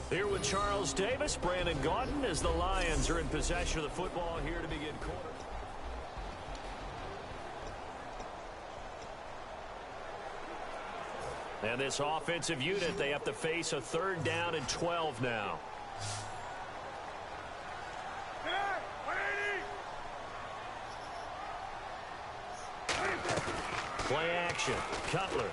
Here with Charles Davis, Brandon Gaudin, as the Lions are in possession of the football here to begin quarter. And this offensive unit, they have to face a 3rd down and 12 now. Play action. Cutler.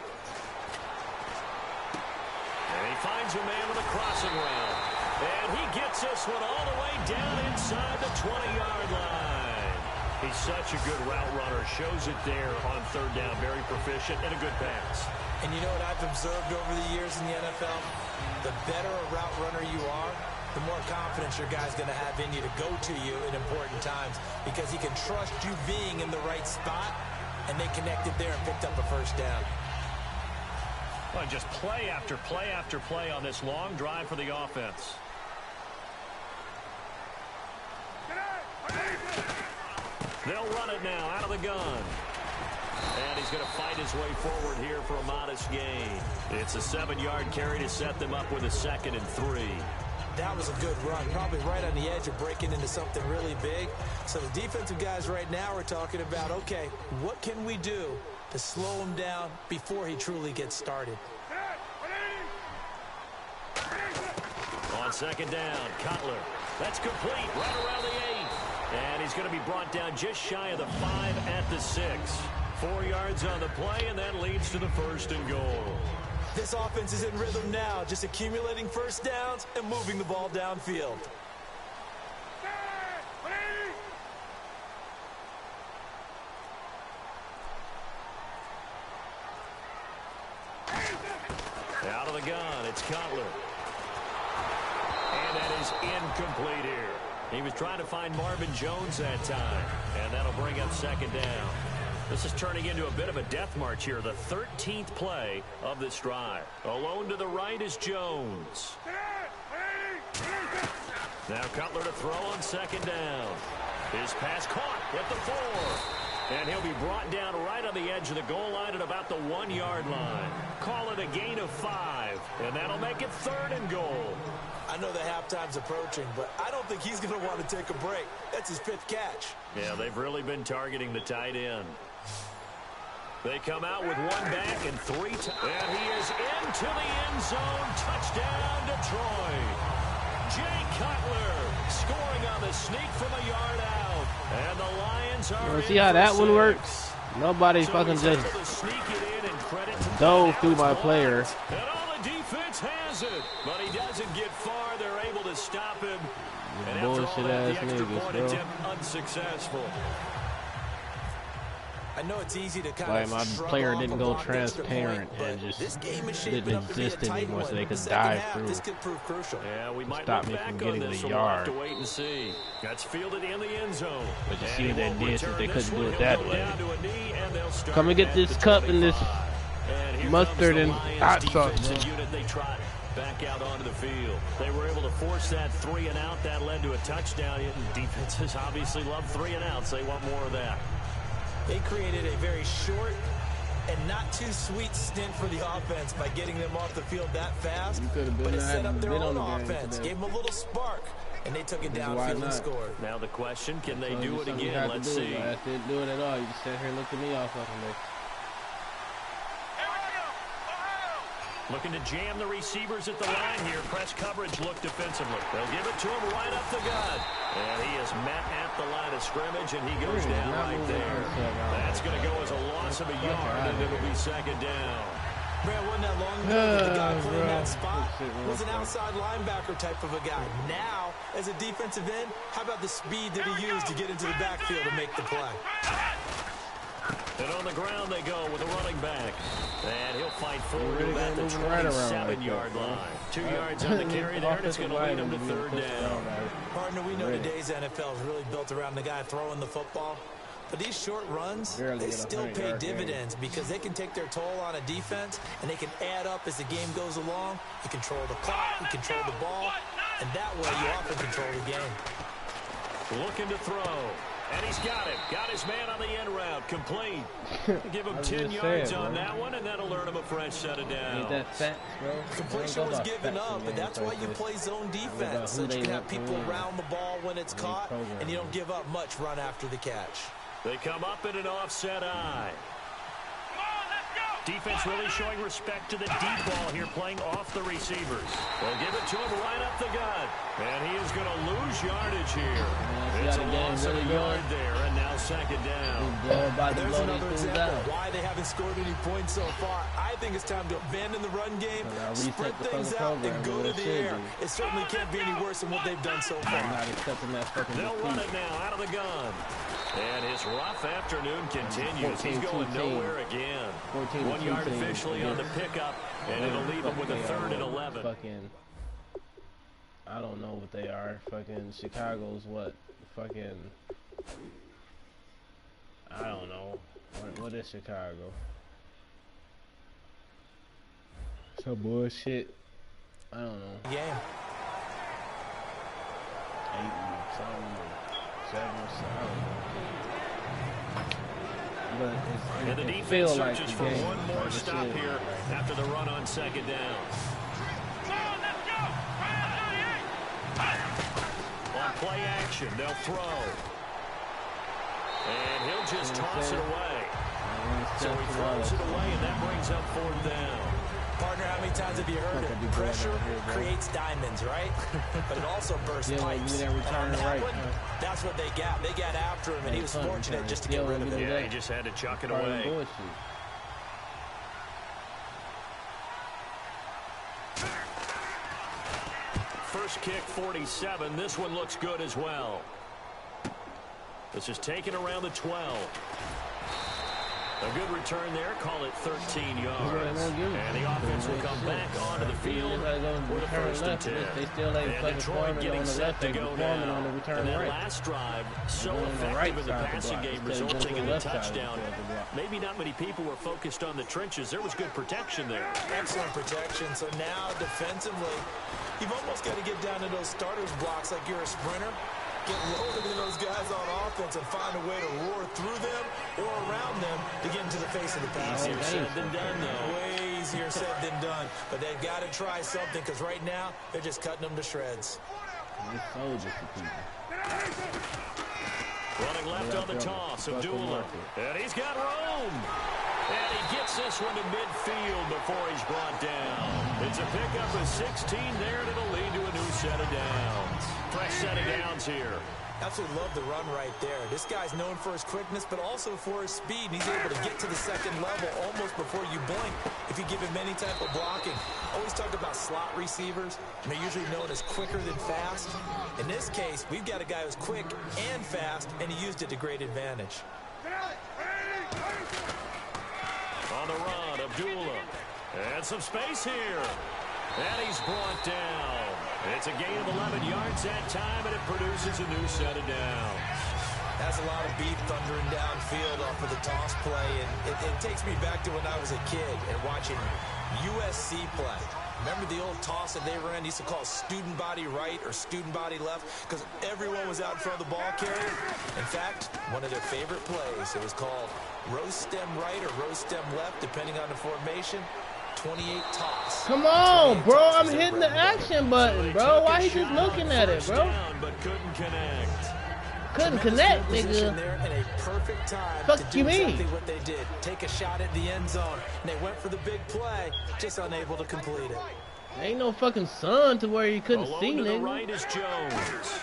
And he finds a man with a crossing route. And he gets this one all the way down inside the 20-yard line. He's such a good route runner. Shows it there on 3rd down. Very proficient and a good pass. And you know what I've observed over the years in the NFL? The better a route runner you are, the more confidence your guy's going to have in you to go to you in important times, because he can trust you being in the right spot, and they connected there and picked up a first down. Well, just play after play after play on this long drive for the offense. They'll run it now out of the gun. And he's going to fight his way forward here for a modest gain. It's a 7-yard carry to set them up with a 2nd and 3. That was a good run, probably right on the edge of breaking into something really big. So the defensive guys right now are talking about, okay, what can we do to slow him down before he truly gets started? On 2nd down, Cutler. That's complete right around the 8. And he's going to be brought down just shy of the 5 at the 6. 4 yards on the play, and that leads to the 1st and goal. This offense is in rhythm now, just accumulating first downs and moving the ball downfield. Out of the gun, it's Cutler. And that is incomplete here. He was trying to find Marvin Jones that time, and that'll bring up 2nd down. This is turning into a bit of a death march here, the 13th play of this drive. Alone to the right is Jones. Now Cutler to throw on 2nd down. His pass caught at the 4. And he'll be brought down right on the edge of the goal line at about the 1-yard line. Call it a gain of 5, and that'll make it 3rd and goal. know the halftime's approaching, but I don't think he's going to want to take a break. That's his 5th catch. Yeah, they've really been targeting the tight end. They come out with 1 back and 3 and he is into the end zone. Touchdown, Detroit. Jay Cutler scoring on the sneak from a yard out. And the Lions are see how that one works? Nobody fucking just dove through my player. And all the defense has it, but he doesn't get far. They're able to stop him. And Bullshit ass the extra niggas, point bro. attempt unsuccessful. I know it's easy to kind Like of my shrug player off didn't a go blocked extra transparent point, and but just this game is didn't shaping up to be a exist tight anymore, so one. they The could second dive half, through. this could prove crucial. Yeah, we might Stop look me back from on getting this. the We'll have yard. to wait and see. That's fielded in the end zone. But you And see he what they won't did since return they this couldn't do one. it He'll that go way. down to a knee, and they'll start Come and get at this the cup and this 25. And here mustard comes and the Lions hot sauce, defensive bro. unit. They trot back out onto the field. They were able to force that 3 and out. That led to a touchdown. Defenses obviously love 3 and outs. They want more of that. They created a very short and not too sweet stint for the offense by getting them off the field that fast. But it set up their own offense, gave them a little spark, and they took it downfield and scored. Now the question, can they do it again? Let's see. I didn't do it at all. You just sat here looking me off fucking day. Looking to jam the receivers at the line here. Press coverage look defensively. They'll give it to him right up the gut. And he is met at the line of scrimmage, and he goes down right there. That's going to go as a loss of a yard, and it'll be 2nd down. Man, wasn't that long ago that the guy playing that spot was an outside linebacker type of a guy. Now, as a defensive end, how about the speed that he used to get into the backfield to make the play? And on the ground they go with a running back. And he'll fight forward to about the 27-yard line. 2 yards on the carry there, and it's going to lead him to 3rd down. Partner, we know today's NFL is really built around the guy throwing the football. But these short runs, they still pay dividends because they can take their toll on a defense, and they can add up as the game goes along. You control the clock, you control the ball, and that way you often control the game. Looking to throw. And he's got it. Got his man on the end route. Complete. Give him 10 yards on that one, and that'll earn him a fresh set of downs. Ain't that facts, bro? Completion was given up, but that's why you play zone defense, so that you can have people around the ball when it's caught, and you don't give up much run after the catch. They come up in an offset eye. Defense really showing respect to the deep ball here, playing off the receivers. They'll give it to him right up the gut. And he is going to lose yardage here. It's a loss of a yard there, and now 2nd down. There's another example of why they haven't scored any points so far. I think it's time to abandon the run game, spread things out, and go to the air. It certainly can't be any worse than what they've done so far. They'll run it now out of the gun. And his rough afternoon continues. He's going nowhere again. 1 yard officially on the pickup, and it'll leave him with a 3rd and 11. Fucking, I don't know what they are. Fucking Chicago's what? Fucking, I don't know. What is Chicago? Some bullshit. I don't know. Game. 8 and something, 7 or something. But and the defense searches for one more stop here after the run on 2nd down. On play action, they'll throw. And he'll just toss it away. So he throws it away, and that brings up 4th down. Partner, how many times have you heard it? Pressure creates diamonds, right? But it also bursts pipes. And on that one, that's what they got. They got after him, and he was fortunate just to get rid of it. Yeah, he just had to chuck it away. First kick, 47. This one looks good as well. This is taken around the 12. A good return there. Call it 13 yards. And the offense will come back onto the field with a 1st and 10. And Detroit getting set to go now. And that last drive, so effective in the passing game, resulting in a touchdown. Maybe not many people were focused on the trenches. There was good protection there. Excellent protection. So now, defensively, you've almost got to get down to those starters blocks like you're a sprinter. Get lower than those guys on offense and find a way to roar through them or around them to get into the face of the pass. Easier said than done, though. Way easier said than done, but they've got to try something because right now they're just cutting them to shreds. Running left on the toss, Abdullah. And he's got room. And he gets this one to midfield before he's brought down. It's a pickup of 16 there, and it'll lead to a new set of downs. Fresh set of downs here. Absolutely love the run right there. This guy's known for his quickness, but also for his speed. And he's able to get to the second level almost before you blink if you give him any type of blocking. Always talk about slot receivers, and they're usually known as quicker than fast. In this case, we've got a guy who's quick and fast, and he used it to great advantage. On the run, Abdullah. And some space here. And he's brought down. It's a gain of 11 yards that time, and it produces a new set of downs. That's a lot of beef thundering downfield off of the toss play, and it takes me back to when I was a kid and watching USC play. Remember the old toss that they ran? They used to call student body right or student body left because everyone was out in front of the ball carrier. In fact, one of their favorite plays, it was called roast stem right or roast stem left, depending on the formation. 28 toss. Come on, bro. I'm hitting the action button, bro. Why he just looking at it, bro? But couldn't connect. Couldn't connect, nigga. There in a perfect time Fuck to do you mean? exactly what they did. Take a shot at the end zone. And they went for the big play, just unable to complete it. Ain't no fucking sun to where you couldn't Alone see, to the nigga. right is Jones.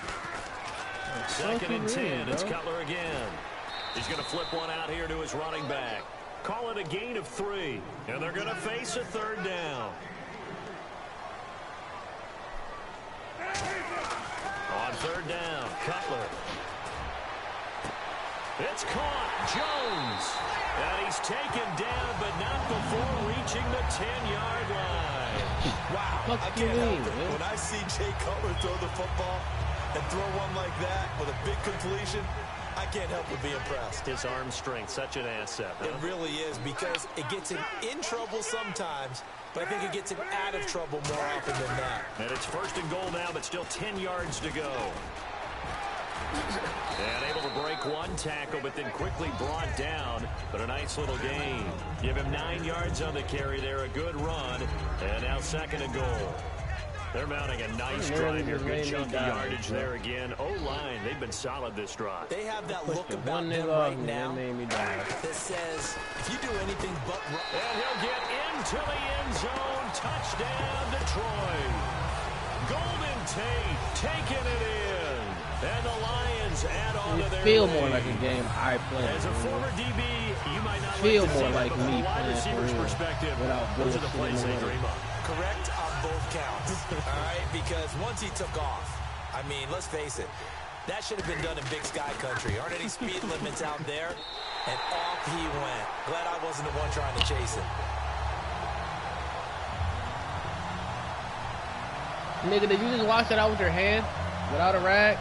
Second and 10. It's Cutler again. He's going to flip one out here to his running back. Call it a gain of 3, and they're going to face a third down. On third down, Cutler. It's caught, Jones. And he's taken down, but not before reaching the 10-yard line. Wow, I can't help it. When I see Jay Cutler throw the football and throw one like that with a big completion, I can't help but be impressed. His arm strength, such an asset. Huh? It really is, because it gets him in trouble sometimes, but I think it gets him out of trouble more often than that. And it's first and goal now, but still 10 yards to go. And able to break one tackle, but then quickly brought down. But a nice little gain. Give him 9 yards on the carry there, a good run. And now second and goal. They're mounting a nice drive here. Good chunky yardage there again. O-line, they've been solid this drive. They have that look about them right now that says, if you do anything but run. And he'll get into the end zone. Touchdown, Detroit. Golden Tate taking it in. And the Lions add on to their feel more like a game I play. As a former DB, you might not feel like to more see like it, but me from a wide receiver's perspective, those are the plays they dream of. Correct on both counts. All right, because once he took off, I mean, let's face it, that should have been done in Big Sky country. Aren't any speed limits out there? And off he went. Glad I wasn't the one trying to chase him. Nigga, did you just wash it out with your hand without a rag?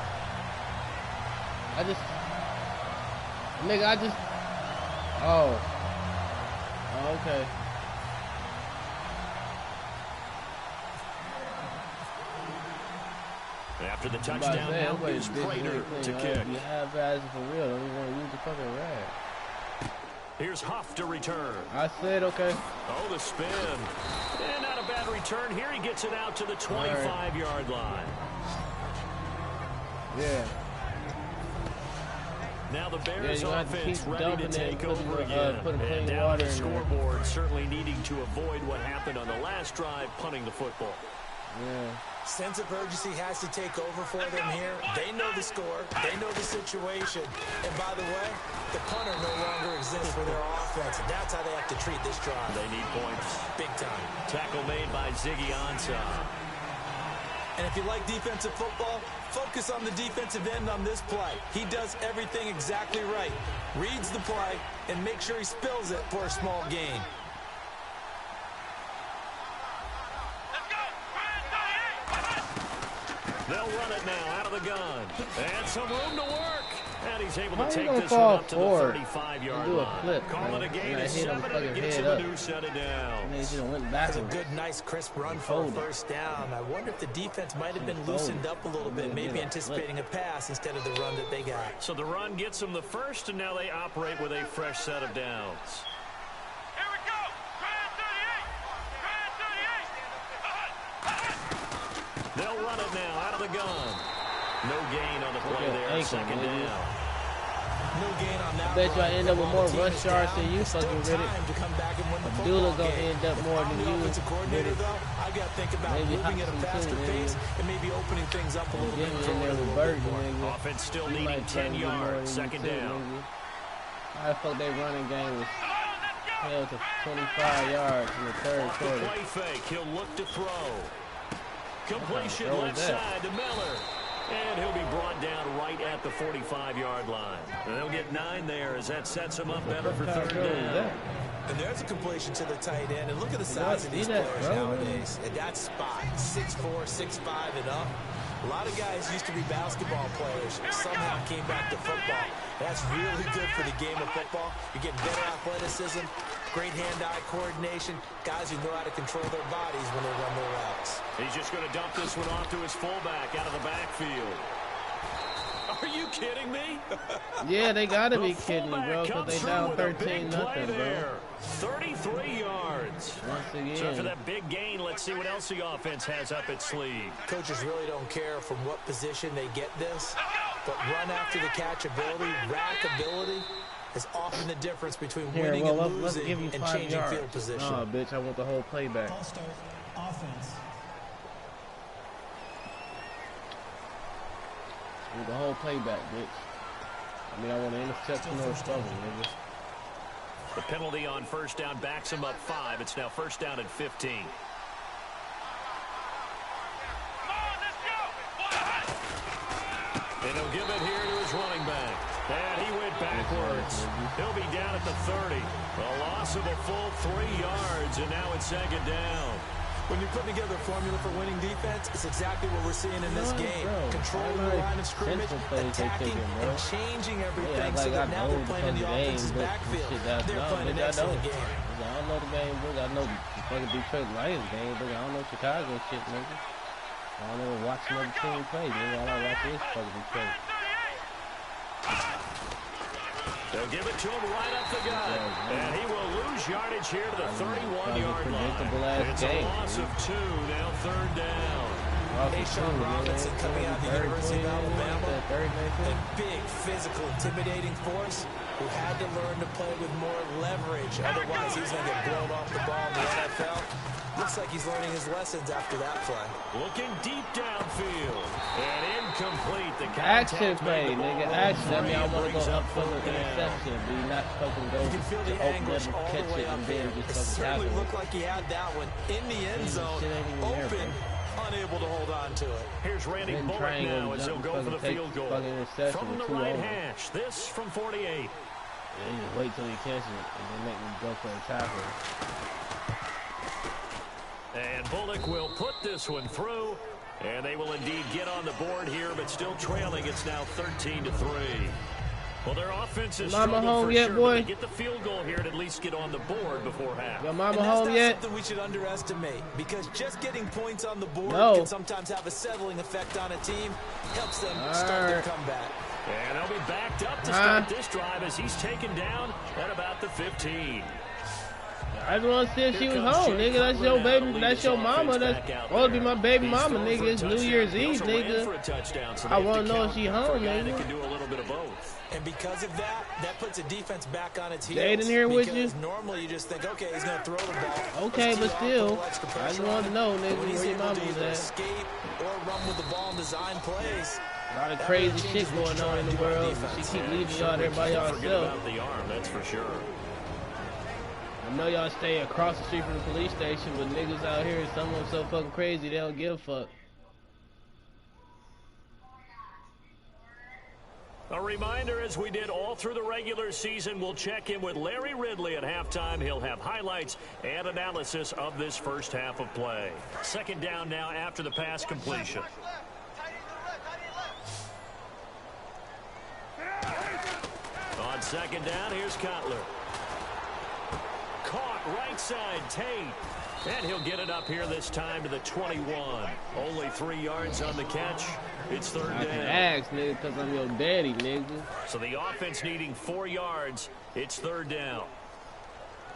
Oh, okay. After the touchdown, now is Prater to kick. You have ass for real. Don't even want to use the fucking rag. Here's Huff to return. I said okay. Oh, the spin. And not a bad return. Here he gets it out to the 25-yard line. Yeah. Now the Bears offense ready to take it, over again. And down on the scoreboard, certainly needing to avoid what happened on the last drive, punting the football. Yeah. Sense of urgency has to take over for them here. They know the score. They know the situation. And by the way, the punter no longer exists for their offense. And that's how they have to treat this drive. They need points. Big time. Tackle made by Ziggy Ansah. And if you like defensive football, focus on the defensive end on this play. He does everything exactly right. Reads the play and makes sure he spills it for a small gain. They'll run it now out of the gun. And some room to work. And he's able to take this one up to the 35-yard line. Call it a gain of 7, and it gets him a new set of downs. That's a good, nice, crisp run for a first down. I wonder if the defense might have been loosened up a little bit, maybe anticipating a pass instead of the run that they got. So the run gets them the first, and now they operate with a fresh set of downs. Here we go. run it now out of the gun. No gain on the play there. Second down. No gain on that. I bet you I end up with more rush yards than you fucking with it. Abdullah gonna end up more than you with it. I got to think about Maybe moving at a faster pace and maybe opening things up a little bit. In there with Burton, nigga. Offense still needing 10 yards. Second down. How the fuck they running game was held to 25 yards in the third quarter. Play fake. He'll look to throw. Completion left side to Miller. And he'll be brought down right at the 45-yard line. And they'll get 9 there as that sets him up better for third down. And there's a completion to the tight end. And look at the size of these players nowadays. At that spot, 6'4", 6'5", and up. A lot of guys used to be basketball players. Somehow came back to football. That's really good for the game of football. You get better athleticism, great hand-eye coordination, guys who know how to control their bodies when they run their routes. He's just going to dump this one off to his fullback out of the backfield. Are you kidding me? Yeah, they got to be kidding me, bro, because they down 13-0, bro. 33 yards. Once again. So for that big gain, let's see what else the offense has up its sleeve. Coaches really don't care from what position they get this, but run after the catch ability, rack ability, is often the difference between winning and losing and changing field position. Nah, bitch, I want the whole playback. Offense. I want the whole playback, bitch. I mean, I want an interception or a fumble, nigga. The penalty on first down backs him up 5. It's now first down and 15. And he'll give it here to his running back. And he went backwards. He'll be down at the 30. A loss of a full 3 yards, and now it's second down. When you're putting together a formula for winning defense, it's exactly what we're seeing in this game. Controlling the line of scrimmage, attacking, and changing everything so that now they're playing in the offense's backfield. They're playing an excellent game. I don't know the game, bro. I know the fucking Detroit Lions game, but I don't know Chicago shit, nigga. I don't ever watch another team play, nigga. All I watch is fucking Detroit. They'll give it to him right up the gut. And he will lose yardage here to the 31-yard line. It's a loss of 2, now third down. Sean Robinson coming out of the University of Alabama, a big, physical, intimidating force who had to learn to play with more leverage. Otherwise, he's going to get blown off the ball in the NFL. Looks like he's learning his lessons after that play. Looking deep downfield. And incomplete. The action play, nigga. Action. I mean, I want to go up for the interception, but you not fucking go you can feel the anguish all the way up there. It certainly looked like he had that one in the end zone, open, unable to hold on to it. Here's Randy Bullock now as he'll go for the field goal. From the right hash, this from 48. Yeah, you just wait till he catches it and then make him go for a tackle. And Bullock will put this one through, and they will indeed get on the board here, but still trailing. It's now 13-3. Well, their offense is Mama home yet, boy? They get the field goal here and at least get on the board before half. Your mama home yet? That's something we should underestimate, because just getting points on the board can sometimes have a settling effect on a team. Helps them start their comeback. And they'll be backed up to start this drive as he's taken down at about the 15. I just want to see if she was home, nigga. That's your baby. That's your mama. That's supposed to be my baby mama, nigga. It's New Year's Eve, nigga. I want to know if she home, nigga. Can do a little bit of both. And because of that, that puts a defense back on its heels. They in here with you? Normally you just think, okay, he's going to throw the ball. Okay, but still, I just want to know, nigga, where your mama was at. Escape or run with the ball and design plays. A lot of crazy shit going on in the world. She keep leaving y'all there by yourself. Forget about the arm, that's for sure. I know y'all stay across the street from the police station, but niggas out here, some of them so fucking crazy, they don't give a fuck. A reminder, as we did all through the regular season, we'll check in with Larry Ridley at halftime. He'll have highlights and analysis of this first half of play. Second down now after the pass completion. On second down, here's Cutler. Caught right side, Tate. And he'll get it up here this time to the 21. Only 3 yards on the catch. It's third down. I can ask, nigga, because I'm your daddy, nigga. So the offense needing 4 yards. It's third down.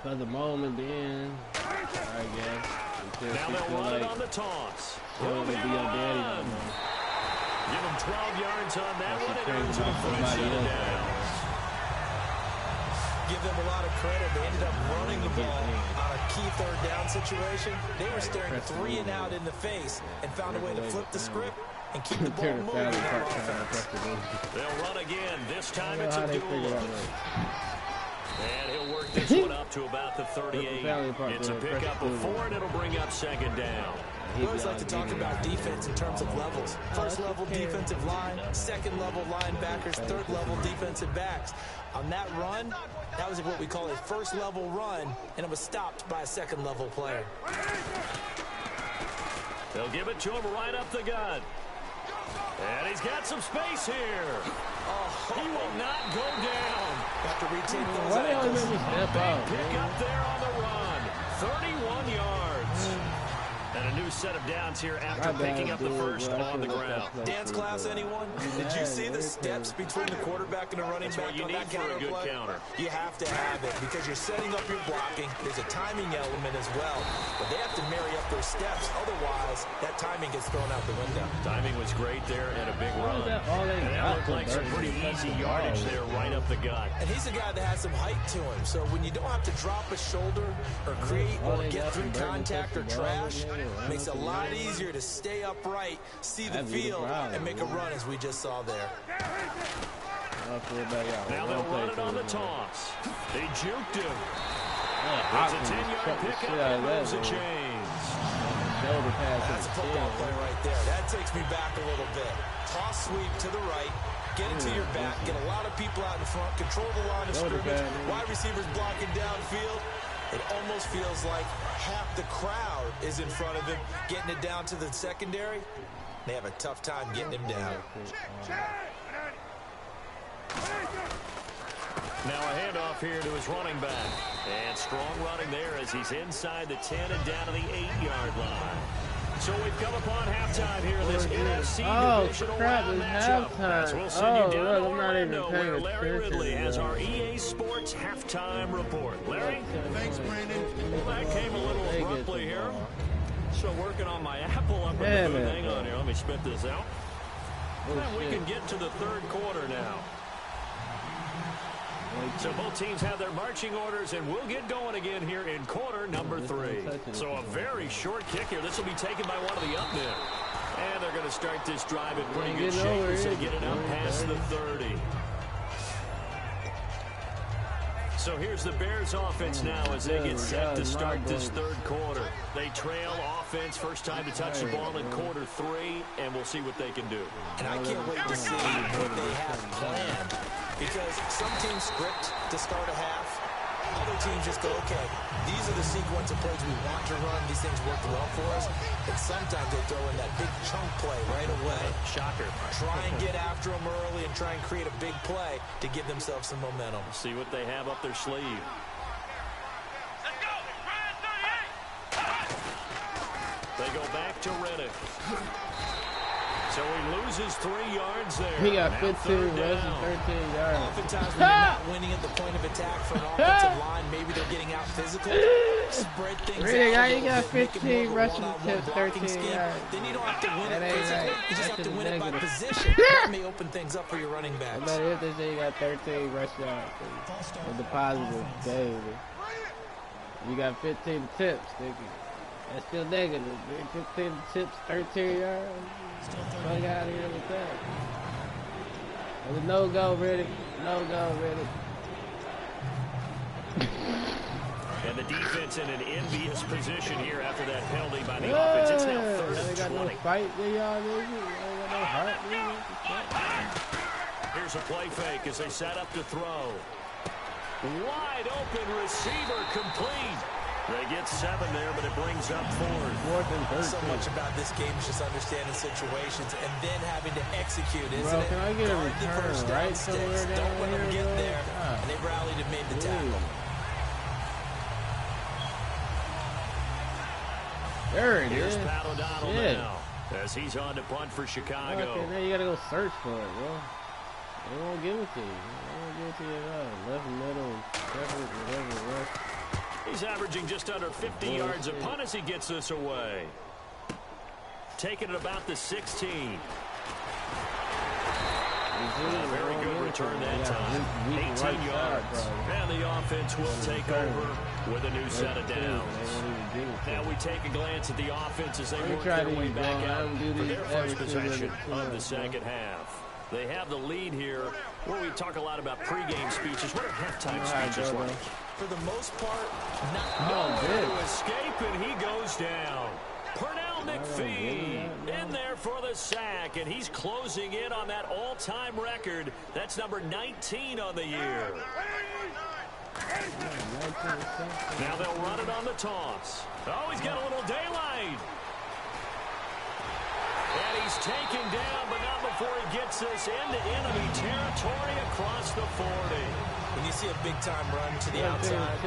For the moment being, I guess. Now they'll run it on the toss. Be your daddy, 12 yards on that one, and earns him a first set of downs. Give them a lot of credit. They ended up running the ball on a key third down situation. They were staring 3 and out in the face and found a way to flip the script and keep the ball moving on offense. They'll run again. This time it's a duel. And he'll work this one up to about the 38. It's a pickup of 4, and it'll bring up second down. We always like to talk about defense in terms of levels. First level defensive line, second level linebackers, third level defensive backs. On that run, that was what we call a first level run, and it was stopped by a second level player. They'll give it to him right up the gut. And he's got some space here. Oh, he will not go down. Have to retake those Why ankles. they step out, Pick up there on the run. 31 yards. And a new set of downs here after picking up the first on the ground. Dance class, anyone? Did you see the steps between the quarterback and the running back on that counter play? You have to have it because you're setting up your blocking. There's a timing element as well. But they have to marry up their steps. Otherwise, that timing gets thrown out the window. Timing was great there and a big run. And that looked like some pretty easy yardage there right up the gut. And he's a guy that has some height to him. So when you don't have to drop a shoulder or create or get through contact or trash, makes it a lot easier to stay upright, see the field, and make a run as we just saw there. Now they'll run it on the toss. They juked him. It's a 10-yard pickup and moves the chains. That's a football play right there. That takes me back a little bit. Toss sweep to the right. Get it to your back. Get a lot of people out in front. Control the line of scrimmage. Wide receivers blocking downfield. It almost feels like half the crowd is in front of him, getting it down to the secondary. They have a tough time getting him down. Now a handoff here to his running back. And strong running there as he's inside the 10 and down to the 8-yard line. So we've come upon halftime here in this NFC divisional round matchup. As we'll send you down to Orlando, where Larry Ridley has our EA Sports halftime report. Larry? Thanks, Brandon. Well, that came a little abruptly here. So working on my Apple, I'm going to hang on here. Let me spit this out. And we can get to the third quarter now. So both teams have their marching orders, and we'll get going again here in quarter number 3. So a very short kick here. This will be taken by one of the up men. And they're going to start this drive in pretty good shape as they get it up past the 30. So here's the Bears offense now as they get set to start this third quarter. They trail offense, first time to touch the ball in quarter 3, and we'll see what they can do. And I can't wait to see what they have planned. Because some teams script to start a half. Other teams just go, okay, these are the sequence of plays we want to run. These things work well for us. And sometimes they throw in that big chunk play right away. Shocker. Try and get after them early and try and create a big play to give themselves some momentum. See what they have up their sleeve. They go back to Reddick. So he loses 3 yards there. He got 15 rushes, 13 yards. Oftentimes when you're not winning at the point of attack for an offensive line, maybe they're getting out physical. Spread things out. You got 15 rushes, 13 yards. Then you don't have to win it physically. You just have to win it by position. That may open things up for your running backs. But if they say you got 13 rush yards, it's a positive day. You got 15 attempts, that's still negative. 15 attempts, 13 yards. Fuck out of here with that. There's a no-go, Riddick. No-go, Riddick. And the defense in an envious position here after that penalty by the offense. It's now 3rd and 20. They got no fight, they got no heart. Here's a play fake as they set up to throw. Wide open receiver complete. They get 7 there, but it brings up 4th. So much about this game is just understanding situations and then having to execute, isn't it? Can I get a return right somewhere down Don't let them here, get there. And they rallied and made the tackle. There it Here's is. Pat O'Donnell now as he's on to punt for Chicago. Okay, now you gotta go search for it, bro. They won't give it to you. They won't give it to you at all. Left, middle, whatever. He's averaging just under 50 yards a punt as he gets this away. Taking it about the 16. Very good return that time. 18 yards. And the offense will take over with a new set of downs. Now we take a glance at the offense as they work their way back out for their first possession of the second half. They have the lead here. Where we talk a lot about pregame speeches. What are halftime speeches like? For the most part, nowhere to escape, and he goes down. Pernell McPhee in there for the sack, and he's closing in on that all-time record. That's number 19 on the year. Now they'll run it on the toss. Oh, he's got a little daylight. And he's taken down, but not before he gets this into enemy territory across the 40. When you see a big-time run to the outside,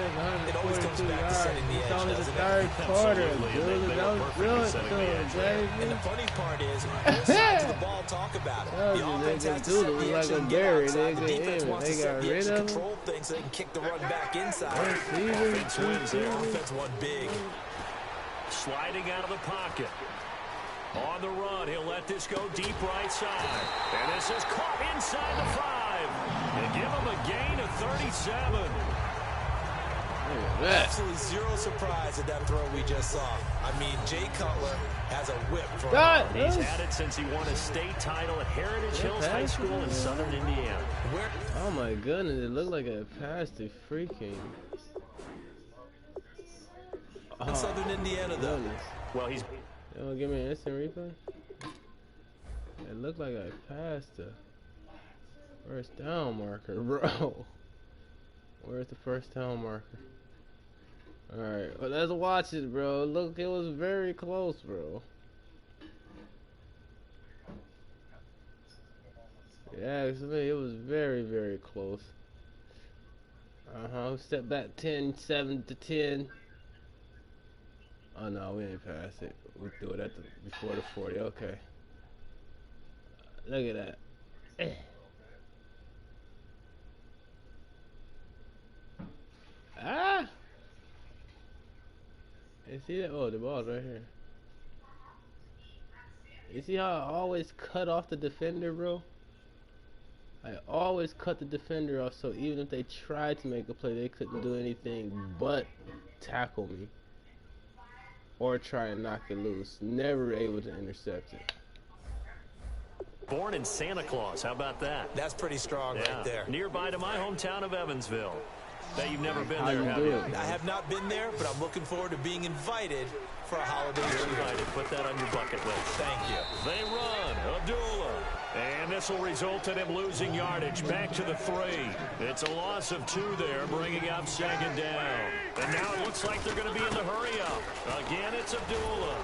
it always comes back to setting the edge, only the doesn't third it? quarter, Absolutely. dude. That was good, baby. And the funny part is, both sides of the ball talk about it. The offense has to set the edge and get outside. The defense wants to set the edge and control things so they can kick the run back inside. Offense wins there. Offense won big. Sliding out of the pocket. On the run, he'll let this go deep right side. And this is caught inside the 5. And give him a gain of 37. Absolutely zero surprise at that throw we just saw. I mean, Jay Cutler has a whip for him. He's had it since he won a state title at Heritage Hills High School in Southern Indiana. Oh my goodness, it looked like a pass to freaking. In Southern Indiana, though. Goodness. Well, he's. Yo, give me an instant replay. It looked like I passed the first down marker, bro. Where's the first down marker? Alright, well, let's watch it, bro. Look, it was very close, bro. Yeah, it was very, very close. Step back 10, 7 to 10. Oh no, we ain't passed it. We threw it at before the 40. Okay. Look at that. Ah! You see that? Oh, the ball's right here. You see how I always cut off the defender, bro? I always cut the defender off, so even if they tried to make a play, they couldn't do anything but tackle me or try and knock it loose. Never able to intercept it. Born in Santa Claus, how about that? That's pretty strong right there. Nearby to my hometown of Evansville. Bet you've never been there, have you? I have not been there, but I'm looking forward to being invited for a holiday You're cheer. invited. Put that on your bucket list. Thank you. They run. Abdullah. And this will result in him losing yardage back to the 3. It's a loss of 2 there, bringing up second down. And now it looks like they're going to be in the hurry up. Again, it's Abdullah.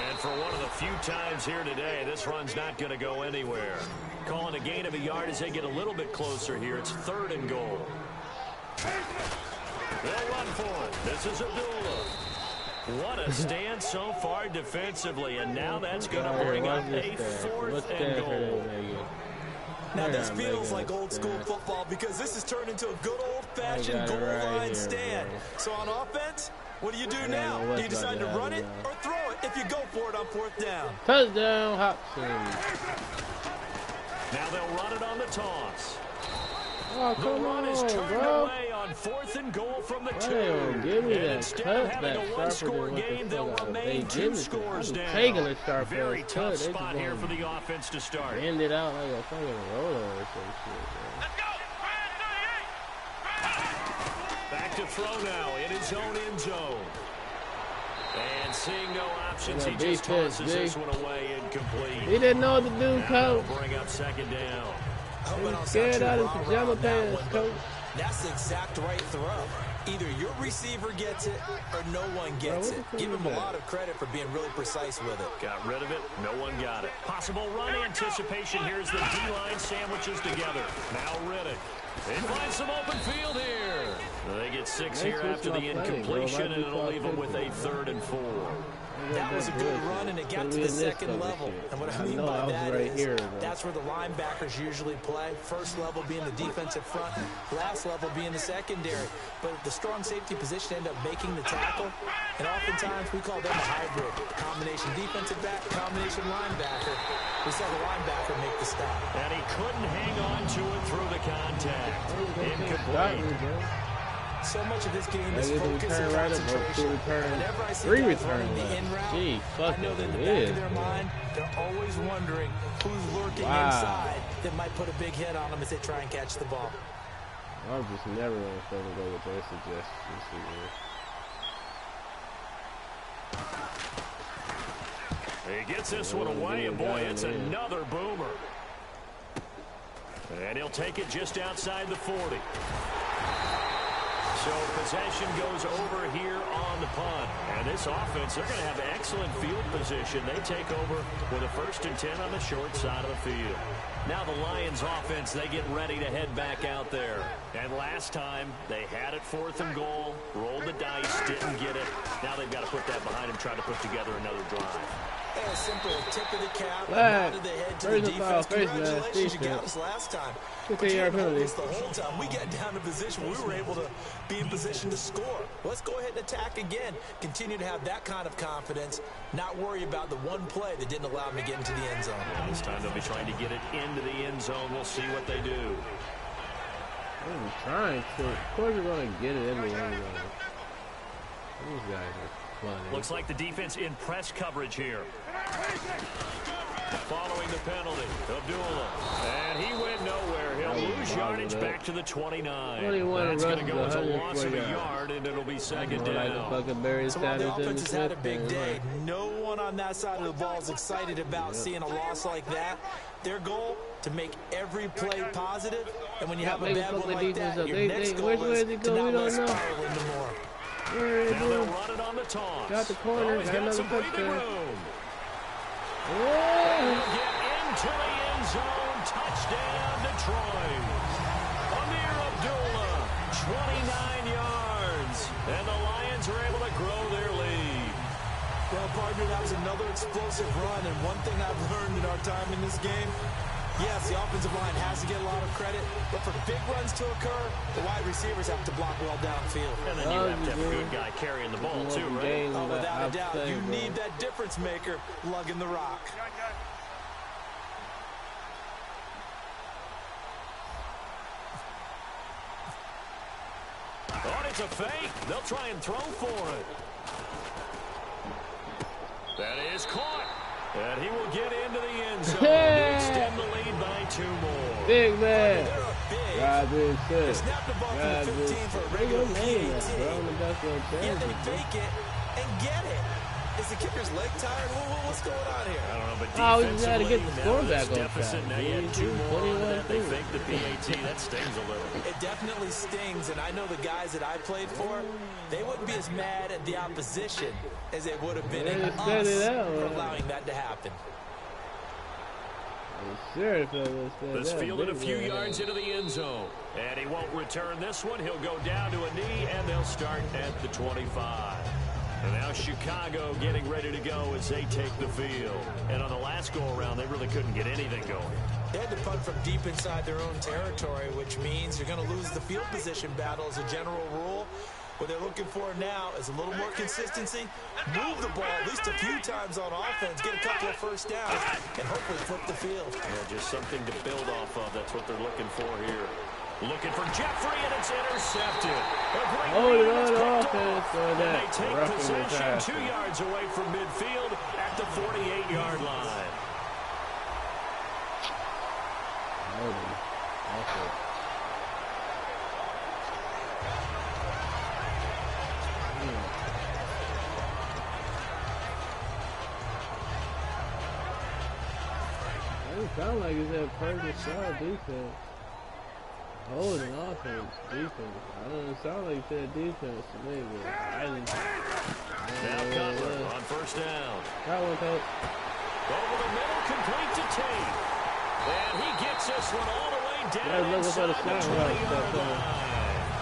And for one of the few times here today, this run's not going to go anywhere. Calling a gain of a yard as they get a little bit closer here. It's 3rd and goal. They'll run for it. This is Abdullah. What a stand so far defensively, and now that's going to bring up a 4th and goal. Now this feels like old school football because this has turned into a good old-fashioned goal line stand. So on offense, what do you do now? Do you decide to run it or throw it if you go for it on 4th down? Touchdown, Hobson. Now they'll run it on the toss. Oh, the come run on, is turned bro. away on 4th and goal from the 2. Give me and that instead cut of having back a one-score game, they'll remain 2 scores down. Very tough spot here for the offense to start. End it out like a fucking roller or some shit, bro. Let's go! Back to throw now in his own end zone. And seeing no options, he just tosses this one away incomplete. He didn't know what to do, coach. Bring up second down. He's scared out of his pajama pants, coach. That's the exact right throw. Either your receiver gets it or no one gets it. Give him a lot of credit for being really precise with it. Got rid of it. No one got it. Possible run anticipation here as the D-line sandwiches together. Now Riddick. They find some open field here. They get 6 here after the incompletion, and it'll leave them with a 3rd and 4. That was a good run, and it got to the second level. And what I mean by that is that's where the linebackers usually play. First level being the defensive front, last level being the secondary. But the strong safety position ended up making the tackle, and oftentimes we call them a hybrid. Combination defensive back, combination linebacker. We saw the linebacker make the stop. And he couldn't hang on to it through the contact. Incomplete. So much of this game is focus and concentration. Whenever I see guys running the in route, I know that in the back of their mind, they're always wondering who's lurking inside that might put a big hit on them as they try and catch the ball. I'm just never going to go with their suggestions here. He gets this one away, and boy, it's another boomer. And he'll take it just outside the 40. So possession goes over here on the punt. And this offense, they're going to have excellent field position. They take over with a 1st and 10 on the short side of the field. Now the Lions offense, they get ready to head back out there. And last time, they had it 4th and goal, rolled the dice, didn't get it. Now they've got to put that behind them, try to put together another drive. A simple tip of the cap, nod of the head to the defense. Congratulations, you got us last time. But you didn't hold us the whole time. We got down to position. We were able to be in position to score. Let's go ahead and attack again. Continue to have that kind of confidence. Not worry about the one play that didn't allow them to get into the end zone. And this time they'll be trying to get it into the end zone. We'll see what they do. I'm trying to. Of course we're going to get it in the end zone. These guys are funny. Looks like the defense in press coverage here. Following the penalty, Abdullah. And he went nowhere. He'll lose yardage back to the 29. That's going to go as a loss of a yard, and it'll be 2nd down. So while the offense has had a big day, no one on that side of the ball is excited about seeing a loss like that. Their goal, to make every play positive. And when you have a bad one like that, your next goal is to not let spiral into more. Now they'll run it on the toss. Got the corner. He's got some breathing room. Whoa. Get into the end zone. Touchdown, Detroit. Amir Abdullah, 29 yards. And the Lions are able to grow their lead. Well, partner, that was another explosive run. And one thing I've learned in our time in this game, yes, the offensive line has to get a lot of credit, but for big runs to occur, the wide receivers have to block well downfield. And then you have to have a good guy carrying the ball too, right? Oh, without a doubt, you need that difference maker lugging the rock. Oh, it's a fake. They'll try and throw for it. That is caught. And he will get into the end zone to extend the lead by 2 more. Big man. God is good. Snap the ball from the 15 for a regular PAT. Yeah, they fake it and get it. Is the kicker's leg tired? What's going on here? I don't know, but defensively, got to get the score back on deficit. Now you had 2 more on that. They faked the PAT. That stings a little. It definitely stings, and I know the guys that I played for, they wouldn't be as mad at the opposition as they would have been at us for allowing that to happen. This fielded a few yards into the end zone, and he won't return this one. He'll go down to a knee, and they'll start at the 25. And now Chicago getting ready to go as they take the field. And on the last go-around, they really couldn't get anything going. They had to punt from deep inside their own territory, which means you're going to lose the field position battle as a general rule. What they're looking for now is a little more consistency, move the ball at least a few times on offense, get a couple of first downs, and hopefully flip the field. Yeah, just something to build off of. That's what they're looking for here. Looking for Jeffrey, and it's intercepted. Hold on, offense. And they take possession 2 yards away from midfield at the 48-yard line. It sounds like it's that perfect shot defense. Holding offense, defense. I don't know, it sounds like that defense to me, but I didn't. Now Cutler on first down. Got one, Coach. Over the middle, complete to Tate. And he gets this one all the way down inside the 20-yard line.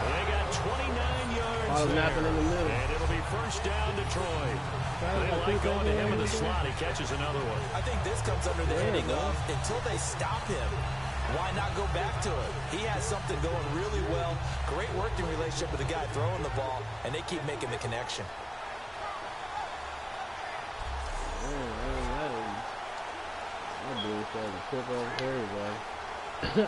They got 29 yards there. In the middle. And it'll be first down, Detroit. They like going to him in the slot. He catches another one. I think this comes under the heading of until they stop him, why not go back to it? He has something going really well. Great working relationship with the guy throwing the ball, and they keep making the connection. That dude started to trip over everybody.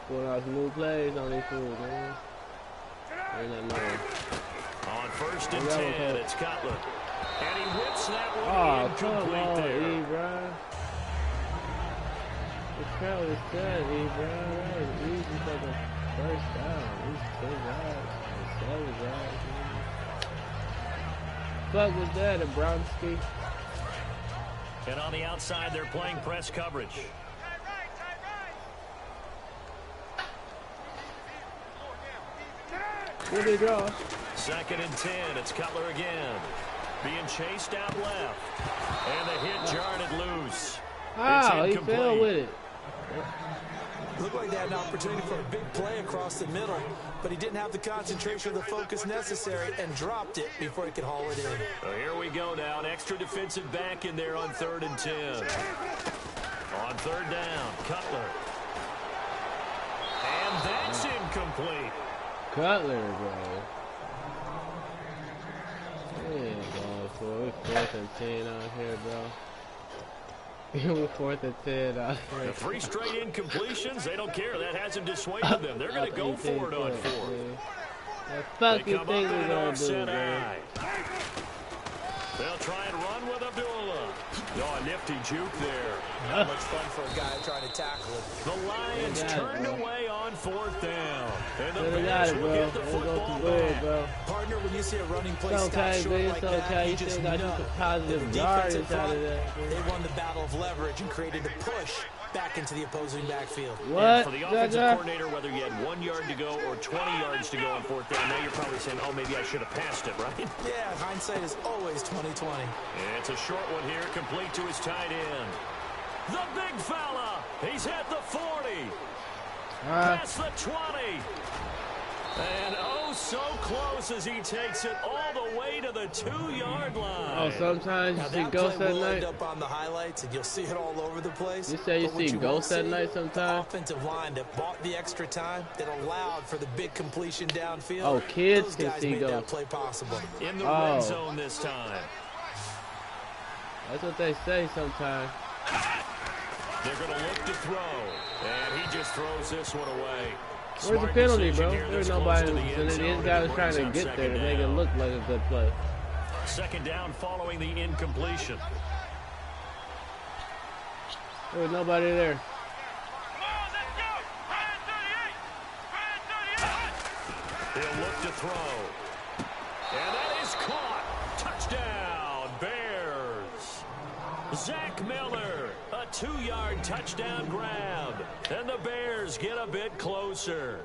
Pulling out some new plays on these fools, man. On first and 10, it's Cutler. And he whips that one incomplete there. Brian. The crowd is dead, Brian. That was easy for the first down. These 2 guys, 7 guys. Fuck was that, a Brownsky? And on the outside, they're playing press coverage. Where they draw? Second and 10, it's Cutler again. Being chased out left. And the hit jarred it loose. Oh, he fell with it. Looked like they had an opportunity for a big play across the middle, but he didn't have the concentration or the focus necessary and dropped it before he could haul it in. So here we go now. An extra defensive back in there on 3rd and 10. On 3rd down, Cutler. And that's incomplete. Cutler, bro. Yeah, bro. We're 4th and 10 out here, bro. We're 4th and 10 out here. The 3 straight incompletions, they don't care. That hasn't dissuaded them. They're going to go for it on 4th. The fuck you think we're going to do, man? They'll try and run with Abdullah. Oh, a nifty juke there. Not much fun for a guy trying to tackle it. The Lions turned away on 4th down. And the Bears will get the football back. Partner, when you see a running play stop Sometimes short it's like okay. that, You you just still know got some that positive the yards defensive out of front, that. they won the battle of leverage and created a push back into the opposing backfield. What? And for the offensive coordinator, whether you had 1 yard to go or 20 yards to go on 4th down, now you're probably saying, oh, maybe I should have passed it, right? Yeah, hindsight is always 20/20. It's a short one here, complete to his tight end. The big fella, he's at the 40. Past the 20. And oh, so close as he takes it all the way to the 2-yard line. Oh, sometimes you see ghosts at night. End up on the highlights, and you'll see it all over the place. You say you see ghosts at night The sometimes? offensive line that bought the extra time, that allowed for the big completion downfield. Oh, kids Those can guys see made that ghosts. play possible. In the red zone this time. That's what they say sometimes. They're going to look to throw, and he just throws this one away. Where's the penalty, bro? There's nobody in the vicinity. This guy was trying to get there to make it look like a good play. 2nd down following the incompletion. There was nobody there. He'll look to throw. And that is caught. Touchdown, Bears. Zach Miller, a 2-yard touchdown grab. And the Bears get a bit closer.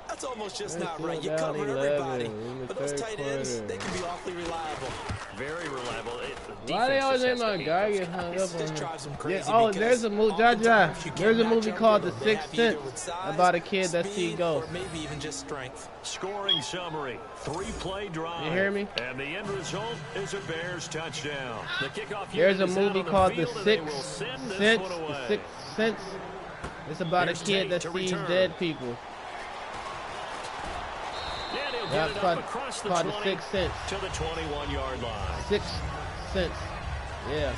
That's almost just not right. You cover everybody. But those tight ends, they can be awfully reliable. Very reliable. Why they always let my guy get hung up on him? Yeah, oh, there's a movie, there's a movie called The Sixth Sense about a kid that sees ghosts. Or maybe even just strength. Scoring summary, 3-play drive. You hear me? And the end result is a Bears touchdown. The kickoff There's a unit is out movie on the called The field, and they will Sixth send this Sense. one away. The Sixth Sense. It's about Here's a kid Tate that to sees return. dead people. And he'll get That's it called, up across the called 20 The Sixth Sense. to the 21-yard line. Sixth Sense. Yeah.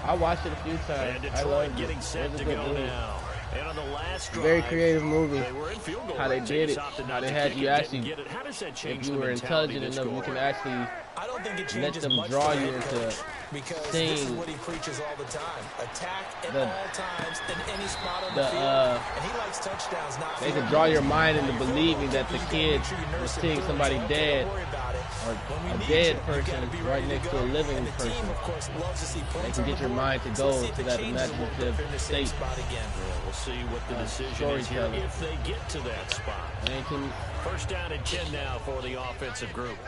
I watched it a few times. And I Detroit loved it. getting It set was to a good go movie. now. And on the last drive, Very creative movie. they were in field goal How they range. did it. opted How not they to had kick you it, actually, didn't get it. How does that change if you the were mentality intelligent to enough, you score? can actually I don't think it let changes them much draw for you head into coach, because this is seeing what he preaches all the time. Attack at the- all times in any spot on the, the field. And he likes touchdowns, not they field can draw goals. your mind into Field goal believing that kickers, the you gotta kid make sure you is nurse it seeing through, somebody so don't dead worry about it. or When we a need dead you, you person gotta be right ready to next to go. a living And the team, person. of course, loves to see They points can on get the your board. mind to So go let's see if to it that changes a little bit imaginative if they're in the same state. spot again. We'll see what the decision is here storytelling. if they get to that spot. Ain't too- First down and 10 now for the offensive group.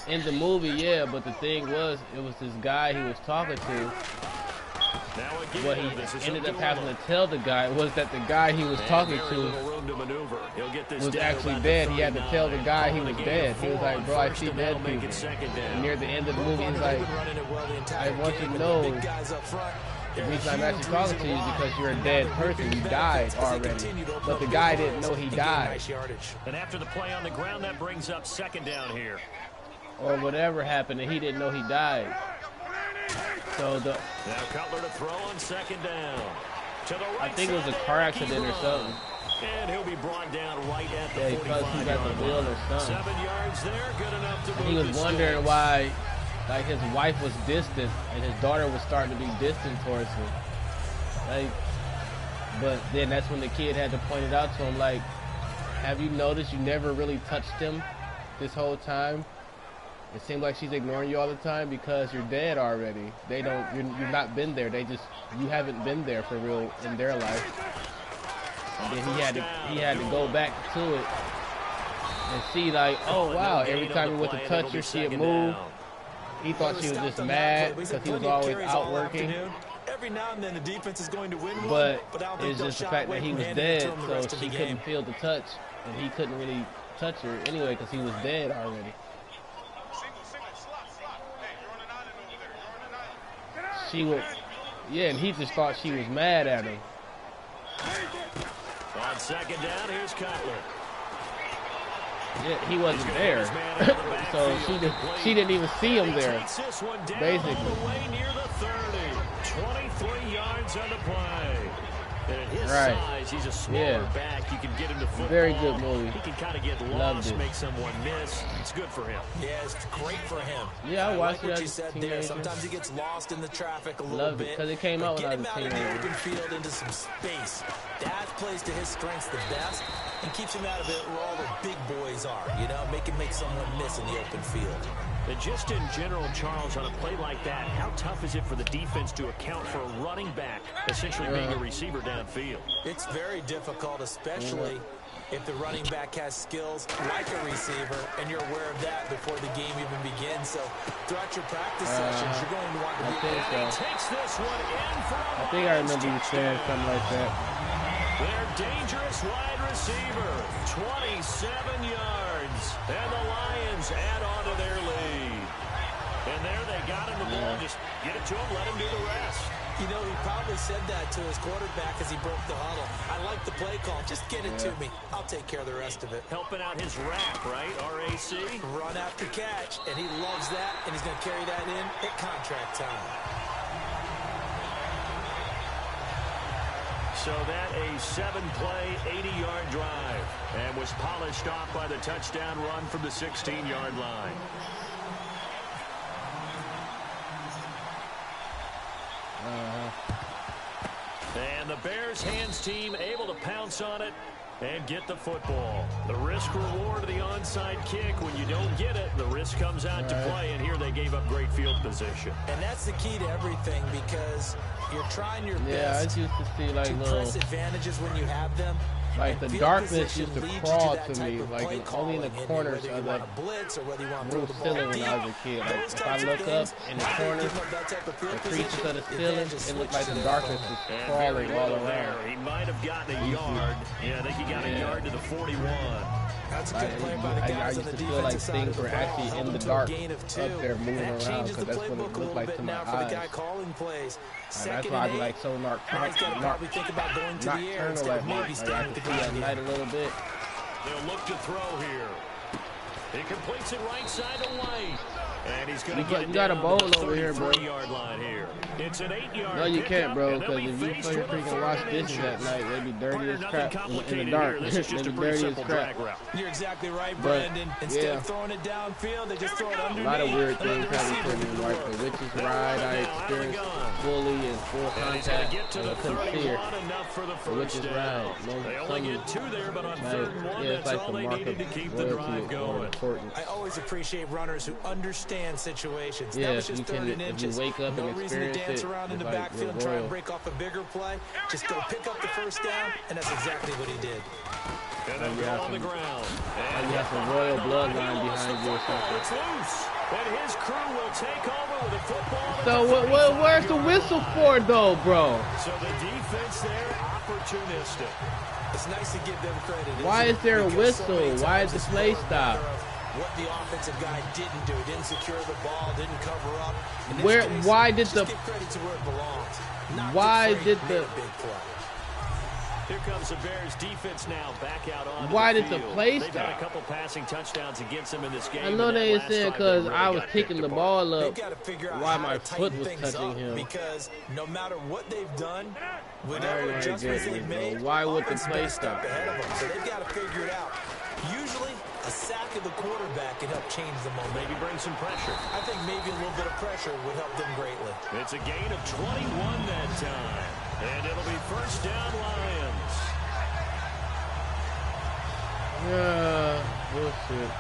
In the movie, yeah, but the thing was, it was this guy he was talking to. what he ended up having to tell the guy was that the guy he was talking to was actually dead. He had to tell the guy he was dead. He was like, bro, I see dead people. And near the end of the movie, he's like, I want you to know the reason I'm actually talking to you is because you're a dead person. You died already. But the guy didn't know he died. And after the play on the ground, that brings up second down here. Or whatever happened, and he didn't know he died. So now Cutler to throw on second down. To the right, I think it was a car accident or something. And he'll be brought down right at the 45 he got the wheel or something. 7 yards there, good enough to move. He was wondering why, like, his wife was distant and his daughter was starting to be distant towards him. Like, but then that's when the kid had to point it out to him, like, have you noticed you never really touched him this whole time? It seems like she's ignoring you all the time because you're dead already. They don't, you've not been there. You haven't been there for real in their life. And then he had to go back to it and see, like, oh wow, every time he went to touch her, she'd move. He thought she was just mad because he was always out working. Every now and then the defense is going to win, but it's just the fact that he was dead, so she couldn't feel the touch, and he couldn't really touch her anyway because he was dead already. She was, yeah, and he just thought she was mad at him. On second down, here's Cutler. Yeah, he wasn't there, so she didn't even see him there, basically. 23 yards on the play. And at his size, he's a smaller back. You can get him to football. Very good movie. He can kind of get lost, make someone miss. It's good for him. Yeah, it's great for him. Yeah, I watched it what as you said teenager. there. Sometimes he gets lost in the traffic a little Loved bit. it because it came out when I was a teenager. Get him out in the open field into some space. That plays to his strengths the best and keeps him out of it where all the big boys are. You know, make someone miss in the open field. And just in general, Charles, on a play like that, how tough is it for the defense to account for a running back essentially being a receiver downfield? It's very difficult, especially if the running back has skills like a receiver, and you're aware of that before the game even begins. So throughout your practice sessions, you're going to want to be takes this one in for I think I remember you saying something like that. Their dangerous wide receiver, 27 yards, and the Lions add on to their lead. And there they got him the ball. Just get it to him, let him do the rest. You know, he probably said that to his quarterback as he broke the huddle. I like the play call. Just get it to me. I'll take care of the rest of it. Helping out his rap, right? RAC. Run after catch, and he loves that, and he's going to carry that in at contract time. So that a 7-play, 80-yard drive, and was polished off by the touchdown run from the 16-yard line. And the Bears hands team able to pounce on it and get the football. The risk reward of the onside kick. When you don't get it, the risk comes out to play, and here they gave up great field position. And that's the key to everything because you're trying your best. Yeah, I used to see like little press advantages when you have them. Like the darkness used to crawl to me, like only in the corners of the roof ceiling when I was a kid. Like if I look up in the corners, the creatures of the ceiling, it looked like the darkness was crawling all around. He might have gotten a yard. Yeah, I think he got a yard to the 41. That's a good play by the guys I used to feel like things were actually in the dark up there moving around because that's what it looked like to my eyes. That's why I be like so nocturnal at night. Like I can see at night a little bit. They'll look to throw here. He completes it right side to White. And he's going to get it got a down bowl to the over here, bro. 33-yard line here. It's an 8-yard. No, you can't, bro, because if you play freaking wash dishes at night, they be dirty as crap in the dark. They be dirty as crap. You're exactly right, Brandon. Instead of throwing it downfield, they just throw it underneath. A lot of weird things happen for me, like the witch's ride. I experienced fully and full contact, and I couldn't see her. The witch's ride. They only get 2 there, but on 3rd and 1, it's that's like all the they mark needed of to keep the drive going. important. I always appreciate runners who understand situations. Yeah, That was just you can, 30 if inches. you wake up No and reason to experience dance around in the like backfield and try and break off a bigger play. Just go pick up the first down, and that's exactly what he did. And then go on the ground. And you have some royal bloodline behind you or something. It's loose. And his crew will take over with a football. So where's the whistle for, though, bro? So the defense there, opportunistic. It's nice to give them credit. Why is there a whistle? Why is the play stop? What the offensive guy didn't do, didn't secure the ball, didn't cover up. Why did the? Give credit to where it belongs. Why did the? Here comes the Bears defense now back out on. Why did the play They've had a stop? couple passing touchdowns against them in this game. I know they ain't saying because I was kicking the ball up. Why my foot was touching him? Because no matter what they've done, whatever adjustments they've made, why would the play stop? Ahead of them, so they've got to figure it out. Usually, a sack of the quarterback can help change the momentum. Maybe bring some pressure. I think maybe a little bit of pressure would help them greatly. It's a gain of 21 that time. And it'll be first down Lions. Yeah, bullshit.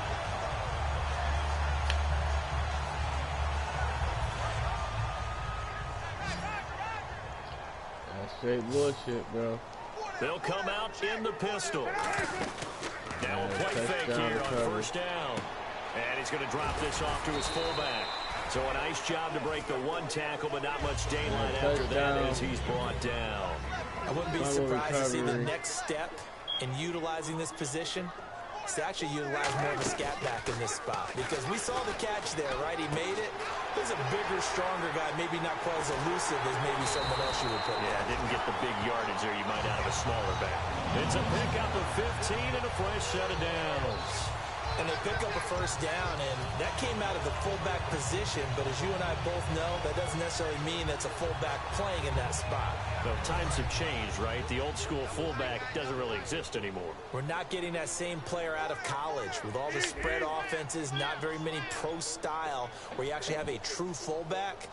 That's straight bullshit, bro. They'll come out in the pistol. Now a play fake here on first down. And he's going to drop this off to his fullback. So a nice job to break the one tackle, but not much daylight after that as he's brought down. I wouldn't be surprised to see the next step in utilizing this position is to actually utilize more of a scat back in this spot. Because we saw the catch there, right? He made it. He's a bigger, stronger guy, maybe not quite as elusive as maybe someone else you would put. Yeah, didn't get the big yardage there. You might out of a smaller back. It's a pickup of 15 and a fresh set of downs. And they pick up a first down, and that came out of the fullback position. But as you and I both know, that doesn't necessarily mean that's a fullback playing in that spot. Well, times have changed, right? The old school fullback doesn't really exist anymore. We're not getting that same player out of college with all the spread offenses, not very many pro style, where you actually have a true fullback.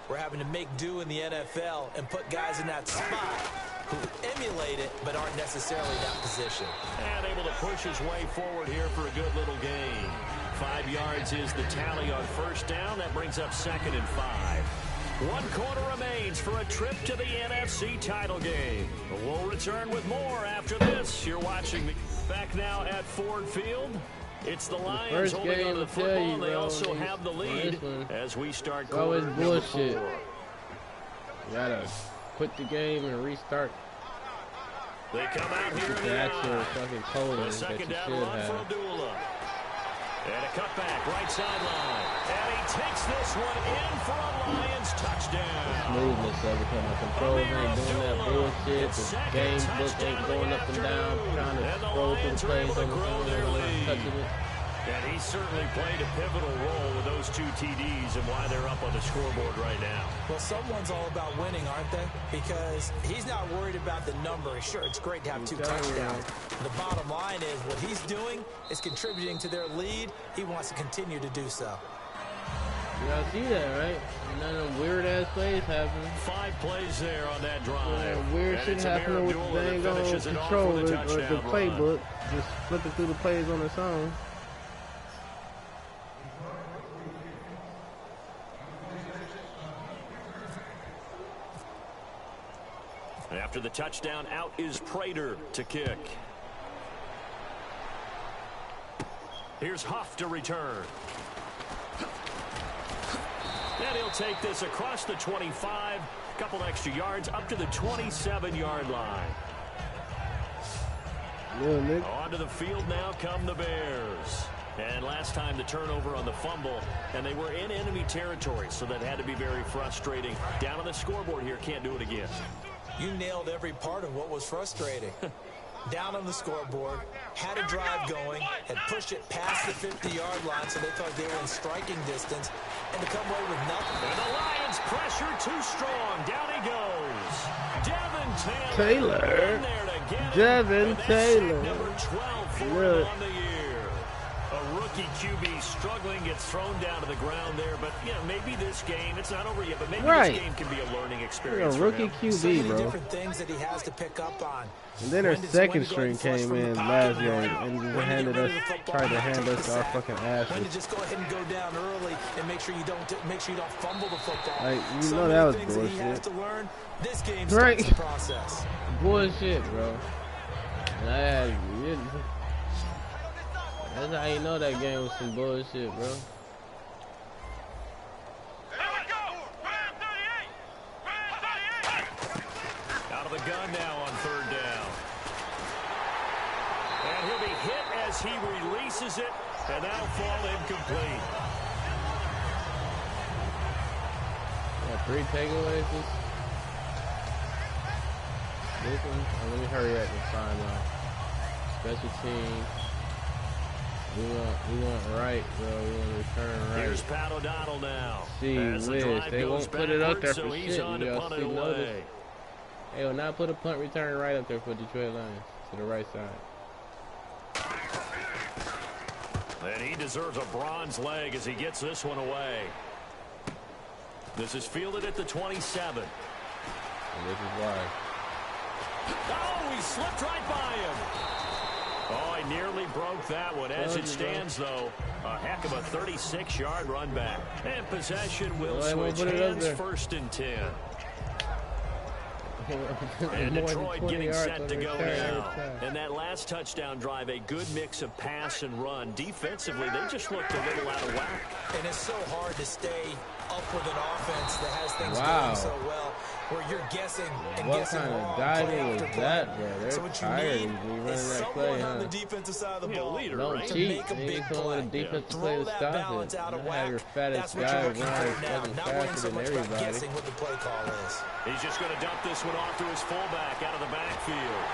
We're having to make do in the NFL and put guys in that spot who emulate it but aren't necessarily in that position. And able to push his way forward here for a good little gain. 5 yards is the tally on first down. That brings up 2nd and 5. 1 quarter remains for a trip to the NFC title game. We'll return with more after this. You're watching me back now at Ford Field. It's the Lions holding on to the football. They also have the lead as we start quarter number 4. Bullshit. You gotta quit the game and restart. They come out here in the the actual fucking coding the second that down you should run have. for Abdullah. And a cutback, right sideline. And he takes this one in for a Lions touchdown. Smoothness of it, because my controls ain't doing that bullshit. The game book ain't going up and down, trying to scroll through the plays on the phone and touching it. And he certainly played a pivotal role with those 2 TDs and why they're up on the scoreboard right now. Well, someone's all about winning, aren't they? Because he's not worried about the number. Sure, it's great to have 2 touchdowns. The bottom line is what he's doing is contributing to their lead. He wants to continue to do so. Y'all see that, right? None of them weird-ass plays happening. 5 plays there on that drive. Weird shit happening with the dang on control or the playbook. Just flipping through the plays on its own. After the touchdown, out is Prater to kick. Here's Huff to return. And he'll take this across the 25, a couple extra yards, up to the 27-yard line. Yeah, Nick. Onto the field now come the Bears. And last time the turnover on the fumble, and they were in enemy territory, so that had to be very frustrating. Down on the scoreboard here, can't do it again. You nailed every part of what was frustrating. Down on the scoreboard, had a drive going, had pushed it past the 50-yard line, so they thought they were in striking distance, and to come away with nothing. And the Lions pressure too strong. Down he goes. Devin Taylor. In there to get him. Devin Taylor. Number 12 for him on the year. A rookie rookie QB struggling, gets thrown down to the ground there. But, yeah, maybe this game, it's not over yet, but maybe this game can be a learning experience. A rookie QB, so many bro. different things that he has to pick up on. And then their second string came in last game and tried to hand us our fucking asses. When to just go ahead and go down early and make sure you don't fumble the football. Like, you know that was bullshit. He has to learn. This game right. starts the process. Bullshit, bro. That's how you know that game was some bullshit, bro. Out of the gun now on third down. And he'll be hit as he releases it, and that'll fall incomplete. Got 3 takeaways. This one, let me hurry up and find out. Special teams. We want right, bro. We want to return right. Here's Pat O'Donnell now. See, they won't put it up there for shit. Y'all see, notice. They will not put a punt return right up there for Detroit Lions to the right side. And he deserves a bronze leg as he gets this one away. This is fielded at the 27. And this is why. Oh, he slipped right by him. Oh, he nearly broke that one. As it stands, though, a heck of a 36-yard run back. And possession will switch hands, 1st and 10. And Detroit getting set to go now. And that last touchdown drive, a good mix of pass and run. Defensively, they just looked a little out of whack. And it's so hard to stay up with an offense that has things going so well, where you're guessing and guessing wrong. What kind of diving was that, bro? They're so what tired you of need running is that play, someone on the defensive side of the ball Don't to cheat. make a big play. Defensive play to that stop balance it. out of Have whack. your fattest That's what guy you're looking run for now. fucking Not worrying faster so than much about everybody. guessing what the play call is. He's just going to dump this one off to his fullback out of the backfield.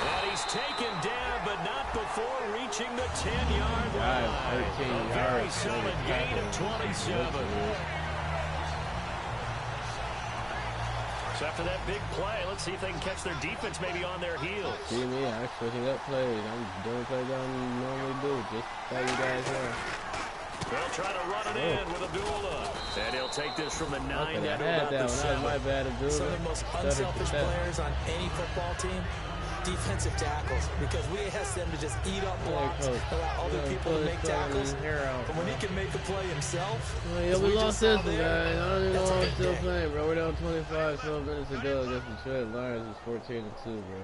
And he's taken down, but not before reaching the 10-yard line. 13 a very solid gain of 27. So after that big play, let's see if they can catch their defense maybe on their heels. See me, I'm switching up plays. I'm doing plays I don't normally do. Just how you guys are. They'll try to run it in with Abdullah. And he'll take this from the 9 down to about the 7. That was my bad, Abdullah. Some of the most unselfish players on any football team, defensive tackles, because we ask them to just eat up blocks, allow other people to make tackles. But when he can make a play himself, yeah, we lost this one, guys. I don't even know why I'm still playing, bro. We're down 25, 12 minutes ago against the Detroit Lions. It's 14-2, bro.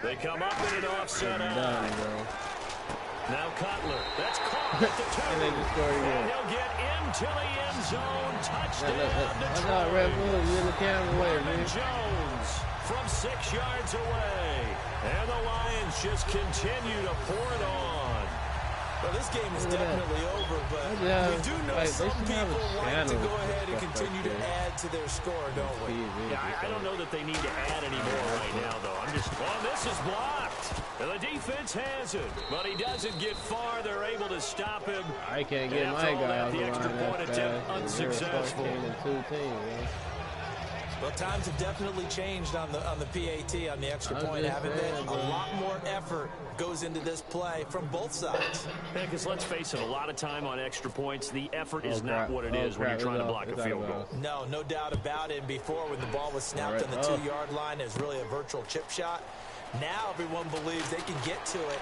They come up in an offset. Done, bro. Now Cutler. That's caught at the 2. And they just scored again. And he'll get into the end zone. Touchdown, Detroit. That's not Red Bull. You in the camera way, man. Jones from 6 yards away. And the Lions just continue to pour it on. Well, this game is definitely over, but we do know some people like to go ahead and continue to add to their score, don't we? Yeah, I don't know that they need to add any more right now, though. This is blocked. And the defense has it, but he doesn't get far. They're able to stop him. I can't get my guy off the extra point attempt unsuccessful. Well, times have definitely changed on the PAT, on the extra point, haven't they? A lot more effort goes into this play from both sides. Because let's face it, a lot of time on extra points, the effort is not what it is when you're trying to block a field goal. No doubt about it. Before, when the ball was snapped on the 2-yard line, it was really a virtual chip shot. Now everyone believes they can get to it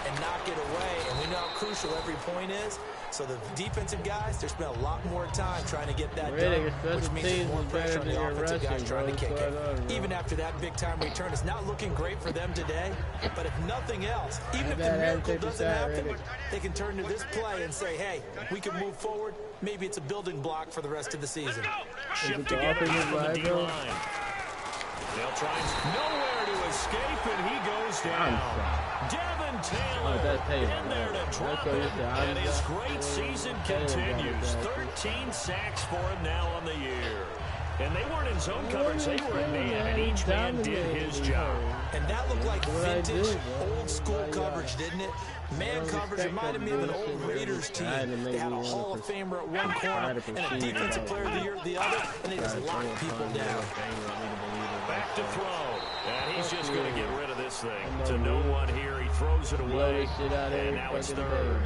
and knock it away, and we know how crucial every point is. So the defensive guys, they spend a lot more time trying to get that done, which means there's more pressure on the offensive guys trying to kick it. Even after that big-time return, it's not looking great for them today, but if nothing else, even if the miracle doesn't happen, they can turn to this play and say, hey, we can move forward. Maybe it's a building block for the rest of the season. Shift together from the D-line. They'll try nowhere to escape, and he goes down. Devin Taylor in there to drop it, and his great season continues. 13 sacks for him now on the year. And they weren't in zone coverage, they were in man, and each man did his job. And that looked like vintage, old-school coverage, didn't it? Man coverage reminded me of an old Raiders team. They had a Hall of Famer at one corner and a Defensive Player of the Year at the other, and they just locked people down. Back to throw, and he's just going to get rid of this this thing. To no one here. He throws it away. And now it's third.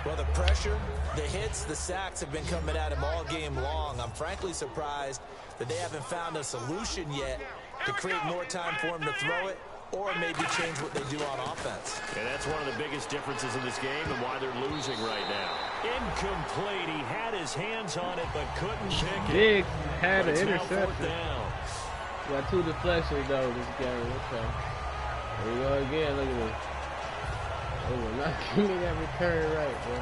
Well, the pressure, the hits, the sacks have been coming at him all game long. I'm frankly surprised that they haven't found a solution yet to create more time for him to throw it or maybe change what they do on offense. And that's one of the biggest differences in this game and why they're losing right now. Incomplete. He had his hands on it but couldn't pick it. Big had an interception. Down. Got 2 deflections though this game. Okay. Here we go again. Look at this. They will not give me that return right, bro.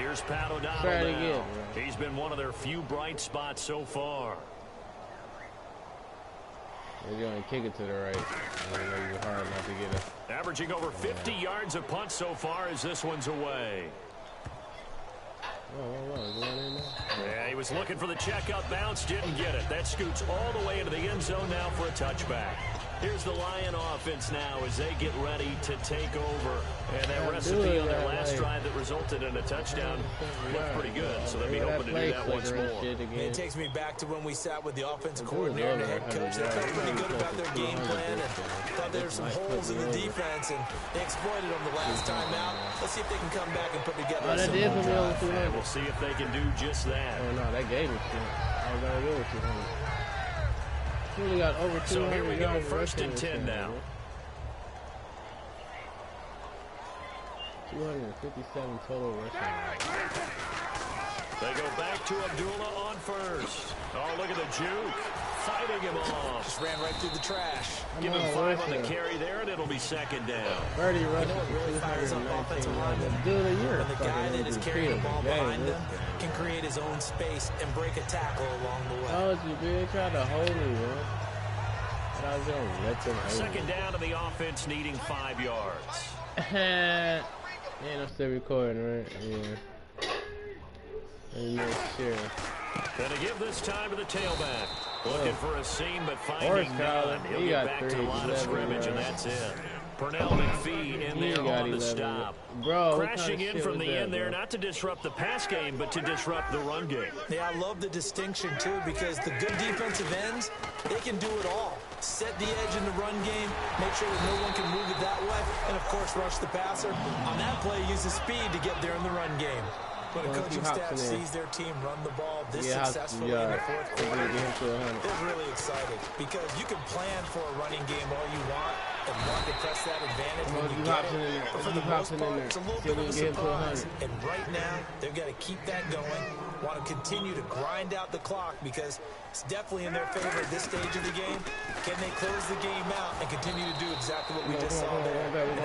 Here's Pat O'Donnell Try it now. again, He's been one of their few bright spots so far. They're going to kick it to the right. It's hard not to get it. Averaging over 50 yards a punt so far as this one's away. Yeah, he was looking for the checkout bounce, didn't get it. That scoots all the way into the end zone now for a touchback. Here's the Lion offense now as they get ready to take over. And that recipe on their last drive that resulted in a touchdown looked pretty good, so they'll be hoping to do that once more. It takes me back to when we sat with the offensive coordinator and the head coach. They felt pretty good about their game plan and thought there were some holes in the defense, and they exploited them the last time out. Let's see if they can come back and put together some more drives. And we'll see if they can do just that. Oh, no, that gave me shit. I was going to go with 200. Really got over 200. So here we go, 1st and 10 now. 257 total rushing yards. They go back to Abdullah on first. Oh, look at the juke. Fighting him off. Just ran right through the trash. Give him 5 on the carry there, and it'll be 2nd down. 30 rushes. You know what really fires up offensive linemen? Dude, a year. When the guy that is carrying the ball behind them can create his own space and break a tackle along the way. Oh, you big tried to hold me, man. But I was going to let them hold 2nd down to the offense needing 5 yards. And I'm still recording, right? Yeah. Let me make sure. Going to give this time to the tailback. Looking for a seam, but finding none. He'll get back to the line of scrimmage, and that's it. Pernell McPhee in there on the stop. Bro, crashing in from the end there, not to disrupt the pass game, but to disrupt the run game. Yeah, I love the distinction, too, because the good defensive ends, they can do it all. Set the edge in the run game, make sure that no one can move it that way, and, of course, rush the passer. On that play, use the speed to get there in the run game. When a coaching staff sees their team run the ball this successfully in the 4th quarter, they're really excited because you can plan for a running game all you want and want to press that advantage when you get it. But for the most part, it's a little bit of a surprise. And right now, they've got to keep that going, want to continue to grind out the clock because it's definitely in their favor at this stage of the game. Can they close the game out and continue to do exactly what we just saw there? We're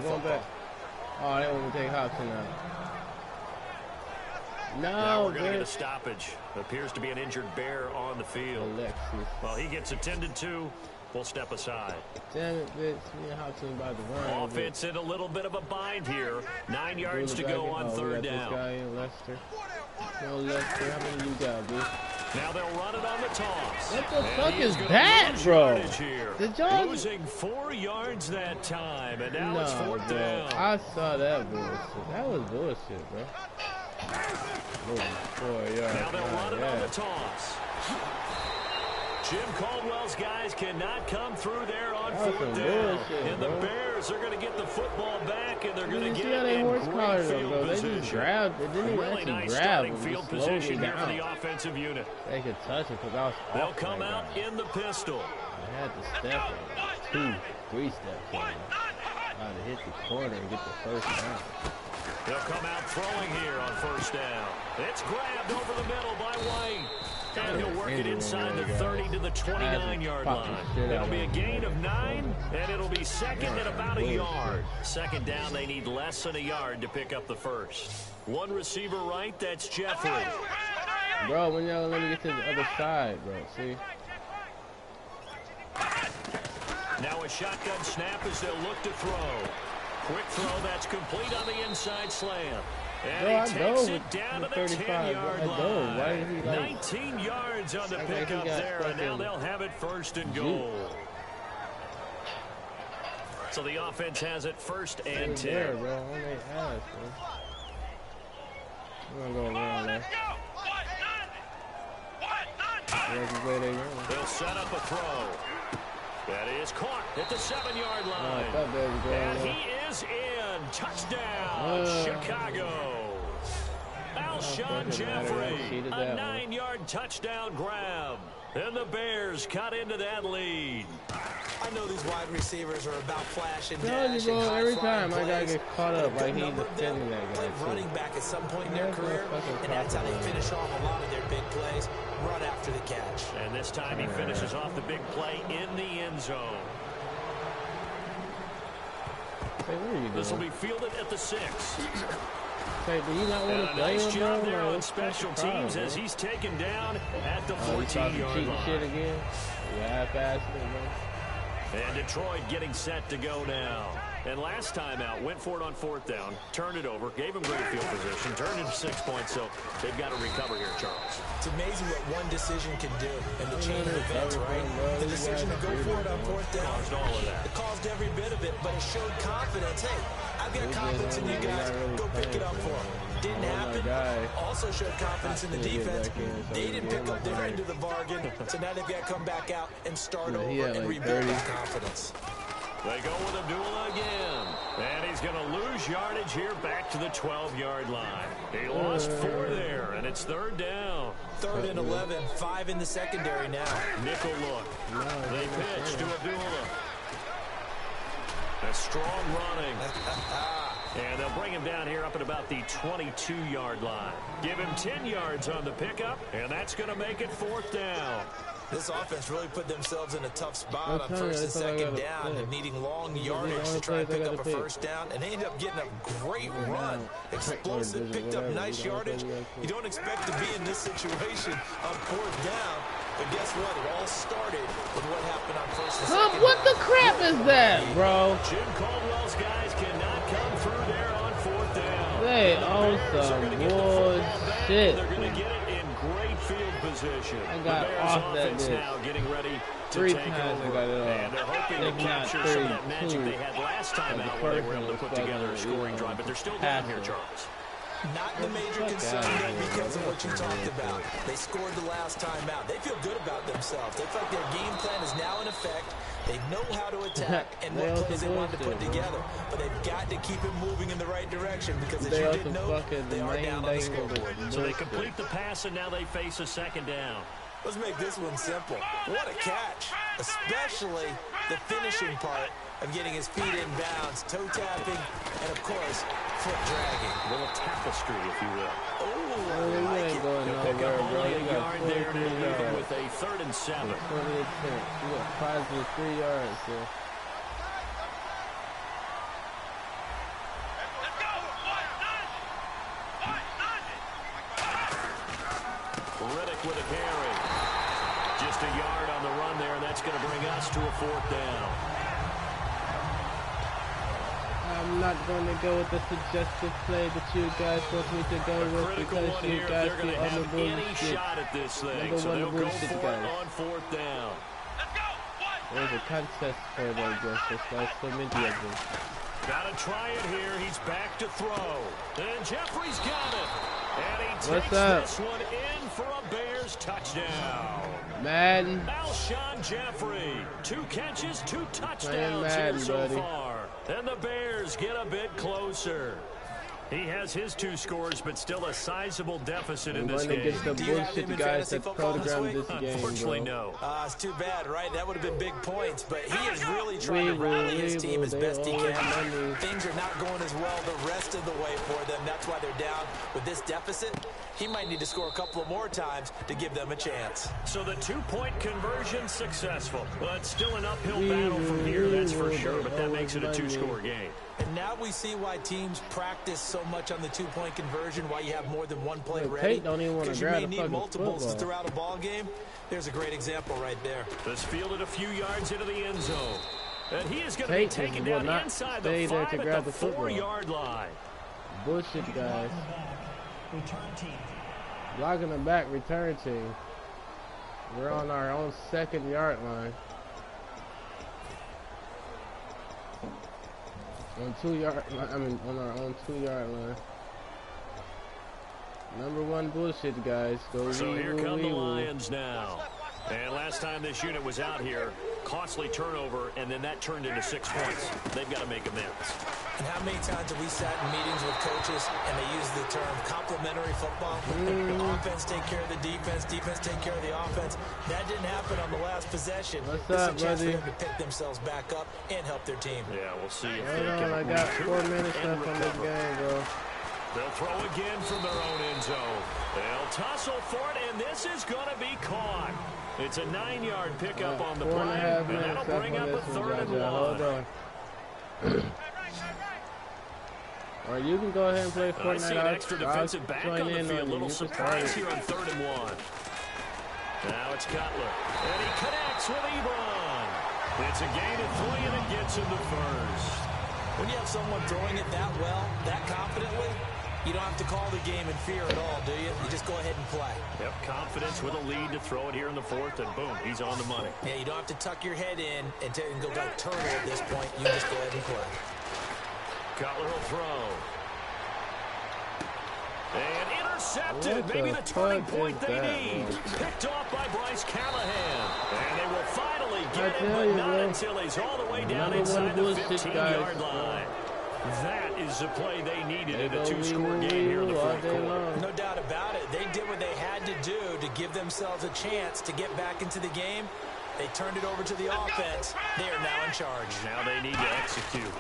going back. Oh, they want to take Hobson out. No, now we're going to get a stoppage. Appears to be an injured Bear on the field. Alexis. Well, he gets attended to. We'll step aside. Damn it, bitch. Me and Hobson about to run. Offense in a little bit of a bind here. 9 yards to go on 3rd down. This guy in Lester. No, Lester. How many you got, bitch? Now they'll run it on the toss. What the fuck is that, bro? Did y'all losing 4 yards that time, and now it's 4th down. I saw that bullshit. That was bullshit, bro. Now they'll run it on the toss. Jim Caldwell's guys cannot come through there on 4th down. And the Bears are going to get the football back, and they're going to get it in great field position. Really nice starting field position here for the offensive unit. They could touch it because I was They'll come out in the pistol. I had to step on 2, 3 steps on it. I had to hit the corner and get the 1st down. They'll come out throwing here on 1st down. It's grabbed over the middle by White. And he'll work it inside the 30 to the 29-yard line. It'll be a gain of 9, and it'll be 2nd at about a yard. 2nd down, they need less than a yard to pick up the 1st. One receiver right, that's Jeffrey. Bro, when y'all let me get to the other side, bro, see? Now a shotgun snap as they'll look to throw. Quick throw, that's complete on the inside slant. And he takes it down to the 10-yard line. 19 yards on the pickup there, and now they'll have it 1st and goal. So the offense has it 1st and 10. There, bro. On their ass, bro. We're going to go around there. They'll set up a throw. That is caught at the 7-yard line. And he is in. Touchdown, Chicago. Alshon Jeffrey, a 9-yard touchdown grab. And the Bears cut into that lead. I know these wide receivers are about flash and dash. Every time I gotta get caught up like he's defending that guy. Running back at some point in their career, and that's how they finish off a lot of their big plays. Run after the catch. And this time he finishes off the big play in the end zone. Hey, what are you doing? This will be fielded at the 6. Hey, do you not want to play nice him, job bro? there on special teams as he's taken down at the 14-yard line. Shit again? Yeah, half-assed it, man. And Detroit getting set to go now. And last time out, went for it on 4th down, turned it over, gave him great field position, turned it to 6 points, so they've got to recover here, Charles. It's amazing what one decision can do in the chain of events, right? The decision to go for it on 4th down. Caused all of that. It caused every bit of it, but it showed confidence. Hey, I've got confidence in you guys. Go pick it up for them. Didn't happen. Also showed confidence in the defense. They didn't pick up their end of the bargain, so now they've got to come back out and start over and rebuild that confidence. They go with Abdullah again. And he's going to lose yardage here back to the 12-yard line. He lost 4 there, and it's 3rd down. 3rd and 11, 5 in the secondary now. Nickel look. They pitch to Abdullah. A strong running. And they'll bring him down here up at about the 22-yard line. Give him 10 yards on the pickup, and that's going to make it 4th down. This offense really put themselves in a tough spot on 1st and 2nd down and needing long yardage to try and pick up a 1st down. And they ended up getting a great run. Explosive, picked up nice yardage. You don't expect to be in this situation on 4th down. But guess what? It all started with what happened on 1st and 2nd down. What the crap is that, bro? Jim Caldwell's guys cannot come through there on 4th down. They on some bullshit. They're going to get it in great field position. I got off that bitch. Now getting ready to 3 take times over. I got it off. And they're hoping to capture some of that magic they had last time out where they were able to put together a scoring drive. But they're still down here, Charles. Not the major concern though because of what you talked about. They scored the last time out. They feel good about themselves. They feel like their game plan is now in effect. They know how to attack and what plays they want to put together. But they've got to keep it moving in the right direction because as you did know, they are down on the scoreboard. So they complete the pass and now they face a 2nd down. Let's make this one simple. What a catch, especially the finishing part of getting his feet in bounds, toe tapping, and of course, foot dragging. A little tapestry, if you will. Oh, I like it. They'll pick up only a yard there to leave him with a 3rd and 7. You got positive 3 yards, so. Riddick with a carry. Just a yard on the run there, and that's going to bring us to a 4th down. I'm not going to go with the suggestive play that you guys want me to go with because you guys see other bullshit. Shot at this thing, Number so one they'll go bullshit, for guys. it on 4th down. There's a contest for that, Justice. That's so many of them. Gotta try it here. He's back to throw. And Jeffrey's got it. And he takes this one in for a Bears touchdown. Madden. Alshon Jeffrey. 2 catches, 2 touchdowns Madden, here so buddy. far. And the Bears get a bit closer. He has his 2 scores, but still a sizable deficit in this game. Against the bullshit guys that programmed this game, Unfortunately, bro. no. It's too bad, right? That would have been big points, but he is really trying to rally his team as best he can. Things are not going as well the rest of the way for them. That's why they're down with this deficit. He might need to score a couple of more times to give them a chance. So the 2-point conversion successful. Well, it's still an uphill battle from here, that's for sure, but that makes it a 2-score game. And now we see why teams practice so much on the 2-point conversion, why you have more than one play ready. Because you may need multiples throughout a ball game. There's a great example right there. This fielded a few yards into the end zone. And he is going to be taken down inside the 5 at the 4-yard line. Bullshit, guys. Blocking the back, return team. We're on our own 2nd-yard line. On 2-yard line, on our own 2-yard line. Number one bullshit, guys. Go so here come the Lions now. And last time this unit was out here, costly turnover, and then that turned into 6 points. They've got to make amends. And how many times have we sat in meetings with coaches and they use the term complementary football? The offense take care of the defense take care of the offense. That didn't happen on the last possession. What's this up, is a chance buddy? for them to pick themselves back up and help their team. Yeah, we'll see if Hold they on, can I got 4 minutes and left on this recover. game, bro. They'll throw again from their own end zone. They'll tussle for it, and this is going to be caught. It's a 9-yard pickup on the play, and that'll bring up a 3rd and 1. Hold on. Or you can go ahead and play Fortnite. I see an extra defensive back on the field. A little surprise here on 3rd and 1. Now it's Cutler, and he connects with Ebron. It's a gain of 3, and it gets him the first. When you have someone throwing it that well, that confidently, you don't have to call the game in fear at all, do you? You just go ahead and play. Yep, confidence with a lead to throw it here in the 4th, and boom, he's on the money. Yeah, you don't have to tuck your head in and go like turtle at this point. You just go ahead and play. Cutler will throw. And intercepted. Maybe the turning point they need. Picked off by Bryce Callahan. And they will finally get him, but not until he's all the way down inside the 15-yard line. That is the play they needed in a 2-score game here in the 4th quarter. No doubt about it. They did what they had to do to give themselves a chance to get back into the game. They turned it over to the offense. They are now in charge. Now they need to execute.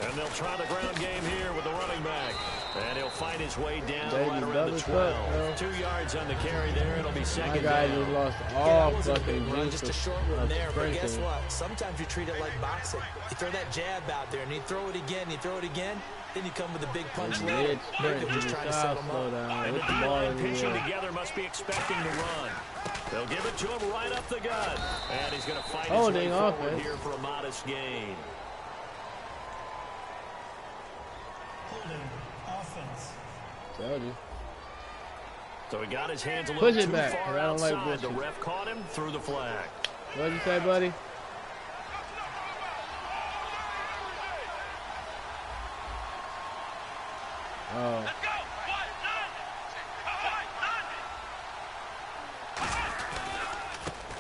And they'll try the ground game here with the running back. And he'll find his way down right around the 12. 2 yards on the carry there. It'll be second down. Just lost all fucking run, just a short one there. But guess what? Sometimes you treat it like boxing. You throw that jab out there, and you throw it again, then you come with a big punch later. Maybe they're just trying to set them up. And the D-line pitching together must be expecting to run. They'll give it to him right up the gut. And he's going to fight his way forward here for a modest gain. So he got his hands a little too far outside. The ref caught him, threw the flag. What'd you say, buddy? Oh.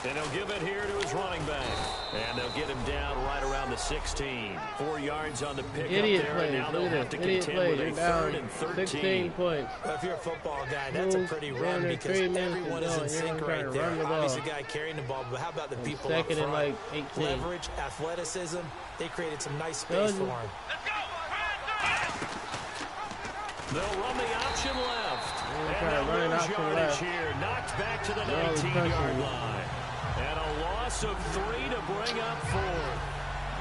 And he'll give it here to his running back. And they'll get him down right around the 16. 4 yards on the pickup there. And now they'll have to contend with a 3rd and 13. 16 points. Well, if you're a football guy, that's a pretty run because everyone is in sync right there. Obviously, the guy carrying the ball, but how about the people up front? Like 18. Leverage, athleticism. They created some nice space for him. They'll run the option left. And they'll lose yardage here. Knocked back to the 19-yard line. And a loss of 3 to bring up 4.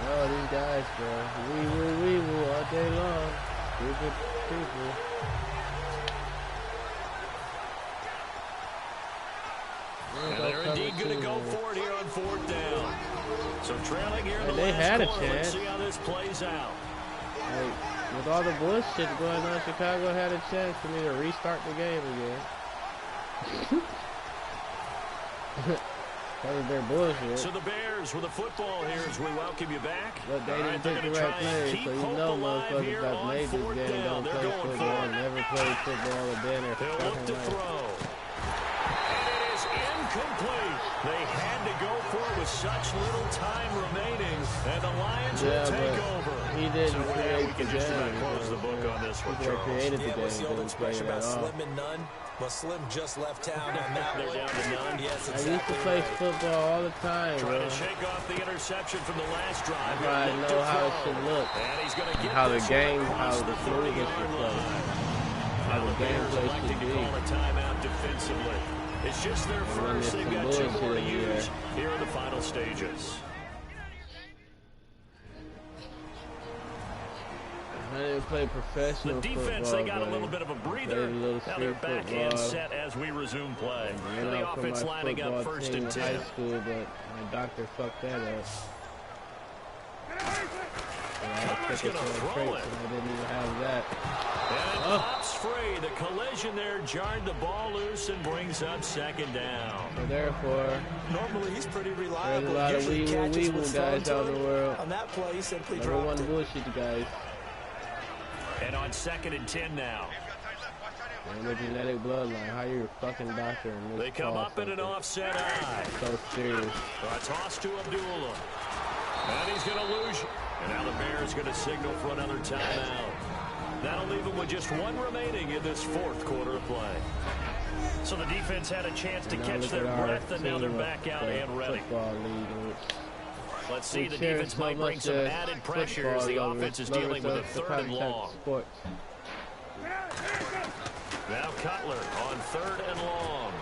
Oh, these guys, bro. We will all day long. Stupid people. And they're indeed going to go for it here on 4th down. So trailing here in the they had a chance. Let's see how this plays out. Like, with all the bullshit going on, Chicago had a chance for me to restart the game again. That was their bullshit. So the Bears with the football here as we welcome you back. But they didn't pick the right play, so you know motherfuckers that made this game don't play football, never played football again. They'll look to throw. And it is incomplete. They had to go for it with such little time remaining, and the Lions will take over. He didn't create the game. Close the book on this one, Charles. Created the game. What's the old expression about Slim and none? Well, Slim just left town on that They're down to none. Yes, I used to play football all the time, Trying bro. to shake off the interception from the last drive. I know how it should look. And he's going to get how the game, how the smooth it should play. How the gameplay should be. Call a timeout defensively. It's just their first. They've got 2 more to use here in the final stages. I didn't play professional The defense, football, they got a little bit of a breather. Now they're back in set as we resume play. And the offense lining up 1st and 10. High school, but my doctor fucked that up. Cutler's going to throw it. I didn't even have that. And it pops free. The collision there jarred the ball loose and brings up 2nd down. So therefore, normally he's pretty reliable. There's a lot of weevil guys out in the world. On that play, he simply Number dropped one it. bullshit guys. And on 2nd and 10 now. And the genetic bloodline. How you a fucking doctor in this? They come up in an offset eye. So serious. A toss to Abdullah. And he's going to lose. And now the Bears going to signal for another timeout. That'll leave them with just one remaining in this fourth quarter of play. So the defense had a chance to catch their breath, and now they're back out and ready. Let's see, the defense might bring some added pressure as the offense is dealing with a third and long. Now Cutler on third and long.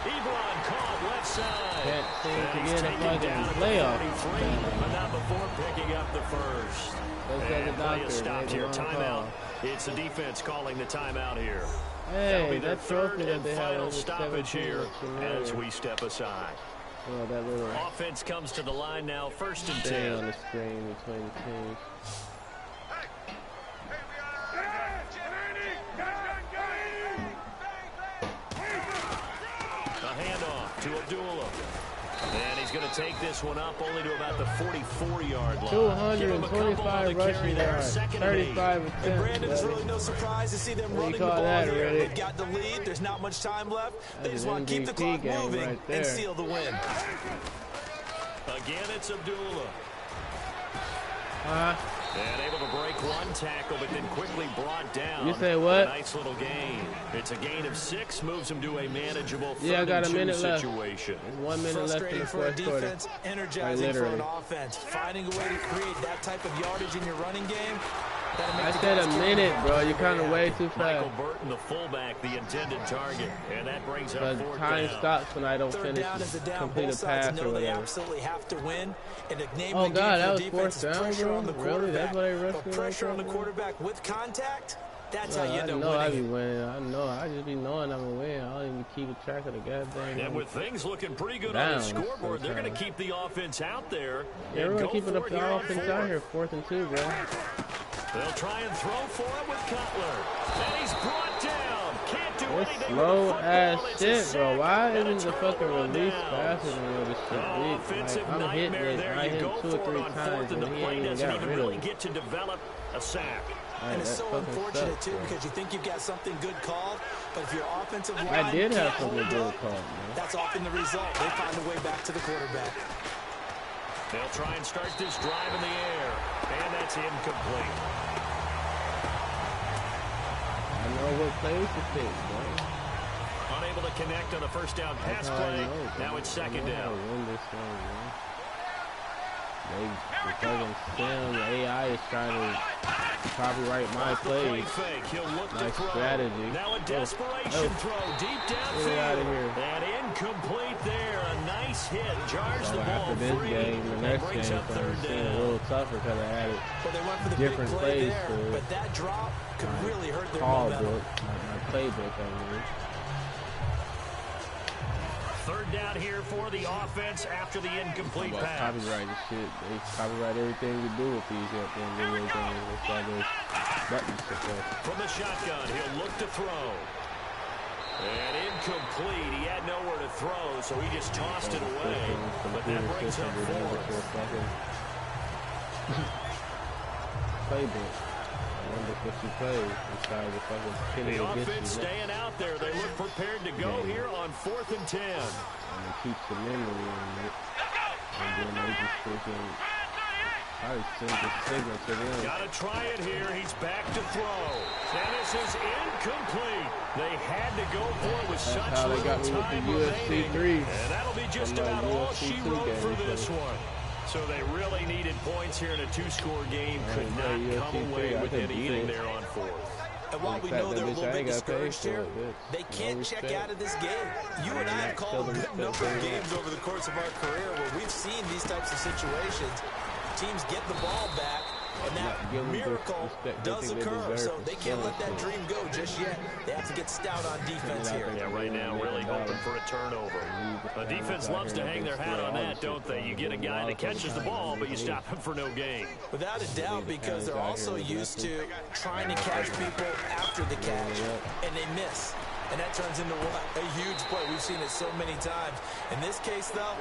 Ebron caught left side. Can't seem to And get a fucking playoff. but not before picking up the first. And play is stopped here. Timeout. It's the defense calling the timeout here. That'll be their third and final stoppage here as we step aside. Oh, that little Offense comes to the line now, first and 10. on the screen between the teams. A handoff to Abdullah. And he's going to take this one up only to about the 44-yard line. 225 rushing yards, 35 attempts. And Brandon, it's really no surprise to see them running the ball here. They've got the lead. There's not much time left. They just want to keep the clock moving and seal the win. Again, it's Abdullah. And able to break one tackle, but then quickly brought down. You say what? A nice little gain. It's a gain of 6, moves him to a manageable I got a minute situation. Left. 1 minute left in the fourth quarter. Energizing for an offense. Finding a way to create that type of yardage in your running game. I said a minute, bro. You're kind of way too fast. Michael Burton, the fullback, the intended target, and that brings up fourth time down. stops when I don't finish complete a pass or whatever. They absolutely have to win. And Oh God, that was fourth down, bro. Really? That's what they rushed me. Pressure on the quarterback with contact. That's how you end up winning. I be winning. winning. I know. I just be knowing I'm gonna win. I don't even keep track of the goddamn. And with things looking pretty good on the scoreboard, they're going to keep the offense out there. Yeah, we're gonna keep it up the offense out here. 4th and 2, bro. They'll try and throw for it with Cutler. And he's brought down. Can't do anything. Slow ass shit, bro. Why isn't the fucking release faster than what it should be? Like, I'm hitting it. I hit 2 or 3 times and he ain't even got rid of it. Get to develop a sack. And it's so unfortunate, too, because you think you've got something good called, but if your offensive line I did have can't something hold good up, called, man. that's often the result. They find a way back to the quarterback. They'll try and start this drive in the air, and that's incomplete. I know what plays to pick, bro. Unable to connect on a first down pass play. Now it's second down. The fucking STEM, the AI is trying to copyright my plays. Nice strategy. Now a desperation throw deep downfield. Get out of here. And incomplete there. A nice hit. Jars the ball after this free. game, the next game is going to seem a little tougher because I added different plays to it. But that drop could really hurt their call momentum. book, my playbook, I mean. Third down here for the offense after the incomplete pass. Copyright this shit. They copyright everything we do with these goddamn video games. It's like those buttons to press. From the shotgun, he'll look to throw. And incomplete. He had nowhere to throw, so he just tossed it away. But that brings up fourth. Playbook. What you play inside the fucking the offense staying out there. They look prepared to go here on 4th and 10. And it keeps the memory in it. And then they just freaking probably send the signal to them. Gotta try it here. He's back to throw. And this is incomplete. They had to go for it with such little time remaining. And that'll be just about all she wrote for this one. So they really needed points here in a 2-score game. Could not come away with anything there on 4th. And while we know they're a little bit discouraged here, they can't check out of this game. You and I have called a good number of games over the course of our career where we've seen these types of situations. Teams get the ball back, and that miracle does occur. So they can't let that dream go just yet. They have to get stout on defense here. Yeah, right now really hoping for a turnover. A defense loves to hang their hat on that, don't they? You get a guy that catches the ball, but you stop him for no gain. Without a doubt, because they're also used to trying to catch people after the catch, and they miss. And that turns into what? A huge play. We've seen it so many times. In this case, though,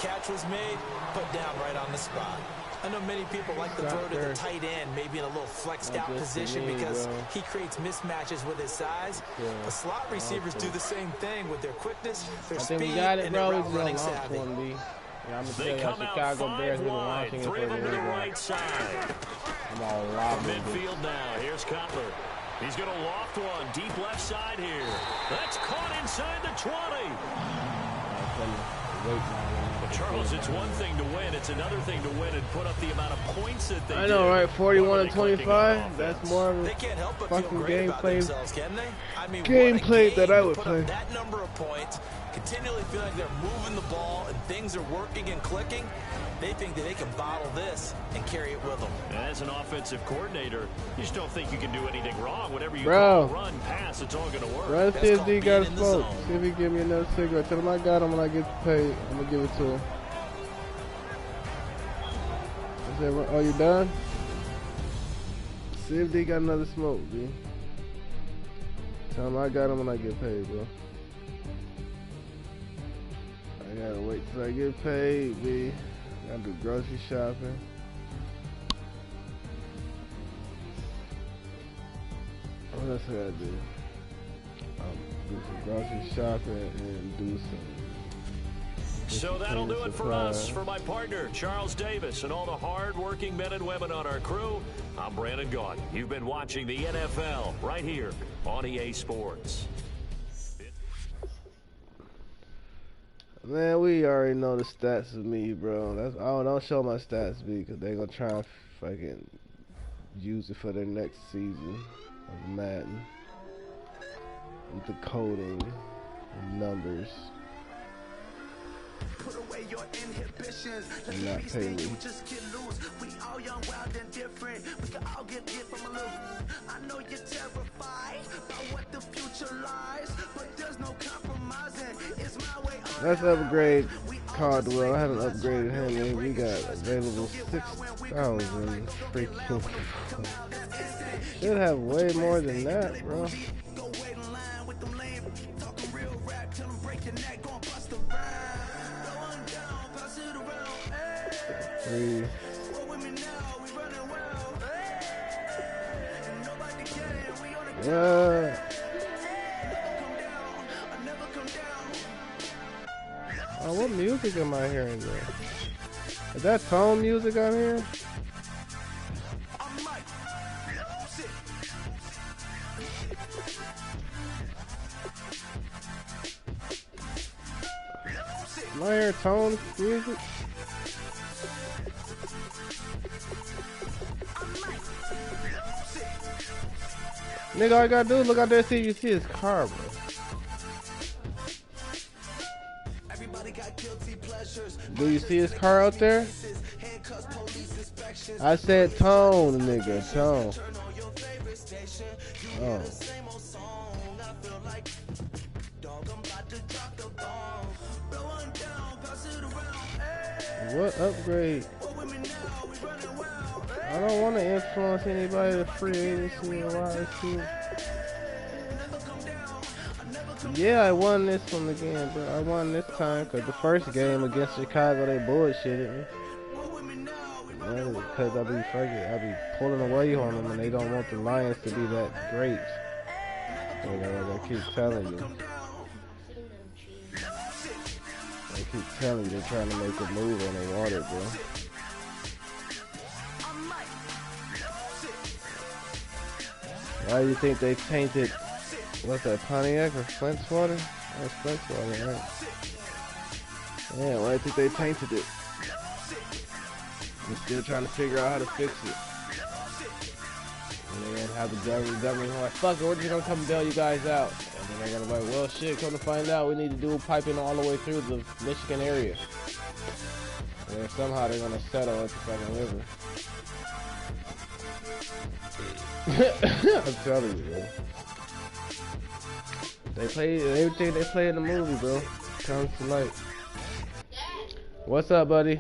catch was made, put down right on the spot. I know many people like to throw to the tight end, maybe in a little flexed out position because he creates mismatches with his size. The slot receivers do the same thing with their quickness, their speed, and their route running savvy. Yeah, I'm gonna tell you, Chicago Bears been launching it for the right side. I'm all robbing midfield now. Here's Cutler. He's going to loft one deep left side here. That's caught inside the 20. Charles, it's one thing to win. It's another thing to win and put up the amount of points that they I know, did. right? 41-25. That's more of a fucking gameplay. I mean, gameplay that I would play. That number of points, continually feeling like they're moving the ball and things are working and clicking. They think that they can bottle this and carry it with them. As an offensive coordinator, you just don't think you can do anything wrong. Whatever you call run, pass, it's all going to work. Run, see if he got a smoke. See if he give me another cigarette. Tell him I got him when I get paid. I'm going to give it to him. Oh, you done? See if they got another smoke, B. Tell him I got him when I get paid, bro. I gotta wait till I get paid, B. Gotta do grocery shopping. What else I gotta do? Do some grocery shopping and do some. So that'll do it for us. For my partner, Charles Davis, and all the hard-working men and women on our crew, I'm Brandon Gaudin. You've been watching the NFL right here on EA Sports. Man, we already know the stats of me, bro. Don't show my stats, B, because they're going to try and fucking use it for their next season of Madden. With the coding and numbers. Put away your inhibitions. Let And not pay me. you just get loose. We all young, wild, and different. We can all get hit from a little. I know you're terrified about what the future lies, but there's no compromising. It's my way. Let's upgrade Caldwell. I haven't upgraded him, man. We got available 6,000 freaking. Should have way more than that, bro. Go wait in line with them lame. Talking real rap till them break your neck. Gon' bust a rhyme. Going down, pass it around. Hey. Roll with me now, we running well. Hey. And nobody can, we on the Yeah. never come down. Oh, what music am I hearing there? Is that tone music on here? I'm Mike. Sit. Am I hearing tone music? Nigga, all I gotta do is look out there and see if you see his car, bro. Do you see his car out there? I said tone, nigga, tone. Oh. What upgrade? I don't want to influence anybody to free agency or YC. Yeah, I won this one again, bro. I won this time because the first game against Chicago, they bullshitted me. Because I be pulling away on them and they don't want the Lions to be that great. So I keep telling you. I keep telling you they're trying to make a move on the water, bro. Why do you think they tainted, what's that, Pontiac or Flint's water? That's Flint's water, right? Yeah, why do you think they tainted it? They're still trying to figure out how to fix it. And then have the government like, fuck it, we're just gonna come and bail you guys out. And then they're gonna be like, well shit, come to find out, we need to do piping all the way through the Michigan area. And then somehow they're gonna settle at the fucking river. I'm telling you, bro. They play everything they play in the movie, bro. Comes to light. What's up, buddy?